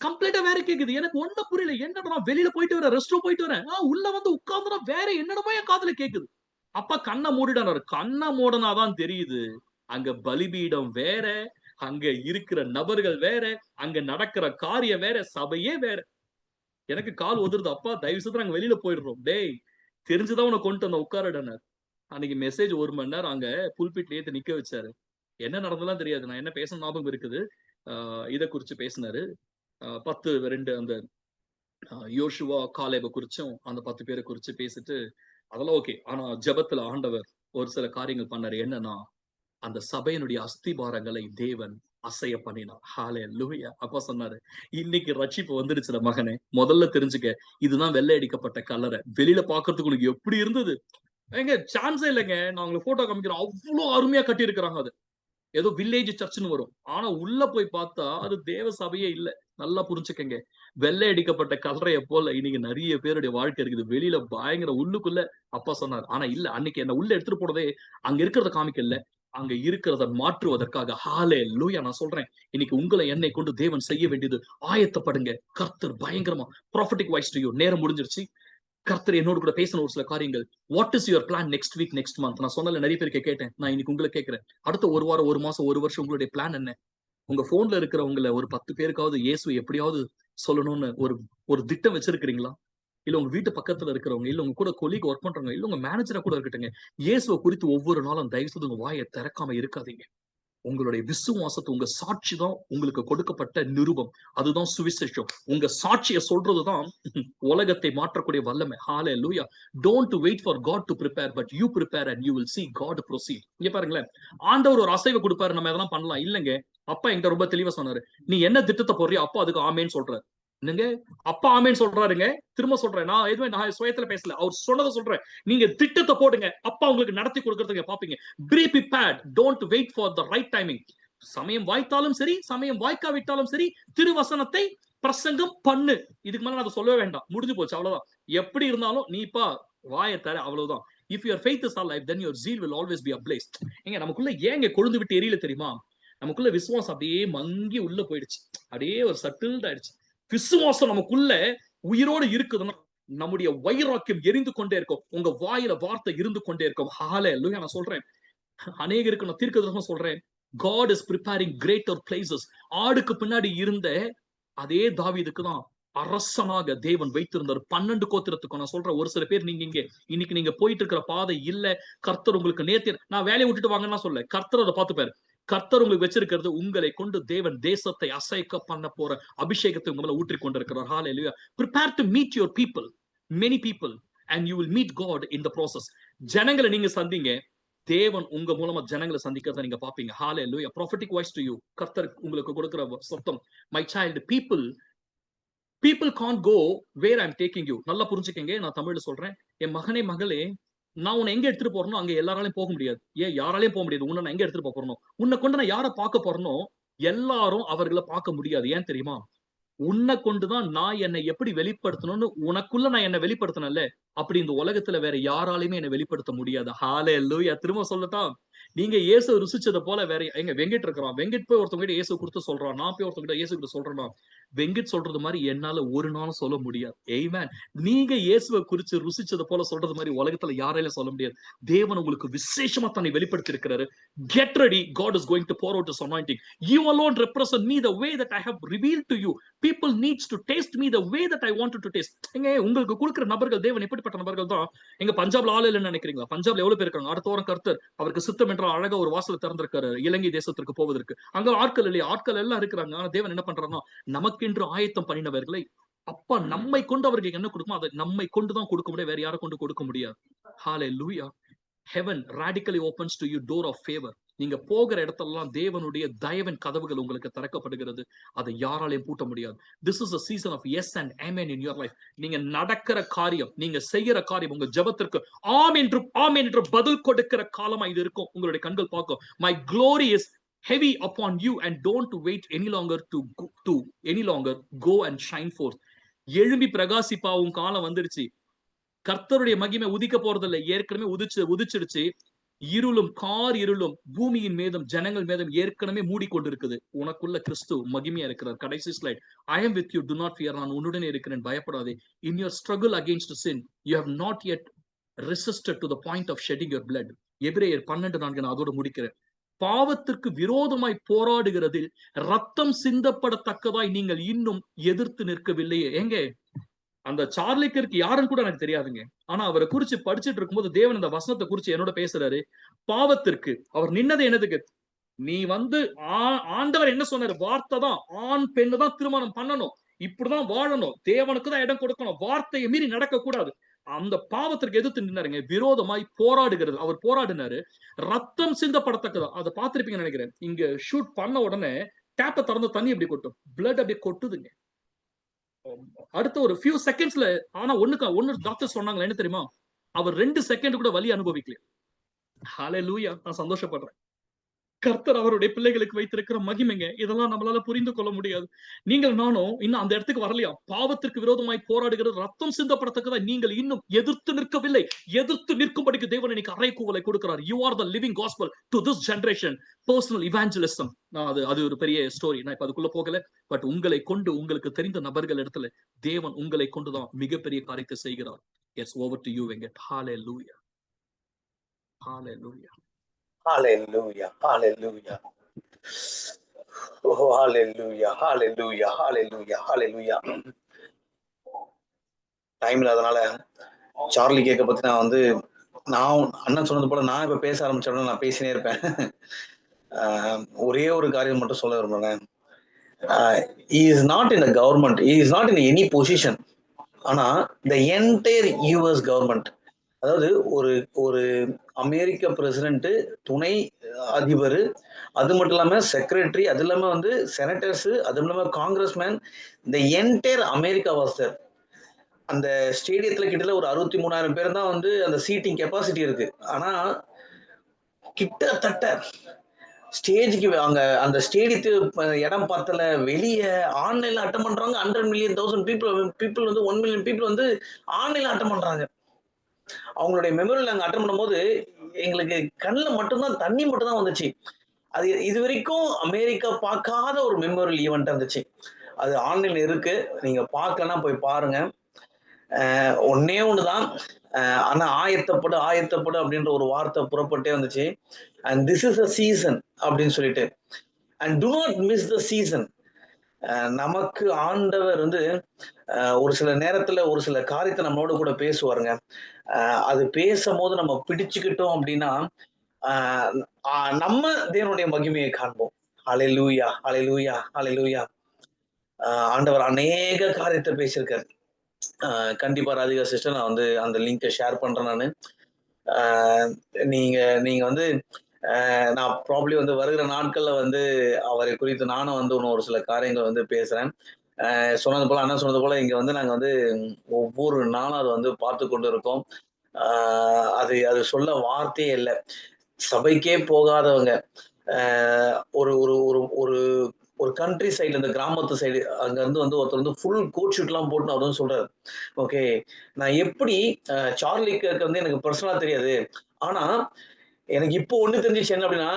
கம்ப்ளீட்டா வேற கேக்குது. எனக்கு ஒண்ணு புரியல. என்னடா நான் வெளியில போயிட்டு வரேன், ரெஸ்ட் ரூம் போயிட்டு வரேன், உள்ள வந்து உட்கார்ந்தா வேற என்னடா என் காதுல கேக்குது. அப்ப கண்ணை மூடிடாரு. கண்ணை மூடனாதான் தெரியுது, அங்க பலிபீடம் வேற, அங்க இருக்கிற நபர்கள் வேற, அங்க நடக்கிற காரியம் வேற, சபையே வேற. எனக்கு கால் உதிருது. அப்பா தயவு செய்து நாங்க வெளியில போயிடுறோம். டேய் தெரிஞ்சுதான் உனக்கு கொண்டு வந்த உட்காரடனார். அன்னைக்கு மெசேஜ் 1 மணி நேரம் அங்க புல்பிட்ல ஏத்து நிக்க வச்சாரு. என்ன நடந்ததெல்லாம் தெரியாது. நான் என்ன பேச ஞாபகம் இருக்குது. இத குறிச்சு பேசினாரு. 2 அந்த யோசுவா காலேப குறிச்சும் அந்த 10 பேரை குறிச்சு பேசிட்டு அதெல்லாம் ஓகே. ஆனா ஜெபத்துல ஆண்டவர் ஒரு சில காரியங்கள் பண்ணாரு. என்னன்னா அந்த சபையினுடைய அஸ்திபாரங்களை தேவன் அசைய பண்ணினார். ஹalleluya. அப்பா சொன்னாரு, இன்னைக்கு ரட்சிப்பு வந்துருச்சுடா மகனே. முதல்ல தெரிஞ்சுக்க, இதுதான் வெள்ளை அடிக்கப்பட்ட கல்லறை. வெளியில பாக்குறதுக்கு உனக்கு எப்படி இருந்தது? ஏங்க சான்ஸே இல்லைங்க. நான் உங்களுக்கு போட்டோ காமிக்கிறேன். அவ்வளவு அருமையா கட்டி இருக்கிறாங்க. அது ஏதோ வில்லேஜ் சர்ச்னு வரும். ஆனா உள்ள போய் பார்த்தா அது தேவ சபையே இல்ல. நல்லா புரிஞ்சுக்கங்க. வெள்ளை அடிக்கப்பட்ட கல்லறைய போல இன்னைக்கு நிறைய பேருடைய வாழ்க்கை இருக்குது. வெளியில பயங்கர உள்ளுக்குள்ள. அப்பா சொன்னார். ஆனா இல்ல, அன்னைக்கு என்ன உள்ள எடுத்துட்டு போனதே அங்க இருக்கிறத காமிக்கல, அங்க இருக்கிறத மாற்றுவதற்காக. ஹalleluya. நான் சொல்றேன், இன்னைக்கு உங்களை என்னை கொண்டு தேவன் செய்ய வேண்டியது ஆயத்தப்படுங்க. கர்த்தர் பயங்கரமா prophetic voice to you. நேரம் முடிஞ்சிருச்சு. கர்த்தர் என்னோடு கூட பேசின ஒரு சில காரியங்கள். What is your plan next week, next month? நான் சொன்னல நிறைய பேருக்கு கேட்டேன். நான் இன்னைக்கு உங்களுக்கு கேட்கிறேன். அடுத்த ஒரு வாரம், ஒரு மாசம், ஒரு வருஷம் உங்களுடைய பிளான் என்ன? உங்க போன்ல இருக்கிறவங்கள ஒரு 10 பேருக்காவது இயேசுவை எப்படியாவது சொல்லணும்னு ஒரு திட்டம் வச்சிருக்கிறீங்களா? இல்ல உங்க வீட்டு பக்கத்துல இருக்கிறவங்க, இல்ல உங்க கூட கொலீக் ஒர்க் பண்றவங்க, இல்ல உங்க மேனேஜரா கூட இருக்கட்டுங்க, இயேசுவை குறித்து ஒவ்வொரு நாளும் தயவு செய்து உங்க வாயை திறக்காம இருக்காதீங்க. உங்களுடைய விசுவாசத்தை, உங்க சாட்சி தான் உங்களுக்கு கொடுக்கப்பட்ட நிருபம். அதுதான் சுவிசேஷம். உங்க சாட்சியை சொல்றதுதான் உலகத்தை மாற்றக்கூடிய வல்லமை. ஹalleluya. Don't wait for God to prepare, but you prepare and you will see God proceed. இங்க பாருங்களேன், ஆண்டவர் ஒரு அசைவை கொடுப்பாரு, நம்ம எதெல்லாம் பண்ணலாம். இல்லங்க, அப்பா என்கிட்ட ரொம்ப தெளிவா சொன்னாரு. நீ என்ன திட்டத்தை போடுறியோ அப்பா அதுக்கு ஆமேன்னு சொல்றாரு. என்னங்க, அப்பா ஆமேன்னு சொல்றாருங்க. திரும்ப சொல்றேன், நான் எதுவுமே நான் சுயத்துல பேசல, அவர் சொன்னதை சொல்றேன். நீங்க திட்டத்தை போடுங்க, அப்பா உங்களுக்கு நடத்தி கொடுக்கறதுக்கு பாப்பீங்க. Be prepared. Don't wait for the right timing. சமயம் வாய்த்தாலும் சரி, சமயம் வாய்க்காவிட்டாலும் சரி, திருவசனத்தை பிரசங்கம் பண்ணு. இதுக்கு மேல நான் சொல்லவே வேண்டாம், முடிஞ்சு போச்சு, அவ்வளவுதான். எப்படி இருந்தாலும் நீப்பா வாயை தர, அவ்வளவுதான். If your faith is alive, then your zeal will always be ablaze. ஏங்க நமக்குள்ள ஏங்க கொழுந்து விட்டு எரியல தெரியுமா? நமக்குள்ள விசுவாசம் அப்படியே மங்கி உள்ள போயிடுச்சு. அப்படியே ஒரு சட்டில்ட் ஆயிடுச்சு. விசுவாசம் நமக்குள்ள உயிரோடு இருக்குதுன்னா நம்முடைய வைராக்கியம் எரிந்து கொண்டே இருக்கும். உங்க வாயில வார்த்தை இருந்து கொண்டே இருக்கும். ஹalleluya. நான் சொல்றேன், அநேகருக்கு நான் தீர்க்கதரிசனம் சொல்றேன். God is preparing greater places. ஆடுக்கு பின்னாடி இருந்த அதே தாவீதுக்கு தான் அரசனாக தேவன் வைத்திருந்தார். 12 கோத்திரத்துக்கும். நான் சொல்றேன், ஒரு சில பேர் நீங்க இங்க இன்னைக்கு நீங்க போயிட்டு இருக்கிற பாதை இல்ல, கர்த்தர் உங்களுக்கு நேர்த்தி, நான் வேலையை விட்டுட்டு வாங்கன்னா சொல்ல, கர்த்தர் அதை பார்த்துப்பாரு. கர்த்தர் உங்களுக்கு வச்சிருக்கிறது உங்களை கொண்டு தேவன் தேசத்தை அசைக்க பண்ண போற அபிஷேகத்தை உங்க மேல ஊற்றி கொண்டிருக்கிறார். ஹalleluya. Prepare to meet your people, many people, and you will meet God in the process. ஜனங்களை நீங்க சந்திங்க, தேவன் உங்க மூலமா ஜனங்களை சந்திக்கிறத நீங்க பாப்பீங்க. ஹalleluya. Prophetic voice to you. கர்த்தர் உங்களுக்கு கொடுக்கிற சத்தம். My child, people can't go where I'm taking you. நல்லா புரிஞ்சுக்கங்க, நான் தமிழ்ல சொல்றேன். என் மகனே மகளே, நான் உன்னை எங்க எடுத்துட்டு போறனோ அங்க எல்லாராலையும் போக முடியாது. ஏன் யாராலையும் போக முடியாது? உன்னை நான் எங்க எடுத்துட்டு போறனோ, உன்னை கொண்டு நான் யாரை பார்க்க போறனோ எல்லாரும் அவர்களை பார்க்க முடியாது. ஏன் தெரியுமா? உன்னை கொண்டுதான் நான் என்னை எப்படி வெளிப்படுத்தணும்னு உனக்குள்ள நான் என்ன வெளிப்படுத்தினல, அப்படி இந்த உலகத்துல வேற யாராலையுமே என்னை வெளிப்படுத்த முடியாது. ஹalleluya. திரும்ப சொல்லட்டான், நீங்க இயேசு ருசிச்சதை போல வேற எங்க வெங்கட் இருக்கிறான். வெங்கட் போய் ஒருத்தவங்க இயேசு கொடுத்து சொல்றான், நான் போய் ஒருத்தவங்க இயேசு கிட்ட சொல்றேன்னா, வெங்கட் சொல்றது மாதிரி என்னால ஒரு நாளும் சொல்ல முடியாது. ஆமென். நீங்க இயேசுவை குறிச்சு ருசிச்சது போல சொல்றது மாதிரி உலகத்துல யாரால சொல்ல முடியாது. தேவன் உங்களுக்கு விசேஷமா தன்னை வெளிப்படுத்தி இருக்கிறாரு. Get ready. God is going to pour out His anointing. You alone represent me the way that I have revealed to you. People needs to taste me the way that I wanted to taste. எங்க உங்களுக்கு கொடுக்கிற நபர்கள் தேவன் எப்படிப்பட்ட நபர்கள் தான்? எங்க பஞ்சாப்ல ஆள் இல்லைன்னு நினைக்கிறீங்களா? பஞ்சாப்ல எவ்வளவு பேர் இருக்காங்க? அடுத்த வாரம் கர்த்தர் அவருக்கு சித்தம் என்ற அழகா ஒரு வாசலை திறந்திருக்காரு இலங்கை தேசத்திற்கு போவதற்கு. அங்க ஆட்கள் இல்லையா? ஆட்கள் எல்லாம் இருக்கிறாங்க. ஆனா தேவன் என்ன பண்றாருன்னா, நமக்கென்று ஆயத்தம் பண்ணினவர்களை அப்பா நம்மை கொண்டு அவர்களுக்கு என்ன கொடுக்குமோ அதை நம்மை கொண்டுதான் கொடுக்க முடியாது, வேற யாரை கொண்டு கொடுக்க முடியாது. Hallelujah. Heaven radically opens to you door of favor. நீங்க போகிற இடத்தெல்லாம் தேவனுடைய தயவின் கதவுகள் உங்களுக்கு திறக்கப்படுகிறது. அதை யாராலையும் பூட்ட முடியாது. This is a season of yes and amen in your life. நீங்க நடக்கிற காரியம், நீங்க செய்யற காரியம், உங்க ஜெபத்திற்கு ஆம் என்று பதில் கொடுக்கிற காலமா இது இருக்கும். உங்களுடைய கண்கள் பார்க்கும். My glory is heavy upon you and don't wait any longer to go and shine forth. எழும்பி பிரகாசிப்பாவும் காலம் வந்துருச்சு. கர்த்தருடைய மகிமை உதிக்க போறதில்லை, ஏற்கனவே உதிச்சிடுச்சு. இருளும் பூமியின் மீதும் ஜனங்கள் மீதும் ஏற்கனவே மூடிக்கொண்டிருக்குது. உனக்குள்ள கிறிஸ்து மகிமையா இருக்கிறார். கடைசி slide. I am with you, do not fear. நான் உன்னுடனே இருக்கிறேன், பயப்படாதே. In your struggle against sin, you have not yet resisted to the point of shedding your blood. எபிரேயர் 12:4 நான் அதோட முடிக்கிறேன். பாவத்திற்கு விரோதமாய் போராடுகிறதில் ரத்தம் சிந்தப்படத்தக்கதாய் நீங்கள் இன்னும் எதிர்த்து நிற்கவில்லையே. எங்க அந்த சார்லி கிர்க் யாருன்னு கூட எனக்கு தெரியாதுங்க. ஆனா அவரை குறிச்சு படிச்சுட்டு இருக்கும்போது தேவன் இந்த வசனத்தை குறிச்சு என்னோட பேசுறாரு. பாவத்திற்கு அவர் நின்னது என்னதுக்கு? நீ ஆண்டவர் என்ன சொன்னாரு? வார்த்தை தான், ஆண் பெண்ணு தான் திருமணம் பண்ணணும், இப்படிதான் வாழணும், தேவனுக்கு தான் இடம் கொடுக்கணும், வார்த்தையை மீறி நடக்க கூடாது. அந்த பாவத்திற்கு எதிர்த்து நின்னாருங்க, விரோதமாய் போராடுகிறது. அவர் போராடினாரு. ரத்தம் சிந்தப்படத்தக்கதா. அதை பார்த்திருப்பீங்கன்னு நினைக்கிறேன். இங்க ஷூட் பண்ண உடனே டேப்பை திறந்த தண்ணி எப்படி கொட்டும், பிளட் அப்படியே கொட்டுதுங்க. அடுத்த ஒரு ஃபியூ செகண்ட்ஸ்ல. ஆனா ஒண்ணு டாக்டர் சொன்னாங்க என்ன தெரியுமா? அவர் 2 செகண்ட் கூட வலி அனுபவிக்கல. ஹalleluya. நான் சந்தோஷப்படுறேன். கர்த்தர் அவருடைய பிள்ளைகளுக்கு வைத்திருக்கிற மகிமைங்க. இதெல்லாம் நம்மளால புரிந்து கொள்ள முடியாது. நீங்கள் நானும் இன்னும் அந்த இடத்துக்கு வரலையா? பாவத்திற்கு விரோதமாய் போராடுகிறது, ரத்தம் சிந்தப்படத்தக்கதா நீங்கள் இன்னும் எதிர்த்து நிற்கவில்லை. எதிர்த்து நிற்கும்படிக்கு தேவன் இன்னைக்கு அறைகூவலை கொடுக்கிறார். You are the living gospel to this generation. Personal evangelism. அது ஒரு பெரிய ஸ்டோரி, நான் இப்ப அதுக்குள்ள போகல. பட் உங்களை கொண்டு, உங்களுக்கு தெரிந்த நபர்கள் இடத்துல தேவன் உங்களை கொண்டுதான் மிகப்பெரிய காரியத்தை செய்கிறார். Yes, over to you, Venkat. Hallelujah. Hallelujah. Hallelujah. Hallelujah. Oh, hallelujah. Hallelujah. Hallelujah. Hallelujah. டைம்ல அதனால சார்லி கேக்க பத்தி நான் அண்ணன் சொன்னது போல நான் இப்ப பேச ஆரம்பிச்சோம்னா நான் பேசினே இருப்பேன். ஒரே ஒரு காரியம் மட்டும் சொல்ல விரும்புறேன். he is not in a government, he is not in any position. ஆனா the entire US government, அதாவது ஒரு அமெரிக்க பிரசிடென்ட், துணை அதிபர், அது மட்டும் இல்லாம செக்ரட்டரி, அது இல்லாம செனட்டர்ஸ், அது இல்லாம காங்கிரஸ்மேன், இந்த என்டையர் அமெரிக்கா வாஸ் தேர். அந்த ஸ்டேடியத்துல கிட்டத்தட்ட ஒரு 63,000 பேர் தான் அந்த சீட்டிங் கெப்பாசிட்டி இருக்கு. ஆனா கிட்டத்தட்ட ஸ்டேஜுக்கு அங்க அந்த ஸ்டேடியத்துக்கு இடம் பார்த்தல, வெளியே ஆன்லைன்ல அட்டன் பண்றாங்க. 100 million 1000 பீப்புள் 1 million பீப்புள் ஆன்லைன்ல அட்டன் பண்றாங்க. அவங்களுடைய மெமோரியல் நாங்க அட்டன் பண்ணும்போது எங்களுக்கு கண்ணில் மட்டும்தான் தண்ணி மட்டும் தான் வந்துச்சு. அது இது வரைக்கும் அமெரிக்கா பார்க்காத ஒரு மெமோரியல் ஈவெண்ட் இருந்துச்சு. அது ஆன்லைன்ல இருக்கு, நீங்க பார்க்கலன்னா போய் பாருங்க. ஒன்னே ஒண்ணுதான், ஆனா ஆயத்தப்படு அப்படின்ற ஒரு வார்த்தை புறப்பட்டே வந்துச்சு. And this is a season அப்படின்னு சொல்லிட்டு, and to not miss the season. நமக்கு ஆண்டவர் ஒரு சில நேரத்துல ஒரு சில காரியத்தை நம்மளோட கூட பேசுவாருங்க. அது பேசும்போது நம்ம பிடிச்சுக்கிட்டோம் அப்படின்னா நம்ம தேவனுடைய மகிமையை காண்போம். ஹல்லேலூயா, ஹல்லேலூயா, ஹல்லேலூயா. ஆண்டவர் அநேக காரியத்தை பேசியிருக்காரு. கண்டிப்பா ராதிகா சிஸ்டர், நான் அந்த லிங்கை ஷேர் பண்றேன். நானு நீங்க நான் ப்ராப்ளி வருகிற நாட்கள்ல அவரை குறித்து நானும் இன்னும் ஒரு சில காரியங்கள் பேசுறேன். சொன்னது போல, அண்ணா சொன்னது போல, இங்க நாங்க ஒவ்வொரு நாளும் அதை பார்த்து கொண்டு இருக்கோம். அது சொல்ல வார்த்தையே இல்லை. சபைக்கே போகாதவங்க, ஒரு ஒரு ஒரு ஒரு ஒரு கண்ட்ரி சைடு, இந்த கிராமத்து சைடு, அங்க இருந்து ஒருத்தர் ஃபுல் கோட் ஷூட் எல்லாம் போட்டு அவர் சொல்றாரு, ஓகே நான் எப்படி சார்லிக்கு எனக்கு பர்சனலா தெரியாது, ஆனா எனக்கு இப்போ ஒண்ணு தெரிஞ்சிச்சு என்ன அப்படின்னா,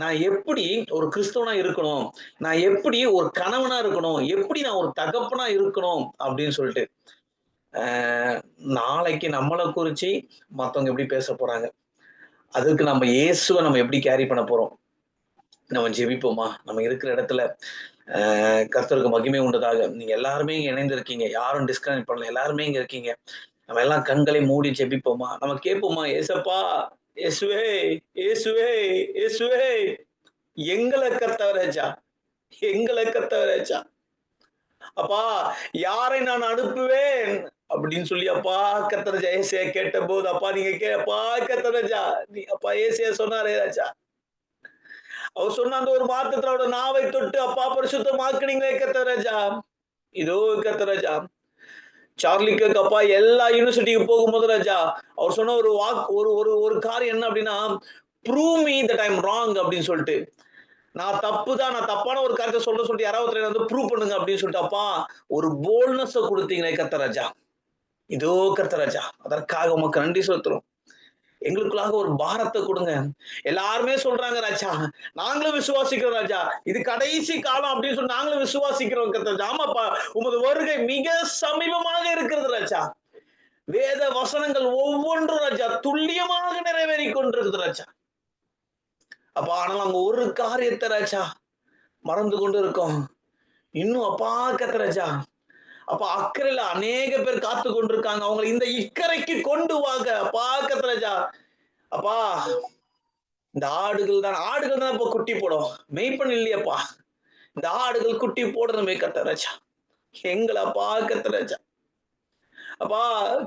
நான் எப்படி ஒரு கிறிஸ்தவனா இருக்கணும், நான் எப்படி ஒரு கணவனா இருக்கணும், எப்படி நான் ஒரு தகப்பனா இருக்கணும் அப்படின்னு சொல்லிட்டு. நாளைக்கு நம்மளை குறிச்சு மத்தவங்க எப்படி பேச போறாங்க, அதுக்கு நம்ம இயேசுவை நம்ம எப்படி கேரி பண்ண போறோம். நம்ம ஜெபிப்போமா? நம்ம இருக்கிற இடத்துல கர்த்தருக்கு மகிமை உண்டதாக. நீங்க எல்லாருமே இங்க இணைந்திருக்கீங்க, யாரும் டிஸ்கனெக்ட் பண்ணல, எல்லாருமே இங்க இருக்கீங்க. நம்ம எல்லாம் கண்களை மூடி ஜெபிப்போமா? நம்ம கேட்போமா? ஏசப்பா, இயேசுவே, இயேசுவே, இயேசுவே, எங்களை கர்த்தராஜா, எங்களை கர்த்தராஜா, அப்பா யாரை நான் அனுப்புவேன் அப்படின்னு சொல்லி அப்பா கர்த்தராஜா ஏசையா கேட்ட போது, அப்பா நீங்க அப்பா கர்த்தராஜா, நீ அப்பா ஏசையா சொன்னாரே ராஜா, அவர் சொன்ன அந்த ஒரு வார்த்தைத்துல அவரோட நாவை தொட்டு அப்பா பரிசுத்தமாக்குனீங்களே கர்த்தராஜா. இதோ கர்த்தராஜா, சார்லி கிர்க் அப்பா எல்லா யூனிவர்சிட்டிக்கு போகும்போது ராஜா, அவர் சொன்ன ஒரு ஒரு காரியம் என்ன அப்படின்னா, prove me that I am wrong அப்படின்னு சொல்லிட்டு, நான் தப்புதான், நான் தப்பான ஒரு காரியத்தை சொல்லிட்டு யாராவது வந்து ப்ரூவ் பண்ணுங்க அப்படின்னு சொல்லிட்டு அப்பா ஒரு போல்ட்னஸ் கொடுத்தீங்களே கர்த்தராஜா. இதோ கர்த்தராஜா, அதற்காக உமக்கு நன்றி செலுத்துறோம். எங்களுக்குள்ளாக ஒரு பாரத்தை கொடுங்க. எல்லாருமே சொல்றாங்க ராஜா, நாங்களும் விசுவாசிக்கிறோம் ராஜா, இது கடைசி காலம் அப்படின்னு சொல்லி நாங்களும் விசுவாசிக்கிறோம் கர்த்தராஜா. ஆமாப்பா, உமது வருகை மிக சமீபமாக இருக்கிறது ராஜா. வேத வசனங்கள் ஒவ்வொன்றும் ராஜா துல்லியமாக நிறைவேறி கொண்டிருக்குது ராஜா. அப்பா ஆனால் நாங்க ஒரு காரியத்தை ராஜா மறந்து கொண்டு இருக்கோம். இன்னும் அப்பா கர்த்தராஜா, அப்ப அக்கறையில அநேக பேர் காத்து கொண்டிருக்காங்க, அவங்களை இந்த இக்கரைக்கு கொண்டு வாங்க அப்பா கர்த்தராஜா. அப்பா இந்த ஆடுகள் தான் இப்ப குட்டி போடும், மெய்ப்பன் இல்லையப்பா. இந்த ஆடுகள் குட்டி போடணுமே கர்த்தராஜா, எங்களை அப்பா கர்த்தராஜா. அப்பா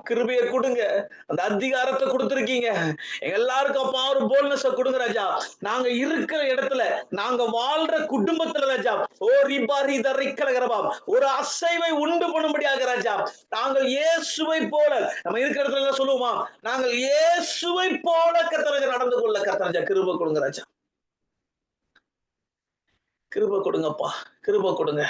கிருபையை கொடுங்க, அந்த அதிகாரத்தை கொடுத்திருக்கீங்க எல்லாருக்கும் அப்பா, ஒரு போல்னஸ் கொடுங்க ராஜா. நாங்க இருக்கிற இடத்துல, நாங்க வாழ்ற குடும்பத்துல ராஜா, ஓ ரிபாரி தரிக்கலகரபா, ஒரு அசைவை உண்டு பண்ணும்படியாக ராஜா, நாங்கள் இயேசுவை போல நம்ம இருக்கிற இடத்துல சொல்லுவோமா, நாங்கள் இயேசுவை போல கர்த்தராஜா நடந்து கொள்ள கர்த்தராஜா கிருபை கொடுங்க ராஜா. கிருபை கொடுங்கப்பா, கிருபை கொடுங்க.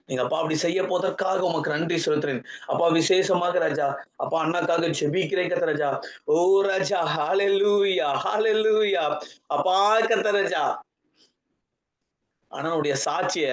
நீங்க அப்பா அப்படி செய்ய போவதற்காக உமக்கு நன்றி செலுத்துறேன் அப்பா. விசேஷமாக ராஜா அப்பா அண்ணாக்காக ஜெபிக்கிறேன் கர்த்தராஜா. ஓ ராஜா, ஹல்லேலூயா, ஹல்லேலூயா அப்பா கர்த்தராஜா. அண்ணனுடைய சாட்சிய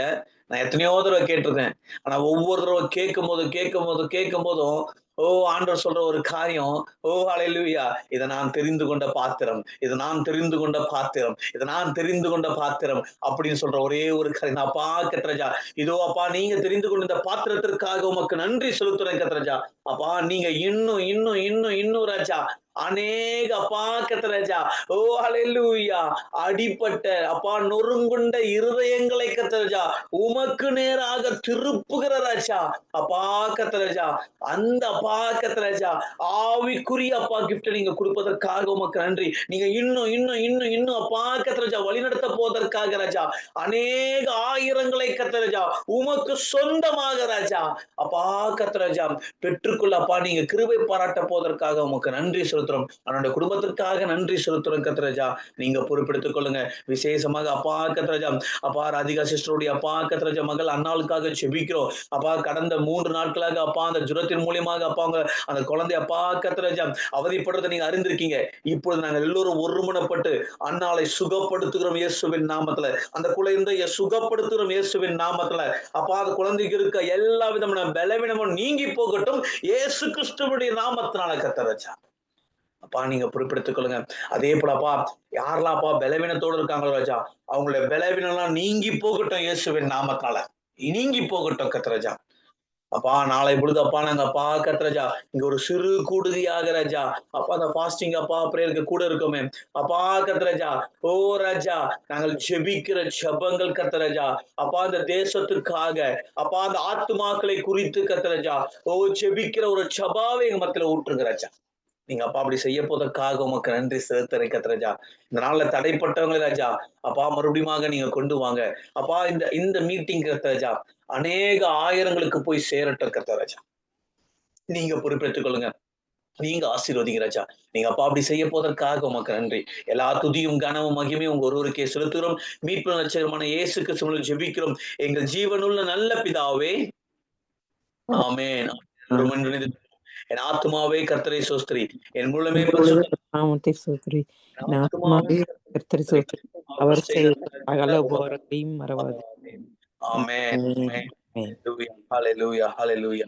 நான் எத்தனையோ தடவை கேட்டிருக்கேன். ஆனா ஒவ்வொரு தடவை கேட்கும் போதும் ஓ ஆண்டவர் சொல்ற ஒரு காரியம், ஓ ஹல்லேலூயா, இதை நான் தெரிந்து கொண்ட பாத்திரம், இதை நான் தெரிந்து கொண்ட பாத்திரம், இதை நான் தெரிந்து கொண்ட பாத்திரம் அப்படின்னு சொல்ற ஒரே ஒரு காரியம். அப்பா கர்த்தராஜா, இதோ அப்பா நீங்க தெரிந்து கொண்ட இந்த பாத்திரத்திற்காக உமக்கு நன்றி செலுத்துறேன் கர்த்தராஜா. அப்பா நீங்க இன்னும் இன்னும் இன்னும் இன்னும் ராஜா அநேக அப்பா கர்த்தராஜா, ஓ ஹல்லேலூயா, அடிப்பட்ட அப்பா நொறுங்குண்ட இருதயங்களை கர்த்தராஜா உமக்கு நேராக திருப்புகிற ராஜா அப்பா கர்த்தராஜா. அந்த அப்பா கர்த்தராஜா ஆவிக்குரிய அப்பா கிஃப்ட் நீங்க கொடுப்பதற்காக உமக்கு நன்றி. நீங்க இன்னும் இன்னும் இன்னும் இன்னும் அப்பா கர்த்தராஜா வழிநடத்த போவதற்காக ராஜா அநேக ஆயிரங்களை கர்த்தராஜா உமக்கு சொந்தமாக ராஜா அப்பா கர்த்தராஜா பெற்றுக்கொள்ள அப்பா நீங்க கிருபை பாராட்ட போவதற்காக உமக்கு நன்றி செலுத்துறோம். அவனுடைய குடும்பத்திற்காக நன்றி செலுத்துறோம் கர்த்தராஜா. நீங்க பொறுப்பெடுத்துக் கொள்ளுங்க. விசேஷமாக அப்பா கர்த்தராஜா அப்பா ராதிகா சிஸ்டருடைய அப்பா கர்த்தராஜா மகள் அன்னாளுக்காக ஜெபிக்கிறோம் அப்பா. கடந்த 3 நாட்களாக அப்பா அந்த ஜுரத்தின் மூலியமாக அப்பா அந்த குழந்தை அப்பா கர்த்தராஜா அவதிப்படுறதை நீங்க அறிந்திருக்கீங்க. இப்பொழுது நாங்கள் எல்லோரும் ஒருமனப்பட்டு அன்னாளை சுகப்படுத்துகிறோம் இயேசுவின் நாமத்துல. அந்த குழந்தையை சுகப்படுத்துகிறோம் இயேசுவின் நாமத்துல. அப்பா அந்த குழந்தைக்கு இருக்க எல்லா விதமான பலவீனமும் நீங்கி போகட்டும் இயேசு கிறிஸ்துவுடைய நாமத்தினால கர்த்தராஜா. அப்பா நீங்க பொறுப்பெடுத்துக் கொள்ளுங்க. அதே போல அப்பா யாரெல்லாம் அப்பா பலவீனத்தோடு இருக்காங்களோ ராஜா, அவங்களுடைய பலவீனம் எல்லாம் நீங்கி போகட்டும் இயேசுவின் நாமத்தினால, நீங்கி போகட்டும் கர்த்தராஜா. அப்பா நாளை பொழுது அப்பா நாங்க அப்பா கர்த்தராஜா இங்க ஒரு சிறு கூடுதியாக ராஜா அப்பா அந்த பாஸ்டிங் அப்பா பிரேயருக்கு கூட இருக்கோமே அப்பா கர்த்தராஜா. ஓ ராஜா நாங்கள் ஜெபிக்கிற ஜெபங்கள் கர்த்தராஜா அப்பா அந்த தேசத்துக்காக அப்பா அந்த ஆத்துமாக்களை குறித்து கர்த்தராஜா ஓ ஜெபிக்கிற ஒரு ஜெபாவை எங்க மத்தியில ஊற்றுங்க ராஜா. நீங்க அப்பா அப்படி செய்ய போவதற்காக உமக்கு நன்றி செலுத்துறேன் கர்த்தராஜா. இந்த நாள்ல தடைப்பட்டவங்களே ராஜா அப்பா மறுபடியும் நீங்க கொண்டு வாங்க அப்பா. இந்த இந்த மீட்டிங் கர்த்தராஜா அநேக ஆயிரங்களுக்கு போய் சேரட்டும் கர்த்தராஜா. நீங்க பொறுப்பேற்றுக் கொள்ளுங்க, நீங்க ஆசீர்வதிங்க ராஜா. நீங்க அப்பா அப்படி செய்ய போவதற்காக உமக்கு நன்றி. எல்லா துதியும் கனமும் மகிமையும் உங்க ஒருவருக்கே செலுத்துகிறோம். மீட்பு நட்சத்திரமான இயேசு கிறிஸ்துவின் ஜெபிக்கிறோம் எங்கள் ஜீவனுள்ள நல்ல பிதாவே, ஆமென். என் ஆத்துமாவே கர்த்தரை ஸ்தோத்திரி, என் முழுமே பரிசுத்த நாமத்தை சோதரி என் ஆத்துமாவே கர்த்தரை கர்த்தரை சோதரி அவர் செய்த சகல உபகாரங்களையும் மறவாது. ஆமென். ஆமென். Hallelujah. Hallelujah. Hallelujah.